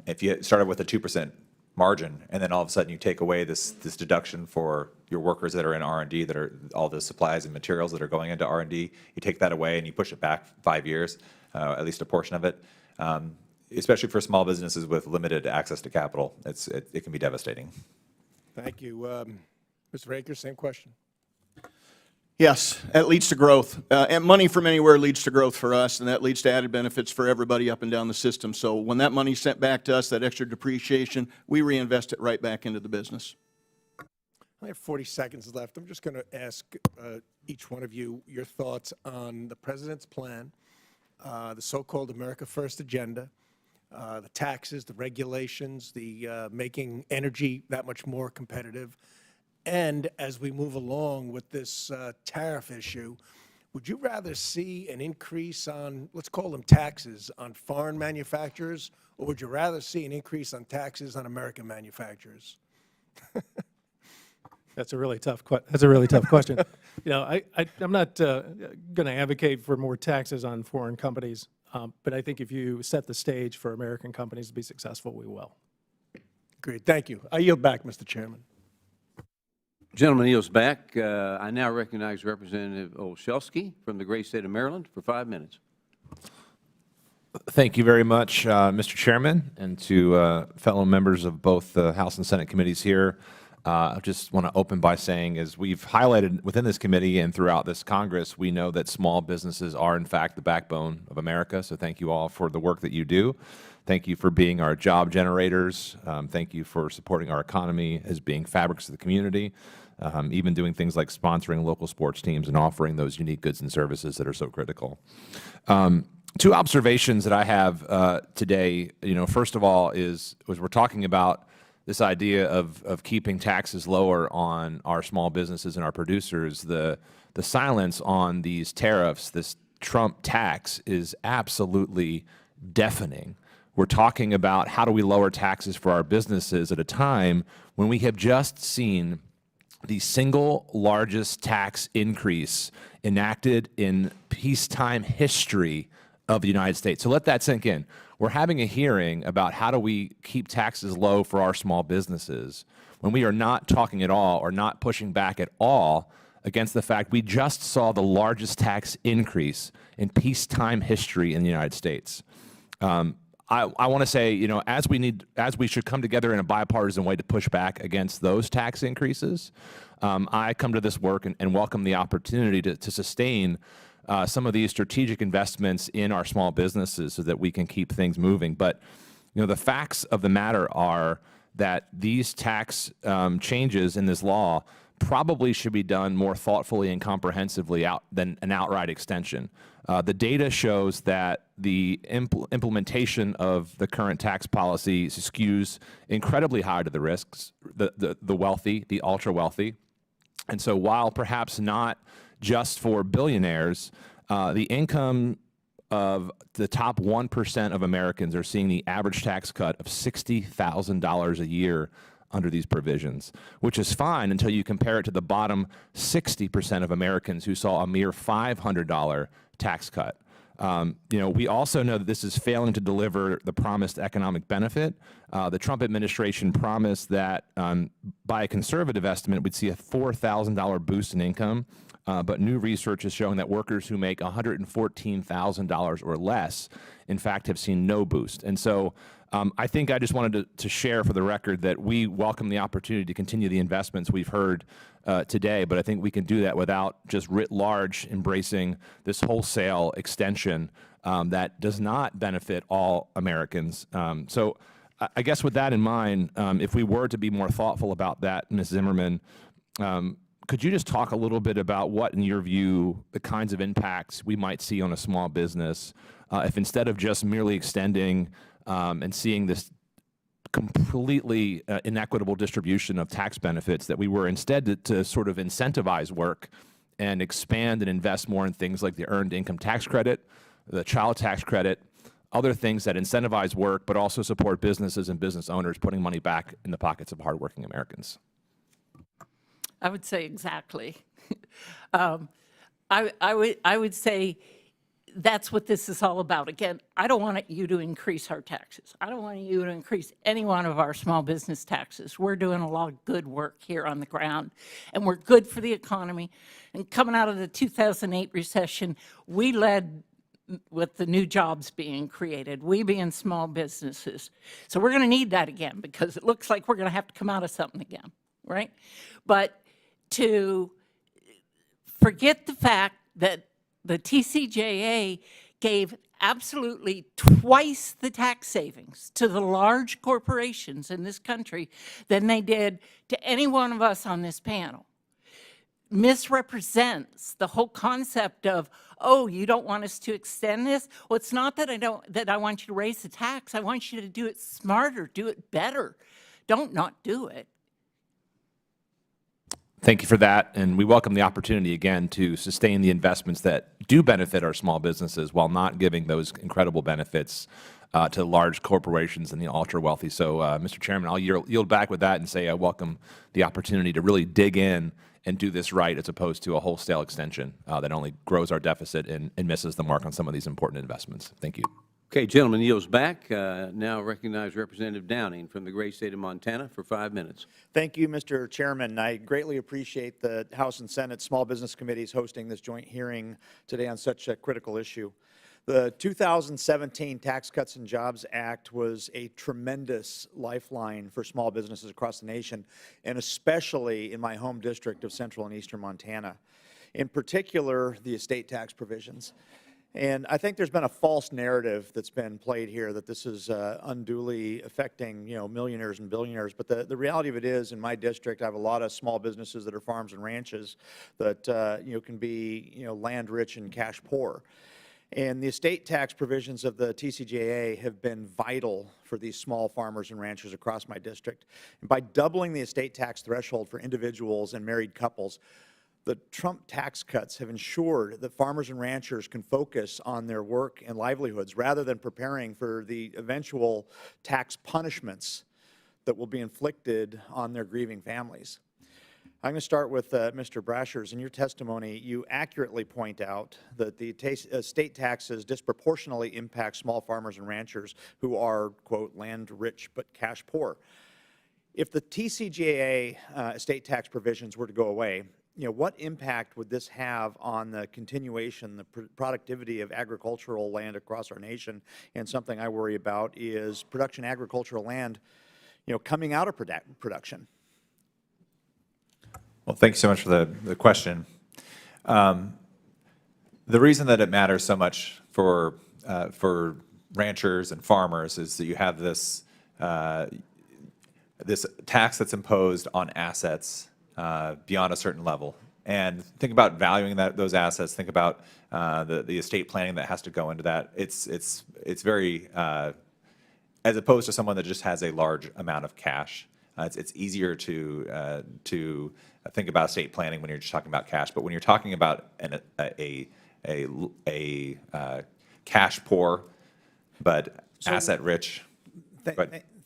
Speaker 6: if you started with a 2% margin and then all of a sudden you take away this deduction for your workers that are in R&D, that are all the supplies and materials that are going into R&D, you take that away and you push it back 5 years, at least a portion of it, especially for small businesses with limited access to capital, it can be devastating.
Speaker 18: Thank you. Mr. Akers, same question.
Speaker 7: Yes, that leads to growth. And money from anywhere leads to growth for us, and that leads to added benefits for everybody up and down the system. So when that money's sent back to us, that extra depreciation, we reinvest it right back into the business.
Speaker 18: I have 40 seconds left. I'm just going to ask each one of you your thoughts on the president's plan, the so-called America First agenda, the taxes, the regulations, the making energy that much more competitive. And as we move along with this tariff issue, would you rather see an increase on, let's call them taxes, on foreign manufacturers, or would you rather see an increase on taxes on American manufacturers?
Speaker 5: That's a really tough question. You know, I'm not going to advocate for more taxes on foreign companies, but I think if you set the stage for American companies to be successful, we will.
Speaker 18: Great, thank you. I yield back, Mr. Chairman.
Speaker 1: Gentleman yields back. I now recognize Representative Olszewski from the great state of Maryland for 5 minutes.
Speaker 19: Thank you very much, Mr. Chairman, and to fellow members of both the House and Senate committees here. I just want to open by saying, as we've highlighted within this committee and throughout this Congress, we know that small businesses are, in fact, the backbone of America. So thank you all for the work that you do. Thank you for being our job generators. Thank you for supporting our economy as being fabrics of the community, even doing things like sponsoring local sports teams and offering those unique goods and services that are so critical. Two observations that I have today, first of all, is we're talking about this idea of keeping taxes lower on our small businesses and our producers. The silence on these tariffs, this Trump tax, is absolutely deafening. We're talking about how do we lower taxes for our businesses at a time when we have just seen the single largest tax increase enacted in peacetime history of the United States. So let that sink in. We're having a hearing about how do we keep taxes low for our small businesses when we are not talking at all or not pushing back at all against the fact we just saw the largest tax increase in peacetime history in the United States. I want to say, as we should come together in a bipartisan way to push back against those tax increases, I come to this work and welcome the opportunity to sustain some of these strategic investments in our small businesses so that we can keep things moving. But, the facts of the matter are that these tax changes in this law probably should be done more thoughtfully and comprehensively than an outright extension. The data shows that the implementation of the current tax policy skews incredibly high to the risks, the wealthy, the ultra wealthy. And so while perhaps not just for billionaires, the income of the top 1% of Americans are seeing the average tax cut of $60,000 a year under these provisions, which is fine until you compare it to the bottom 60% of Americans who saw a mere $500 tax cut. We also know that this is failing to deliver the promised economic benefit. The Trump administration promised that by a conservative estimate, we'd see a $4,000 boost in income, but new research is showing that workers who make $114,000 or less, in fact, have seen no boost. And so I think I just wanted to share for the record that we welcome the opportunity to continue the investments we've heard today, but I think we can do that without just writ large embracing this wholesale extension that does not benefit all Americans. So I guess with that in mind, if we were to be more thoughtful about that, Ms. Zimmerman, could you just talk a little bit about what, in your view, the kinds of impacts we might see on a small business if instead of just merely extending and seeing this completely inequitable distribution of tax benefits, that we were instead to sort of incentivize work and expand and invest more in things like the earned income tax credit, the child tax credit, other things that incentivize work but also support businesses and business owners putting money back in the pockets of hardworking Americans?
Speaker 8: I would say exactly. I would say that's what this is all about. Again, I don't want you to increase our taxes. I don't want you to increase any one of our small business taxes. We're doing a lot of good work here on the ground, and we're good for the economy. And coming out of the 2008 recession, we led with the new jobs being created, we being small businesses. So we're going to need that again, because it looks like we're going to have to come out of something again, right? But to forget the fact that the TCJA gave absolutely twice the tax savings to the large corporations in this country than they did to any one of us on this panel, misrepresents the whole concept of, oh, you don't want us to extend this? Well, it's not that I want you to raise the tax. I want you to do it smarter, do it better. Don't not do it.
Speaker 19: Thank you for that, and we welcome the opportunity again to sustain the investments that do benefit our small businesses while not giving those incredible benefits to large corporations and the ultra-wealthy. So, Mr. Chairman, I'll yield back with that and say I welcome the opportunity to really dig in and do this right as opposed to a wholesale extension that only grows our deficit and misses the mark on some of these important investments. Thank you.
Speaker 1: Okay, gentleman yields back. Now recognize Representative Downing from the great state of Montana for 5 minutes.
Speaker 20: Thank you, Mr. Chairman. I greatly appreciate the House and Senate Small Business Committees hosting this joint hearing today on such a critical issue. The 2017 Tax Cuts and Jobs Act was a tremendous lifeline for small businesses across the nation, and especially in my home district of central and eastern Montana. In particular, the estate tax provisions. And I think there's been a false narrative that's been played here that this is unduly affecting, millionaires and billionaires. But the reality of it is, in my district, I have a lot of small businesses that are farms and ranches that, can be, land rich and cash poor. And the estate tax provisions of the TCJA have been vital for these small farmers and ranchers across my district. And by doubling the estate tax threshold for individuals and married couples, the Trump tax cuts have ensured that farmers and ranchers can focus on their work and livelihoods rather than preparing for the eventual tax punishments that will be inflicted on their grieving families. I'm going to start with Mr. Brashers. In your testimony, you accurately point out that the state taxes disproportionately impact small farmers and ranchers who are, quote, land rich but cash poor. If the TCJA estate tax provisions were to go away, what impact would this have on the continuation, the productivity of agricultural land across our nation? And something I worry about is production agricultural land, coming out of production.
Speaker 6: Well, thank you so much for the question. The reason that it matters so much for ranchers and farmers is that you have this this tax that's imposed on assets beyond a certain level. And think about valuing those assets. Think about the estate planning that has to go into that. It's very as opposed to someone that just has a large amount of cash. It's easier to think about estate planning when you're just talking about cash. But when you're talking about a cash poor but asset rich.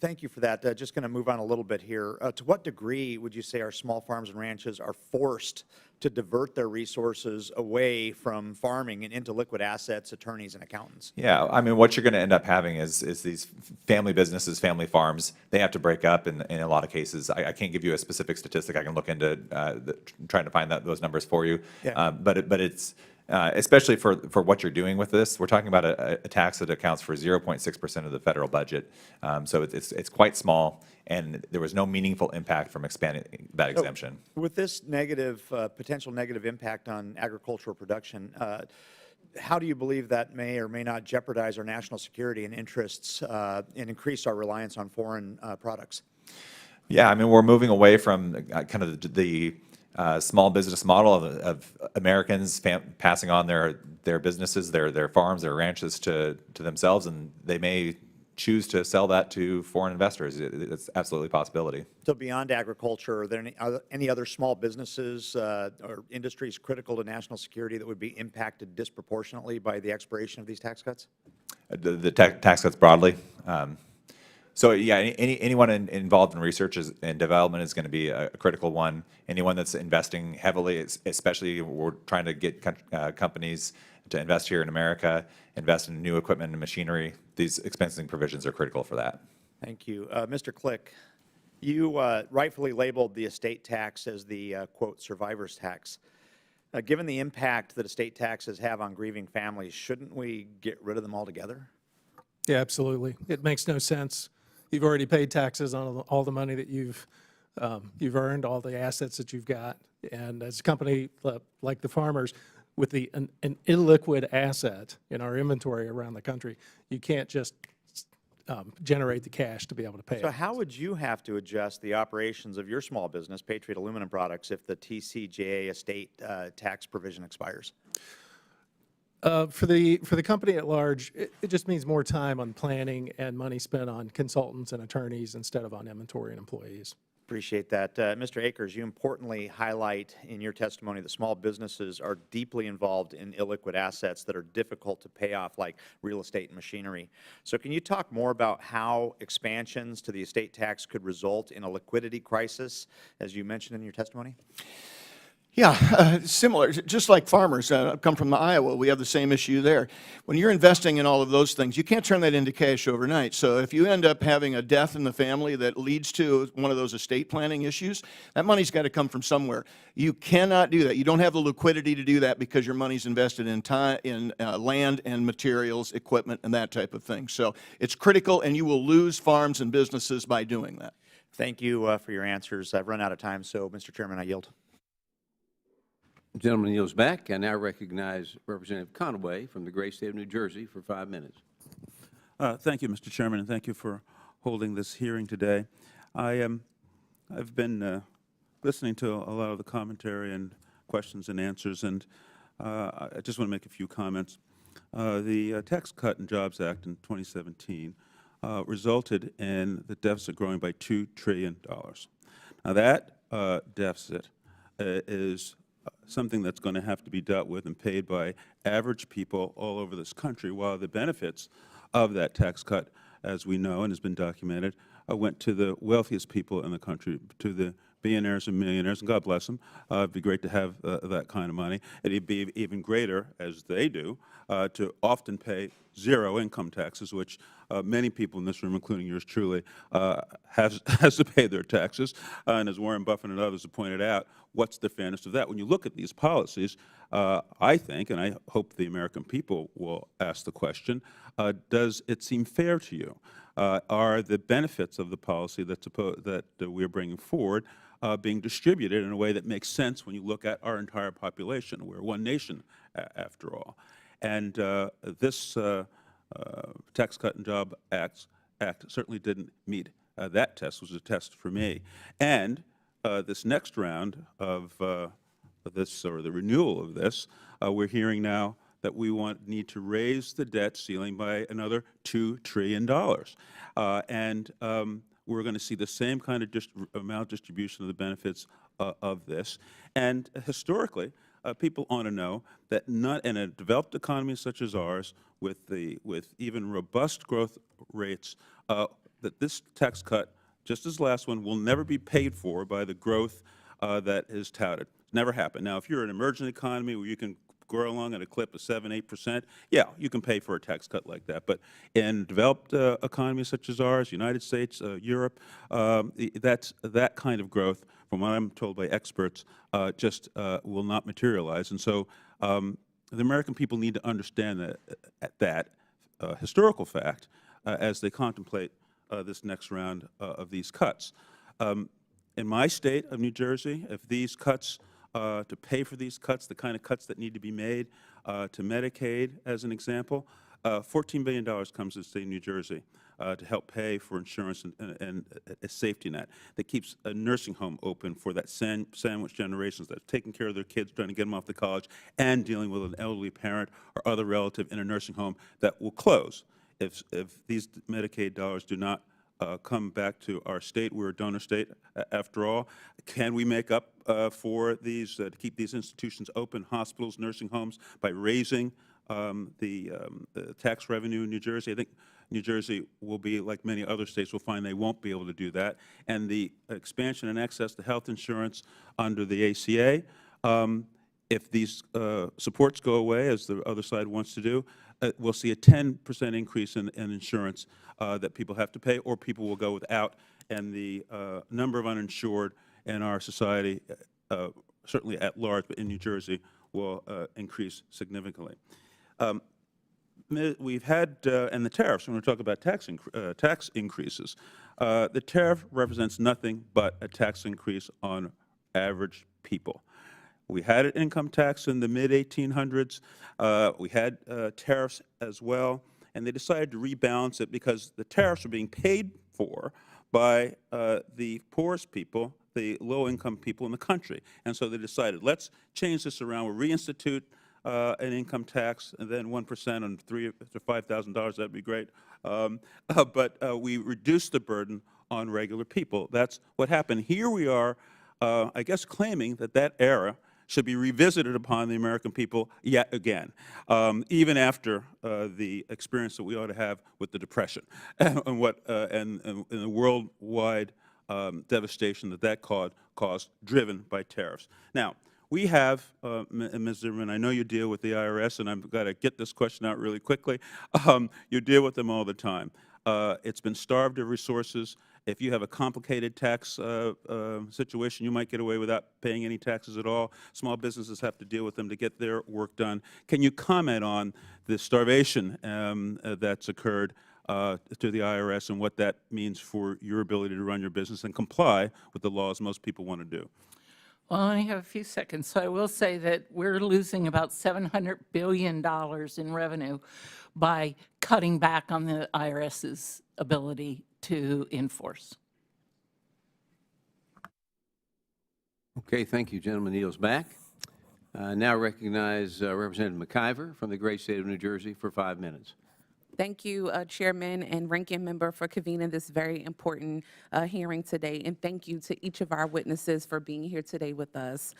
Speaker 20: Thank you for that. Just going to move on a little bit here. To what degree would you say our small farms and ranches are forced to divert their resources away from farming and into liquid assets, attorneys, and accountants?
Speaker 6: Yeah, I mean, what you're going to end up having is these family businesses, family farms. They have to break up in a lot of cases. I can't give you a specific statistic. I can look into trying to find those numbers for you.
Speaker 20: Yeah.
Speaker 6: But it's especially for what you're doing with this. We're talking about a tax that accounts for 0.6% of the federal budget. So it's quite small, and there was no meaningful impact from expanding that exemption.
Speaker 20: With this negative, potential negative impact on agricultural production, how do you believe that may or may not jeopardize our national security and interests and increase our reliance on foreign products?
Speaker 6: Yeah, I mean, we're moving away from kind of the small business model of Americans passing on their businesses, their farms, their ranches to themselves, and they may choose to sell that to foreign investors. It's absolutely a possibility.
Speaker 20: So beyond agriculture, are there any other small businesses or industries critical to national security that would be impacted disproportionately by the expiration of these tax cuts?
Speaker 6: The tax cuts broadly. So yeah, anyone involved in research and development is going to be a critical one. Anyone that's investing heavily, especially we're trying to get companies to invest here in America, invest in new equipment and machinery. These expensing provisions are critical for that.
Speaker 20: Thank you. Mr. Click, you rightfully labeled the estate tax as the, quote, survivor's tax. Given the impact that estate taxes have on grieving families, shouldn't we get rid of them altogether?
Speaker 5: Yeah, absolutely. It makes no sense. You've already paid taxes on all the money that you've earned, all the assets that you've got. And as a company like the farmers, with an illiquid asset in our inventory around the country, you can't just generate the cash to be able to pay it.
Speaker 20: So how would you have to adjust the operations of your small business, Patriot Aluminum Products, if the TCJA estate tax provision expires?
Speaker 5: For the company at large, it just means more time on planning and money spent on consultants and attorneys instead of on inventory and employees.
Speaker 20: Appreciate that. Mr. Akers, you importantly highlight in your testimony that small businesses are deeply involved in illiquid assets that are difficult to pay off, like real estate and machinery. So can you talk more about how expansions to the estate tax could result in a liquidity crisis, as you mentioned in your testimony?
Speaker 7: Yeah, similar. Just like farmers, come from Iowa, we have the same issue there. When you're investing in all of those things, you can't turn that into cash overnight. So if you end up having a death in the family that leads to one of those estate planning issues, that money's got to come from somewhere. You cannot do that. You don't have the liquidity to do that because your money's invested in time, in land and materials, equipment, and that type of thing. So it's critical, and you will lose farms and businesses by doing that.
Speaker 20: Thank you for your answers. I've run out of time, so Mr. Chairman, I yield.
Speaker 1: The gentleman yields back. I now recognize Representative Conaway from the great state of New Jersey for 5 minutes.
Speaker 21: Thank you, Mr. Chairman, and thank you for holding this hearing today. I've been listening to a lot of the commentary and questions and answers, and I just want to make a few comments. The Tax Cut and Jobs Act in 2017 resulted in the deficit growing by $2 trillion. Now that deficit is something that's going to have to be dealt with and paid by average people all over this country, while the benefits of that tax cut, as we know and has been documented, went to the wealthiest people in the country, to the billionaires and millionaires, and God bless them. It'd be great to have that kind of money. It'd be even greater, as they do, to often pay zero income taxes, which many people in this room, including yours truly, has to pay their taxes. And as Warren Buffett and others have pointed out, what's the fairness of that? When you look at these policies, I think, and I hope the American people will ask the question, does it seem fair to you? Are the benefits of the policy that we're bringing forward being distributed in a way that makes sense when you look at our entire population? We're one nation, after all. And this Tax Cut and Job Act certainly didn't meet that test. Was a test for me. And this next round of this, or the renewal of this, we're hearing now that we need to raise the debt ceiling by another $2 trillion. And we're going to see the same kind of amount distribution of the benefits of this. And historically, people ought to know that in a developed economy such as ours, with even robust growth rates, that this tax cut, just as the last one, will never be paid for by the growth that is touted. Never happened. Now, if you're an emerging economy where you can grow along at a clip of 7–8%, yeah, you can pay for a tax cut like that. But in developed economies such as ours, United States, Europe, that kind of growth, from what I'm told by experts, just will not materialize. And so the American people need to understand that historical fact as they contemplate this next round of these cuts. In my state of New Jersey, if these cuts, to pay for these cuts, the kind of cuts that need to be made to Medicaid, as an example, $14 billion comes to the state of New Jersey to help pay for insurance and a safety net that keeps a nursing home open for that sandwich generations that's taking care of their kids, trying to get them off to college, and dealing with an elderly parent or other relative in a nursing home that will close if these Medicaid dollars do not come back to our state. We're a donor state, after all. Can we make up for these, to keep these institutions open, hospitals, nursing homes, by raising the tax revenue in New Jersey? I think New Jersey will be, like many other states, will find they won't be able to do that. And the expansion and access to health insurance under the ACA, if these supports go away, as the other side wants to do, we'll see a 10% increase in insurance that people have to pay, or people will go without, and the number of uninsured in our society, certainly at large, but in New Jersey, will increase significantly. We've had, and the tariffs, when we talk about tax increases, the tariff represents nothing but a tax increase on average people. We had an income tax in the mid-1800s. We had tariffs as well, and they decided to rebalance it because the tariffs were being paid for by the poorest people, the low-income people in the country. And so they decided, let's change this around. We'll reinstitute an income tax, and then 1% on $3,000 to $5,000. That'd be great. But we reduced the burden on regular people. That's what happened. Here we are, I guess, claiming that that era should be revisited upon the American people yet again, even after the experience that we ought to have with the Depression and the worldwide devastation that caused, driven by tariffs. Now, we have, Ms. Zimmerman, I know you deal with the IRS, and I've got to get this question out really quickly. You deal with them all the time. It's been starved of resources. If you have a complicated tax situation, you might get away without paying any taxes at all. Small businesses have to deal with them to get their work done. Can you comment on the starvation that's occurred to the IRS and what that means for your ability to run your business and comply with the laws most people want to do?
Speaker 8: Well, I only have a few seconds, so I will say that we're losing about $700 billion in revenue by cutting back on the IRS's ability to enforce.
Speaker 1: Okay, thank you. Gentleman yields back. Now recognize Representative McIver from the great state of New Jersey for 5 minutes.
Speaker 2: Thank you, Chairman and Ranking Member, for convening this very important hearing today, and thank you to each of our witnesses for being here today with us.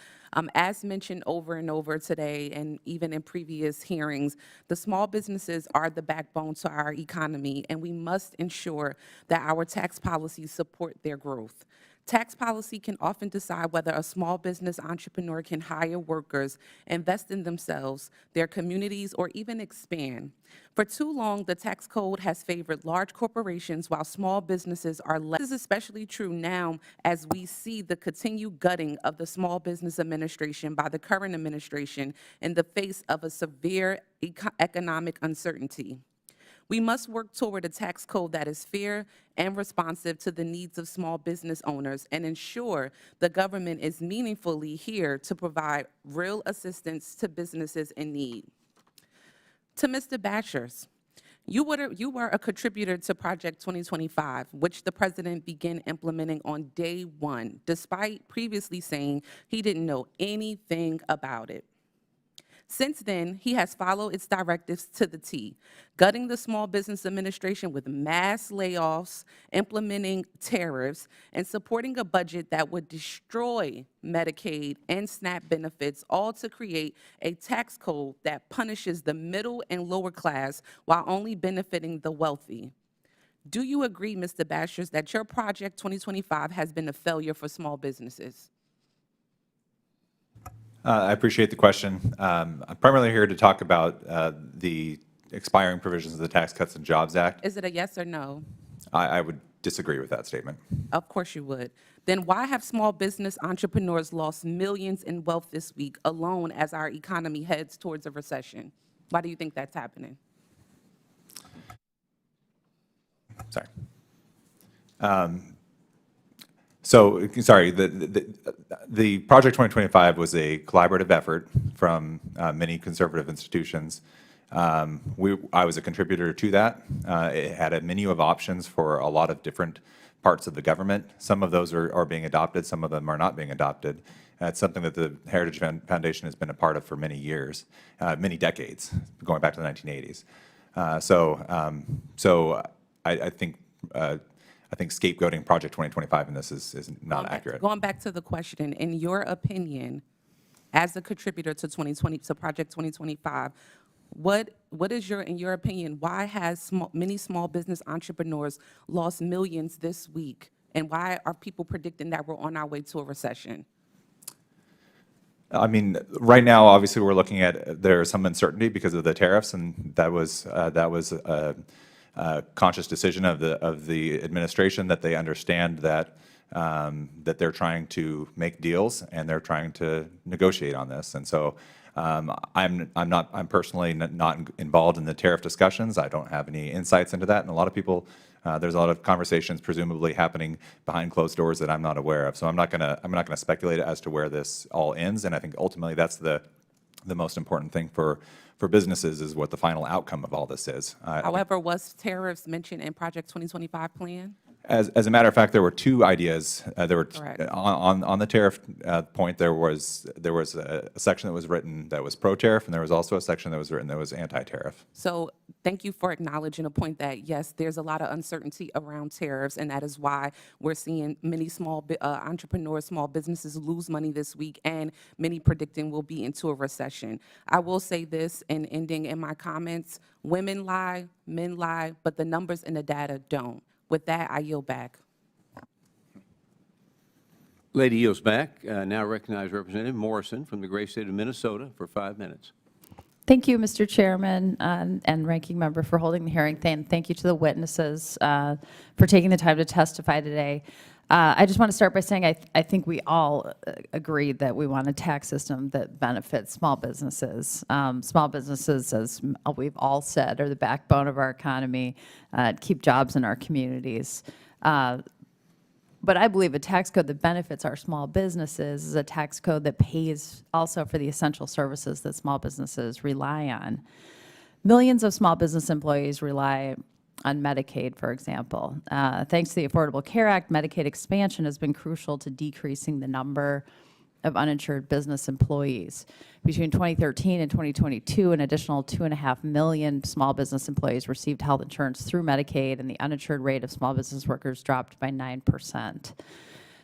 Speaker 2: As mentioned over and over today, and even in previous hearings, the small businesses are the backbone to our economy, and we must ensure that our tax policies support their growth. Tax policy can often decide whether a small business entrepreneur can hire workers, invest in themselves, their communities, or even expand. For too long, the tax code has favored large corporations while small businesses are less. This is especially true now as we see the continued gutting of the Small Business Administration by the current administration in the face of a severe economic uncertainty. We must work toward a tax code that is fair and responsive to the needs of small business owners and ensure the government is meaningfully here to provide real assistance to businesses in need. To Mr. Brashers, you were a contributor to Project 2025, which the President began implementing on day one, despite previously saying he didn't know anything about it. Since then, he has followed its directives to the T, gutting the Small Business Administration with mass layoffs, implementing tariffs, and supporting a budget that would destroy Medicaid and SNAP benefits, all to create a tax code that punishes the middle and lower class while only benefiting the wealthy. Do you agree, Mr. Brashers, that your Project 2025 has been a failure for small businesses?
Speaker 6: I appreciate the question. I'm primarily here to talk about the expiring provisions of the Tax Cuts and Jobs Act.
Speaker 2: Is it a yes or no?
Speaker 6: I would disagree with that statement.
Speaker 2: Of course you would. Then why have small business entrepreneurs lost millions in wealth this week alone as our economy heads towards a recession? Why do you think that's happening?
Speaker 6: Sorry. Sorry, the Project 2025 was a collaborative effort from many conservative institutions. I was a contributor to that. It had a menu of options for a lot of different parts of the government. Some of those are being adopted, some of them are not being adopted. It's something that the Heritage Foundation has been a part of for many years, many decades, going back to the 1980s. I think scapegoating Project 2025 in this is not accurate.
Speaker 2: Going back to the question, in your opinion, as a contributor to Project 2025, what is in your opinion, why has many small business entrepreneurs lost millions this week, and why are people predicting that we're on our way to a recession?
Speaker 6: I mean, right now, obviously, we're looking at there's some uncertainty because of the tariffs, and that was a conscious decision of the administration that they understand that that they're trying to make deals and they're trying to negotiate on this. And so I'm personally not involved in the tariff discussions. I don't have any insights into that, and a lot of people. There's a lot of conversations presumably happening behind closed doors that I'm not aware of. So I'm not gonna speculate as to where this all ends. And I think ultimately that's the most important thing for businesses is what the final outcome of all this is.
Speaker 2: However, was tariffs mentioned in Project 2025 plan?
Speaker 6: As a matter of fact, there were two ideas. There were
Speaker 2: Correct.
Speaker 6: on the tariff point. There was a section that was written that was pro-tariff, and there was also a section that was written that was anti-tariff.
Speaker 2: So thank you for acknowledging a point that, yes, there's a lot of uncertainty around tariffs, and that is why we're seeing many small entrepreneurs, small businesses lose money this week, and many predicting we'll be into a recession. I will say this, in ending in my comments, women lie, men lie, but the numbers and the data don't. With that, I yield back.
Speaker 1: Lady yields back. Now recognize Representative Morrison from the great state of Minnesota for 5 minutes.
Speaker 3: Thank you, Mr. Chairman and Ranking Member, for holding the hearing. Thank you to the witnesses for taking the time to testify today. I just want to start by saying I think we all agree that we want a tax system that benefits small businesses. Small businesses, as we've all said, are the backbone of our economy, keep jobs in our communities. But I believe a tax code that benefits our small businesses is a tax code that pays also for the essential services that small businesses rely on. Millions of small business employees rely on Medicaid, for example. Thanks to the Affordable Care Act, Medicaid expansion has been crucial to decreasing the number of uninsured business employees. Between 2013 and 2022, an additional 2.5 million small business employees received health insurance through Medicaid, and the uninsured rate of small business workers dropped by 9%.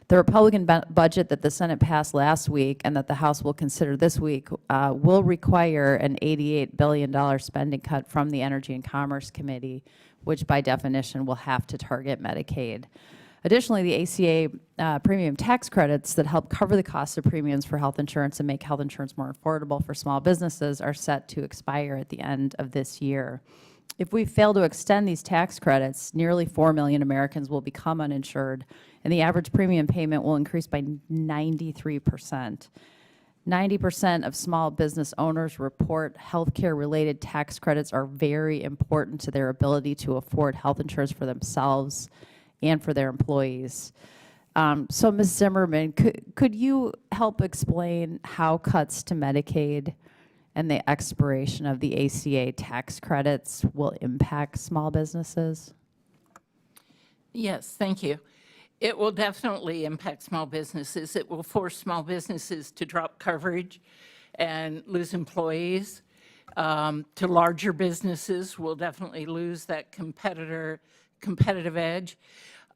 Speaker 3: The Republican budget that the Senate passed last week and that the House will consider this week will require an $88 billion spending cut from the Energy and Commerce Committee, which by definition will have to target Medicaid. Additionally, the ACA premium tax credits that help cover the cost of premiums for health insurance and make health insurance more affordable for small businesses are set to expire at the end of this year. If we fail to extend these tax credits, nearly 4 million Americans will become uninsured, and the average premium payment will increase by 93%. 90% of small business owners report healthcare-related tax credits are very important to their ability to afford health insurance for themselves and for their employees. So, Ms. Zimmerman, could you help explain how cuts to Medicaid and the expiration of the ACA tax credits will impact small businesses?
Speaker 8: Yes, thank you. It will definitely impact small businesses. It will force small businesses to drop coverage and lose employees. To larger businesses, we'll definitely lose that competitive edge.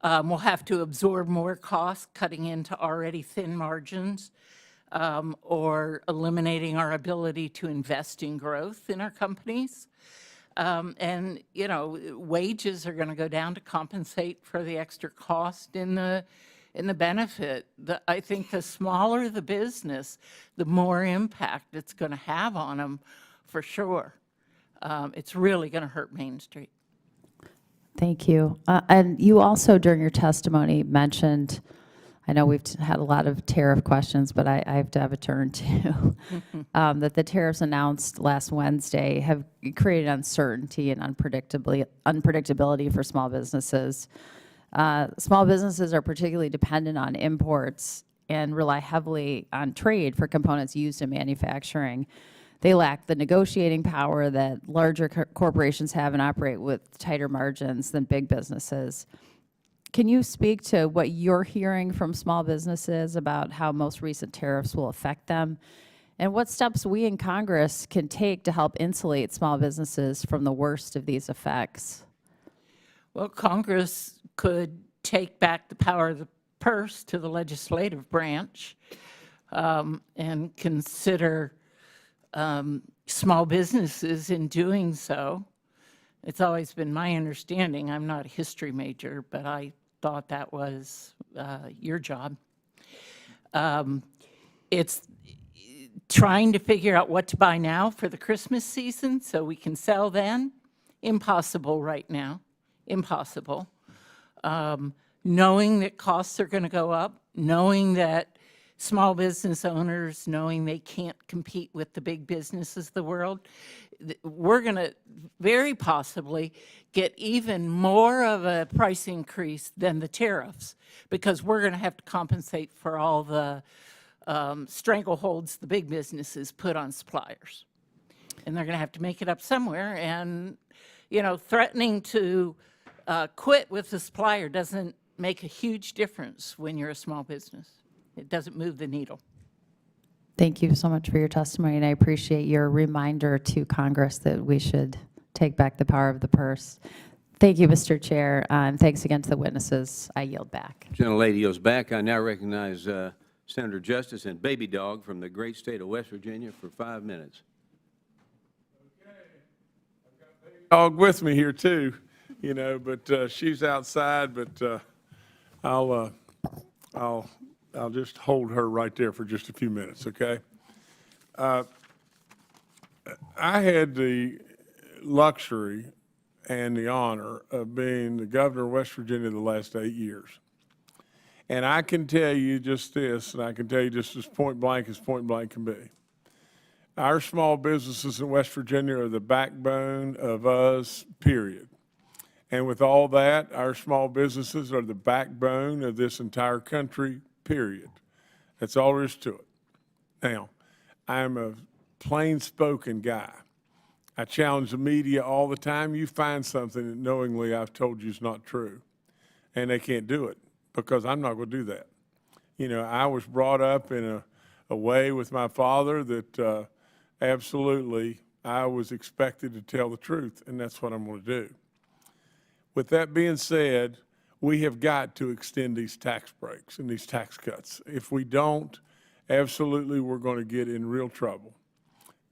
Speaker 8: We'll have to absorb more costs, cutting into already thin margins, or eliminating our ability to invest in growth in our companies. And, you know, wages are going to go down to compensate for the extra cost in the benefit. I think the smaller the business, the more impact it's going to have on them, for sure. It's really going to hurt Main Street.
Speaker 3: Thank you. And you also, during your testimony, mentioned, I know we've had a lot of tariff questions, but I have to have a turn too, that the tariffs announced last Wednesday have created uncertainty and unpredictability for small businesses. Small businesses are particularly dependent on imports and rely heavily on trade for components used in manufacturing. They lack the negotiating power that larger corporations have and operate with tighter margins than big businesses. Can you speak to what you're hearing from small businesses about how most recent tariffs will affect them? And what steps we in Congress can take to help insulate small businesses from the worst of these effects?
Speaker 8: Well, Congress could take back the power of the purse to the legislative branch and consider small businesses in doing so. It's always been my understanding, I'm not a history major, but I thought that was your job. It's trying to figure out what to buy now for the Christmas season so we can sell then. Impossible right now, impossible. Knowing that costs are going to go up, knowing that small business owners, knowing they can't compete with the big businesses of the world, we're going to very possibly get even more of a price increase than the tariffs, because we're going to have to compensate for all the strangleholds the big businesses put on suppliers. And they're going to have to make it up somewhere. And, you know, threatening to quit with the supplier doesn't make a huge difference when you're a small business. It doesn't move the needle.
Speaker 3: Thank you so much for your testimony, and I appreciate your reminder to Congress that we should take back the power of the purse. Thank you, Mr. Chair, and thanks again to the witnesses. I yield back.
Speaker 1: Gentlelady yields back. I now recognize Senator Justice and Baby Dog from the great state of West Virginia for 5 minutes.
Speaker 4: Dog with me here too, you know, but she's outside, but I'll just hold her right there for just a few minutes, okay? I had the luxury and the honor of being the governor of West Virginia the last 8 years. And I can tell you just this, and I can tell you just as point blank can be. Our small businesses in West Virginia are the backbone of us, period. And with all that, our small businesses are the backbone of this entire country, period. That's all there is to it. Now, I'm a plain-spoken guy. I challenge the media all the time. You find something that knowingly I've told you is not true, and they can't do it because I'm not going to do that. You know, I was brought up in a way with my father that absolutely I was expected to tell the truth, and that's what I'm going to do. With that being said, we have got to extend these tax breaks and these tax cuts. If we don't, absolutely we're going to get in real trouble.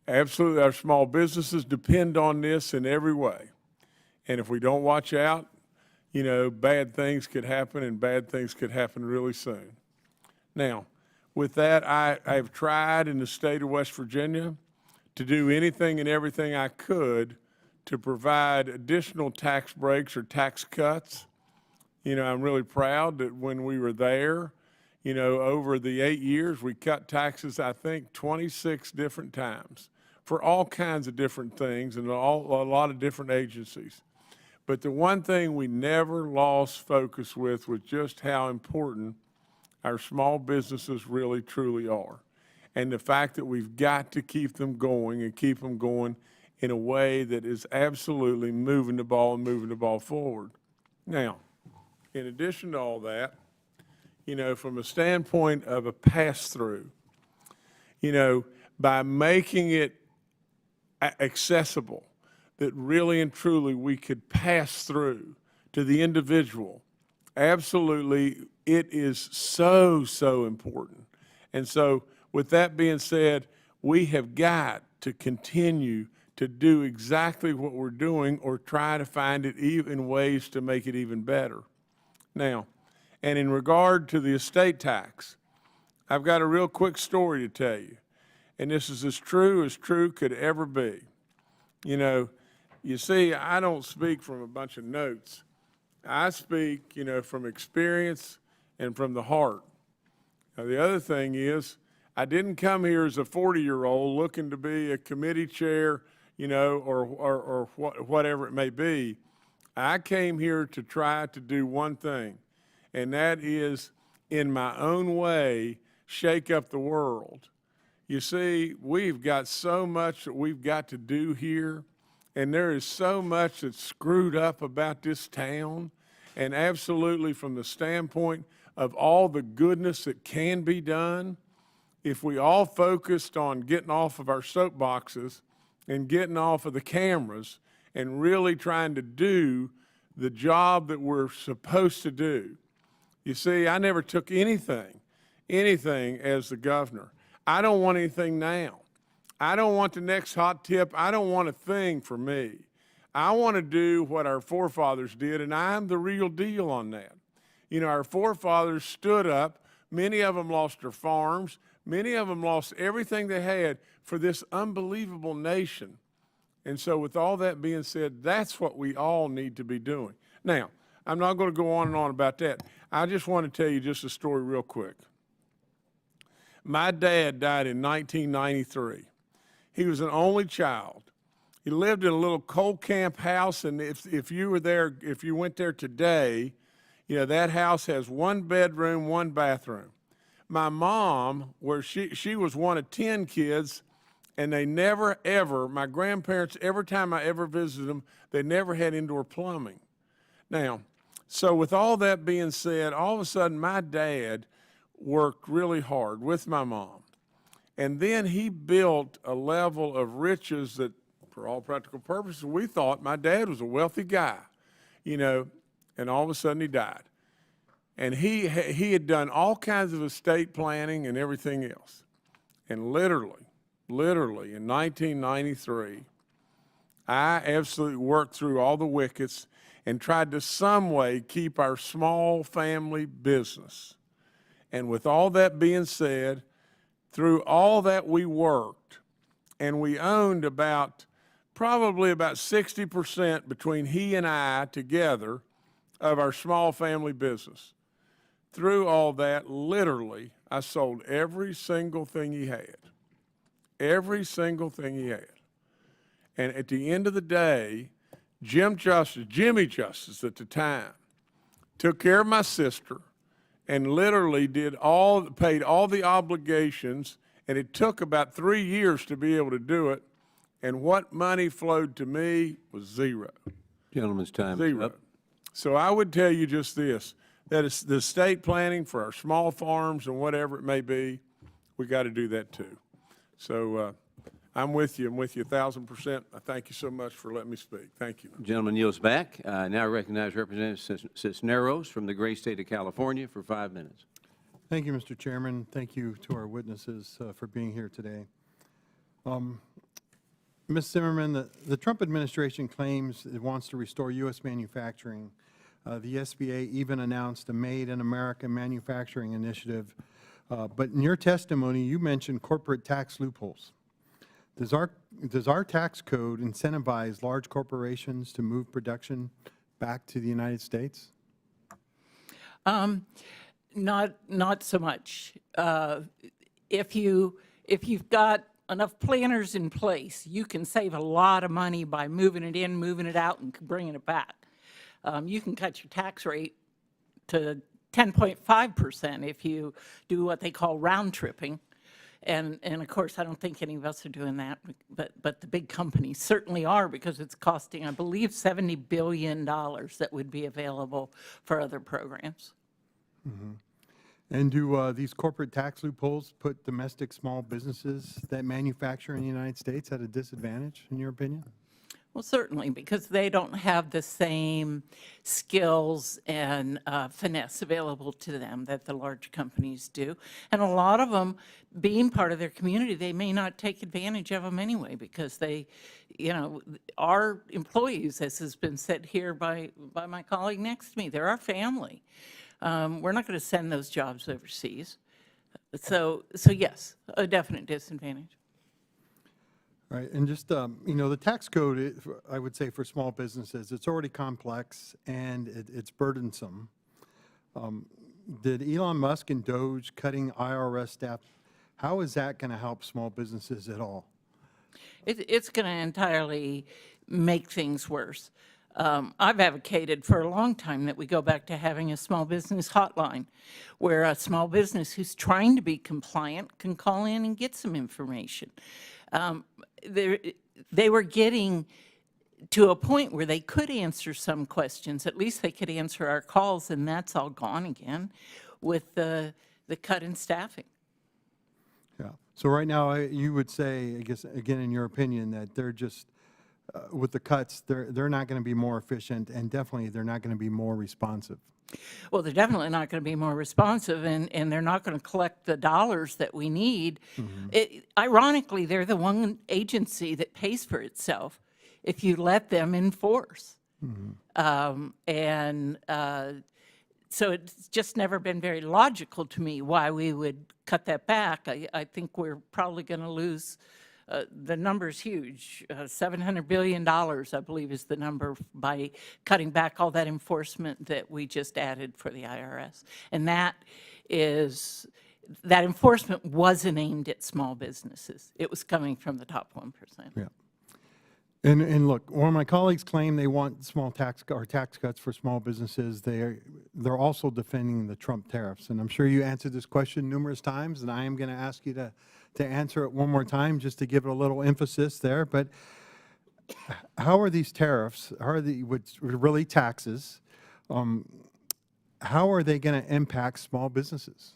Speaker 4: Absolutely, our small businesses depend on this in every way. And if we don't watch out, you know, bad things could happen, and bad things could happen really soon. Now, with that, I've tried in the state of West Virginia to do anything and everything I could to provide additional tax breaks or tax cuts. You know, I'm really proud that when we were there, you know, over the 8 years, we cut taxes, I think, 26 different times for all kinds of different things and a lot of different agencies. But the one thing we never lost focus with was just how important our small businesses really, truly are. And the fact that we've got to keep them going and keep them going in a way that is absolutely moving the ball and moving the ball forward. Now, in addition to all that, you know, from a standpoint of a pass-through, you know, by making it accessible, that really and truly we could pass through to the individual, absolutely, it is so, so important. And so with that being said, we have got to continue to do exactly what we're doing or try to find it even ways to make it even better. Now, and in regard to the estate tax, I've got a real quick story to tell you. And this is as true could ever be. You know, you see, I don't speak from a bunch of notes. I speak, you know, from experience and from the heart. Now, the other thing is, I didn't come here as a 40-year-old looking to be a committee chair, you know, or whatever it may be. I came here to try to do one thing, and that is, in my own way, shake up the world. You see, we've got so much that we've got to do here, and there is so much that's screwed up about this town, and absolutely from the standpoint of all the goodness that can be done, if we all focused on getting off of our soapboxes and getting off of the cameras and really trying to do the job that we're supposed to do. You see, I never took anything as the governor. I don't want anything now. I don't want the next hot tip. I don't want a thing for me. I want to do what our forefathers did, and I'm the real deal on that. You know, our forefathers stood up. Many of them lost their farms. Many of them lost everything they had for this unbelievable nation. And so with all that being said, that's what we all need to be doing. Now, I'm not going to go on and on about that. I just want to tell you just a story real quick. My dad died in 1993. He was an only child. He lived in a little coal camp house, and if you were there, if you went there today, you know, that house has one bedroom, one bathroom. My mom, where she was one of 10 kids, and they never, ever, my grandparents, every time I ever visited them, they never had indoor plumbing. Now, so with all that being said, all of a sudden my dad worked really hard with my mom. And then he built a level of riches that, for all practical purposes, we thought my dad was a wealthy guy, you know, and all of a sudden he died. And he had done all kinds of estate planning and everything else. And literally in 1993, I absolutely worked through all the wickets and tried to some way keep our small family business. And with all that being said, through all that we worked, and we owned probably about 60% between he and I together of our small family business. Through all that, literally, I sold every single thing he had. Every single thing he had. And at the end of the day, Jimmy Justice at the time took care of my sister and literally paid all the obligations, and it took about 3 years to be able to do it. And what money flowed to me was zero.
Speaker 1: Gentleman's time is
Speaker 4: Zero.
Speaker 1: up.
Speaker 4: So I would tell you just this, that it's the estate planning for our small farms and whatever it may be, we got to do that too. So I'm with you 1,000%. I thank you so much for letting me speak. Thank you.
Speaker 1: Gentleman yields back. I now recognize Representative Cisneros from the great state of California for 5 minutes.
Speaker 9: Thank you, Mr. Chairman. Thank you to our witnesses for being here today. Ms. Zimmerman, the Trump administration claims it wants to restore U.S. manufacturing. The SBA even announced a Made in America manufacturing initiative. But in your testimony, you mentioned corporate tax loopholes. Does our tax code incentivize large corporations to move production back to the United States?
Speaker 8: Not so much. If you've got enough planners in place, you can save a lot of money by moving it in, moving it out, and bringing it back. You can cut your tax rate to 10.5% if you do what they call round tripping. And of course, I don't think any of us are doing that, but the big companies certainly are, because it's costing, I believe, $70 billion that would be available for other programs.
Speaker 9: Mm-hmm. And do these corporate tax loopholes put domestic small businesses that manufacture in the United States at a disadvantage, in your opinion?
Speaker 8: Well, certainly, because they don't have the same skills and finesse available to them that the large companies do. And a lot of them, being part of their community, they may not take advantage of them anyway, because they, you know, our employees, as has been said here by my colleague next to me, they're our family. We're not going to send those jobs overseas. So yes, a definite disadvantage.
Speaker 9: Right, and just, you know, the tax code, I would say for small businesses, it's already complex and it's burdensome. Did Elon Musk and Doge cutting IRS staff, how is that going to help small businesses at all?
Speaker 8: It's going to entirely make things worse. I've advocated for a long time that we go back to having a small business hotline where a small business who's trying to be compliant can call in and get some information. They were getting to a point where they could answer some questions. At least they could answer our calls, and that's all gone again with the cut in staffing.
Speaker 9: Yeah, so right now, you would say, I guess, again, in your opinion, that they're just, with the cuts, they're not going to be more efficient, and definitely they're not going to be more responsive.
Speaker 8: Well, they're definitely not going to be more responsive, and they're not going to collect the dollars that we need. Ironically, they're the one agency that pays for itself if you let them enforce. So it's just never been very logical to me why we would cut that back. I think we're probably going to lose. The number's huge. $700 billion, I believe, is the number by cutting back all that enforcement that we just added for the IRS. And that enforcement wasn't aimed at small businesses. It was coming from the top 1%.
Speaker 9: Yeah. And look, when my colleagues claim they want tax cuts for small businesses, they're also defending the Trump tariffs. And I'm sure you answered this question numerous times, and I am going to ask you to answer it one more time just to give it a little emphasis there. But how are these tariffs, which are really taxes, how are they going to impact small businesses?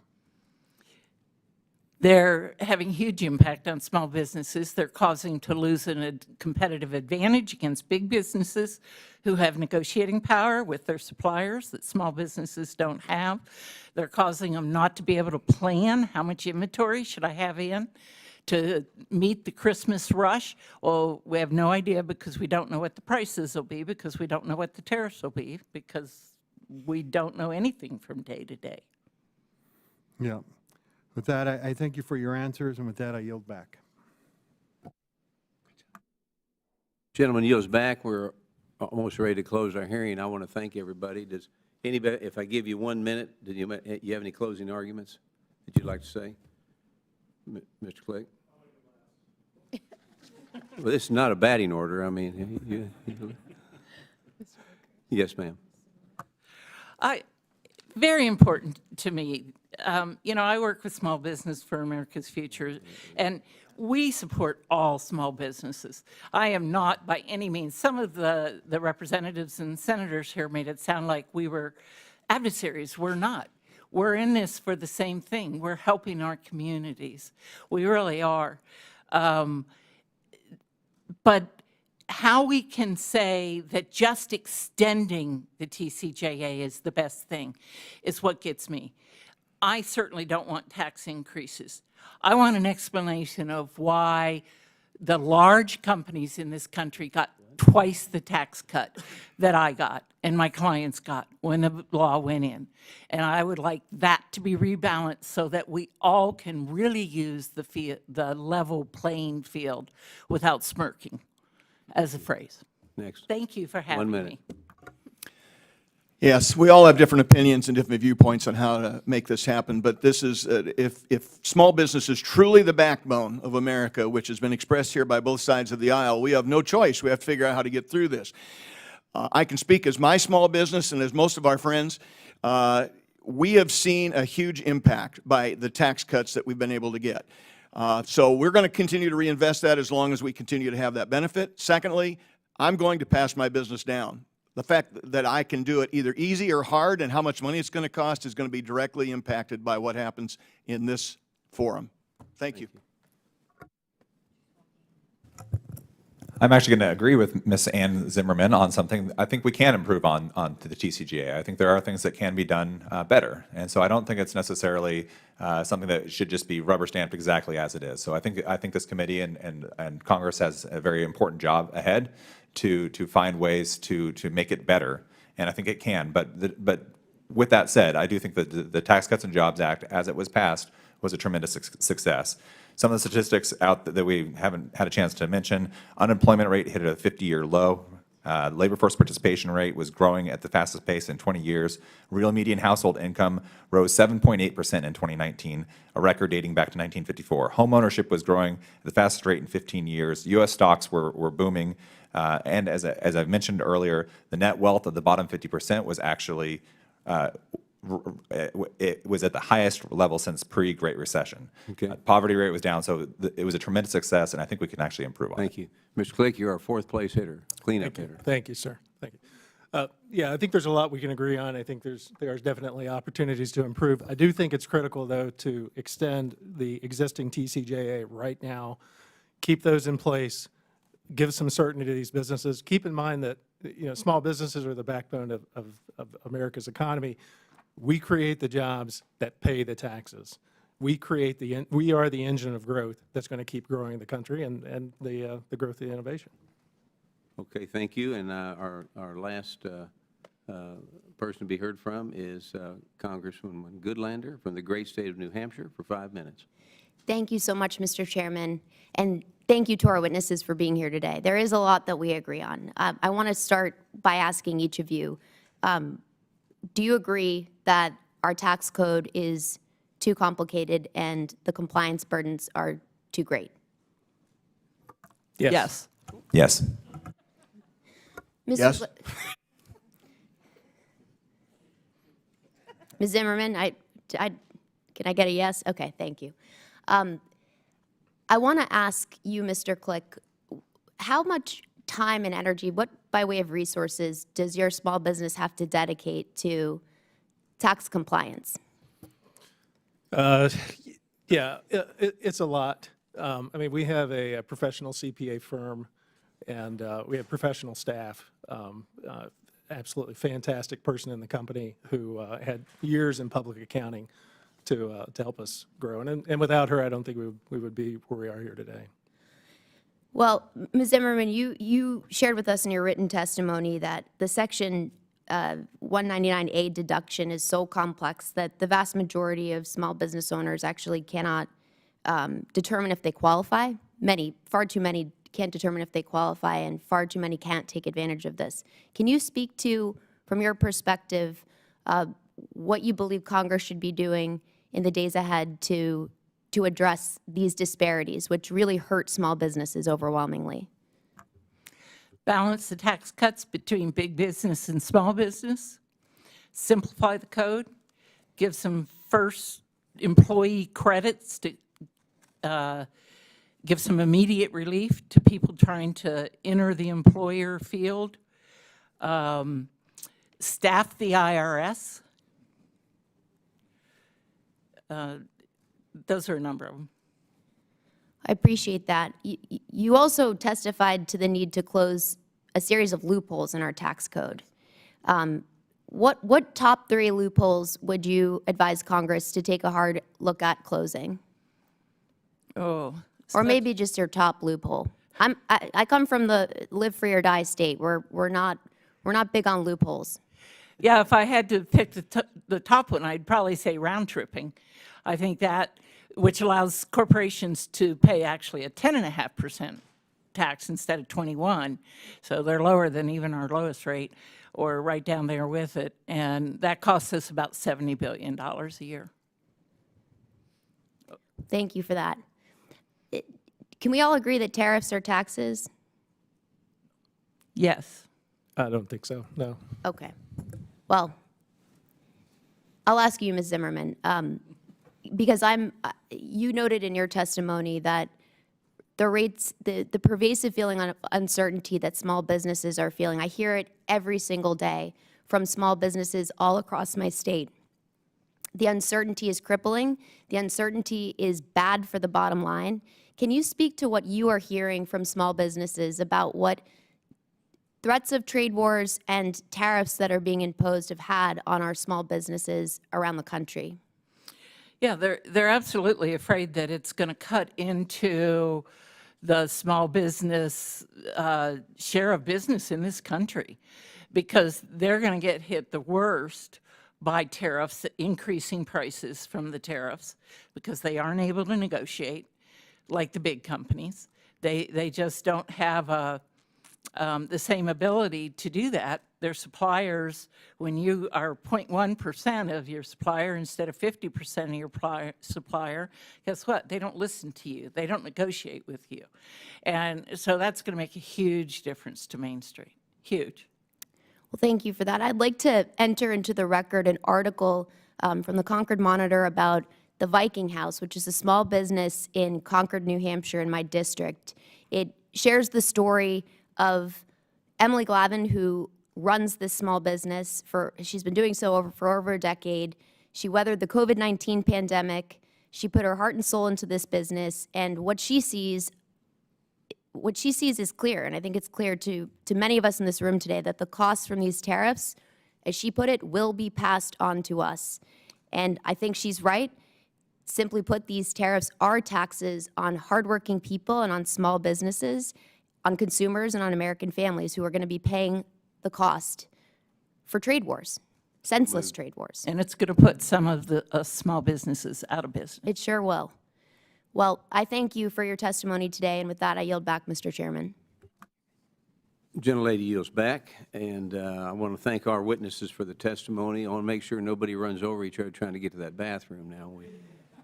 Speaker 8: They're having huge impact on small businesses. They're causing to lose a competitive advantage against big businesses who have negotiating power with their suppliers that small businesses don't have. They're causing them not to be able to plan how much inventory should I have in to meet the Christmas rush. Well, we have no idea because we don't know what the prices will be, because we don't know what the tariffs will be, because we don't know anything from day to day.
Speaker 9: Yeah. With that, I thank you for your answers, and with that, I yield back.
Speaker 1: Gentleman yields back. We're almost ready to close our hearing. I want to thank everybody. Does anybody, if I give you 1 minute, do you have any closing arguments that you'd like to say? Mr. Clegg? Well, this is not a batting order. I mean, yes, ma'am.
Speaker 8: Very important to me. You know, I work with Small Business for America's Future, and we support all small businesses. I am not by any means, some of the representatives and senators here made it sound like we were adversaries. We're not. We're in this for the same thing. We're helping our communities. We really are. But how we can say that just extending the TCJA is the best thing is what gets me. I certainly don't want tax increases. I want an explanation of why the large companies in this country got twice the tax cut that I got and my clients got when the law went in. And I would like that to be rebalanced so that we all can really use the level playing field without smirking, as a phrase.
Speaker 1: Next.
Speaker 8: Thank you for having
Speaker 1: 1 minute.
Speaker 8: me.
Speaker 7: Yes, we all have different opinions and different viewpoints on how to make this happen, but this is, if small business is truly the backbone of America, which has been expressed here by both sides of the aisle, we have no choice. We have to figure out how to get through this. I can speak as my small business and as most of our friends. We have seen a huge impact by the tax cuts that we've been able to get. So we're going to continue to reinvest that as long as we continue to have that benefit. Secondly, I'm going to pass my business down. The fact that I can do it either easy or hard and how much money it's going to cost is going to be directly impacted by what happens in this forum. Thank you.
Speaker 6: I'm actually going to agree with Ms. Ann Zimmerman on something. I think we can improve on to the TCGA. I think there are things that can be done better. And so I don't think it's necessarily something that should just be rubber stamped exactly as it is. So I think this committee and Congress has a very important job ahead to find ways to make it better. And I think it can. But with that said, I do think that the Tax Cuts and Jobs Act, as it was passed, was a tremendous success. Some of the statistics out that we haven't had a chance to mention: unemployment rate hit at a 50-year low. Labor force participation rate was growing at the fastest pace in 20 years. Real median household income rose 7.8% in 2019, a record dating back to 1954. Home ownership was growing at the fastest rate in 15 years. U.S. stocks were booming. And as I've mentioned earlier, the net wealth of the bottom 50% was actually it was at the highest level since pre-Great Recession.
Speaker 1: Okay.
Speaker 6: Poverty rate was down, so it was a tremendous success, and I think we can actually improve on it.
Speaker 1: Thank you. Mr. Click, you're our fourth place hitter, cleanup hitter.
Speaker 5: Thank you, sir. Thank you. Yeah, I think there's a lot we can agree on. I think there's definitely opportunities to improve. I do think it's critical, though, to extend the existing TCJA right now, keep those in place, give some certainty to these businesses. Keep in mind that small businesses are the backbone of America's economy. We create the jobs that pay the taxes. We are the engine of growth that's going to keep growing the country and the growth of the innovation.
Speaker 1: Okay, thank you. And our last person to be heard from is Congresswoman Goodlander from the great state of New Hampshire for 5 minutes.
Speaker 10: Thank you so much, Mr. Chairman, and thank you to our witnesses for being here today. There is a lot that we agree on. I want to start by asking each of you, do you agree that our tax code is too complicated and the compliance burdens are too great?
Speaker 5: Yes.
Speaker 6: Yes.
Speaker 7: Yes.
Speaker 10: Ms. Zimmerman, can I get a yes? Okay, thank you. I want to ask you, Mr. Click, how much time and energy, what by way of resources, does your small business have to dedicate to tax compliance?
Speaker 5: Yeah, it's a lot. I mean, we have a professional CPA firm, and we have professional staff. Absolutely fantastic person in the company who had years in public accounting to help us grow. And without her, I don't think we would be where we are here today.
Speaker 10: Well, Ms. Zimmerman, you shared with us in your written testimony that the Section 199A deduction is so complex that the vast majority of small business owners actually cannot determine if they qualify. Far too many can't determine if they qualify, and far too many can't take advantage of this. Can you speak to, from your perspective, what you believe Congress should be doing in the days ahead to address these disparities, which really hurt small businesses overwhelmingly?
Speaker 8: Balance the tax cuts between big business and small business, simplify the code, give some first employee credits to give some immediate relief to people trying to enter the employer field, staff the IRS. Those are a number of them.
Speaker 10: I appreciate that. You also testified to the need to close a series of loopholes in our tax code. What top 3 loopholes would you advise Congress to take a hard look at closing?
Speaker 8: Oh.
Speaker 10: Or maybe just your top loophole. I come from the live free or die state. We're not big on loopholes.
Speaker 8: Yeah, if I had to pick the top one, I'd probably say round tripping. I think that, which allows corporations to pay actually a 10.5% tax instead of 21. So they're lower than even our lowest rate, or right down there with it. And that costs us about $70 billion a year.
Speaker 10: Thank you for that. Can we all agree that tariffs are taxes?
Speaker 8: Yes.
Speaker 5: I don't think so, no.
Speaker 10: Okay. Well, I'll ask you, Ms. Zimmerman, because you noted in your testimony that the pervasive feeling of uncertainty that small businesses are feeling, I hear it every single day from small businesses all across my state. The uncertainty is crippling. The uncertainty is bad for the bottom line. Can you speak to what you are hearing from small businesses about what threats of trade wars and tariffs that are being imposed have had on our small businesses around the country?
Speaker 8: Yeah, they're absolutely afraid that it's going to cut into the small business share of business in this country, because they're going to get hit the worst by tariffs, increasing prices from the tariffs, because they aren't able to negotiate like the big companies. They just don't have the same ability to do that. Their suppliers, when you are 0.1% of your supplier instead of 50% of your supplier, guess what? They don't listen to you. They don't negotiate with you. And so that's going to make a huge difference to Main Street. Huge.
Speaker 10: Well, thank you for that. I'd like to enter into the record an article from the Concord Monitor about the Viking House, which is a small business in Concord, New Hampshire, in my district. It shares the story of Emily Glavin, who runs this small business. She's been doing so for over a decade. She weathered the COVID-19 pandemic. She put her heart and soul into this business, and what she sees is clear, and I think it's clear to many of us in this room today, that the costs from these tariffs, as she put it, will be passed on to us. And I think she's right. Simply put, these tariffs are taxes on hardworking people and on small businesses, on consumers and on American families who are going to be paying the cost for trade wars, senseless trade wars.
Speaker 8: And it's going to put some of the small businesses out of business.
Speaker 10: It sure will. Well, I thank you for your testimony today, and with that, I yield back, Mr. Chairman.
Speaker 1: Gentlelady yields back, and I want to thank our witnesses for the testimony. I want to make sure nobody runs over each other trying to get to that bathroom now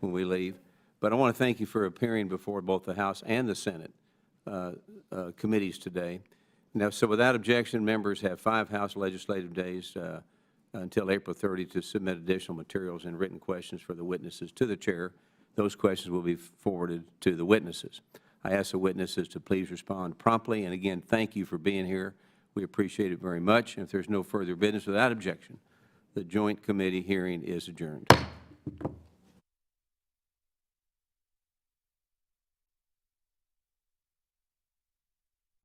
Speaker 1: when we leave. But I want to thank you for appearing before both the House and the Senate committees today. Now, so without objection, members have 5 House legislative days until April 30 to submit additional materials and written questions for the witnesses to the chair. Those questions will be forwarded to the witnesses. I ask the witnesses to please respond promptly, and again, thank you for being here. We appreciate it very much. And if there's no further business, without objection, the joint committee hearing is adjourned.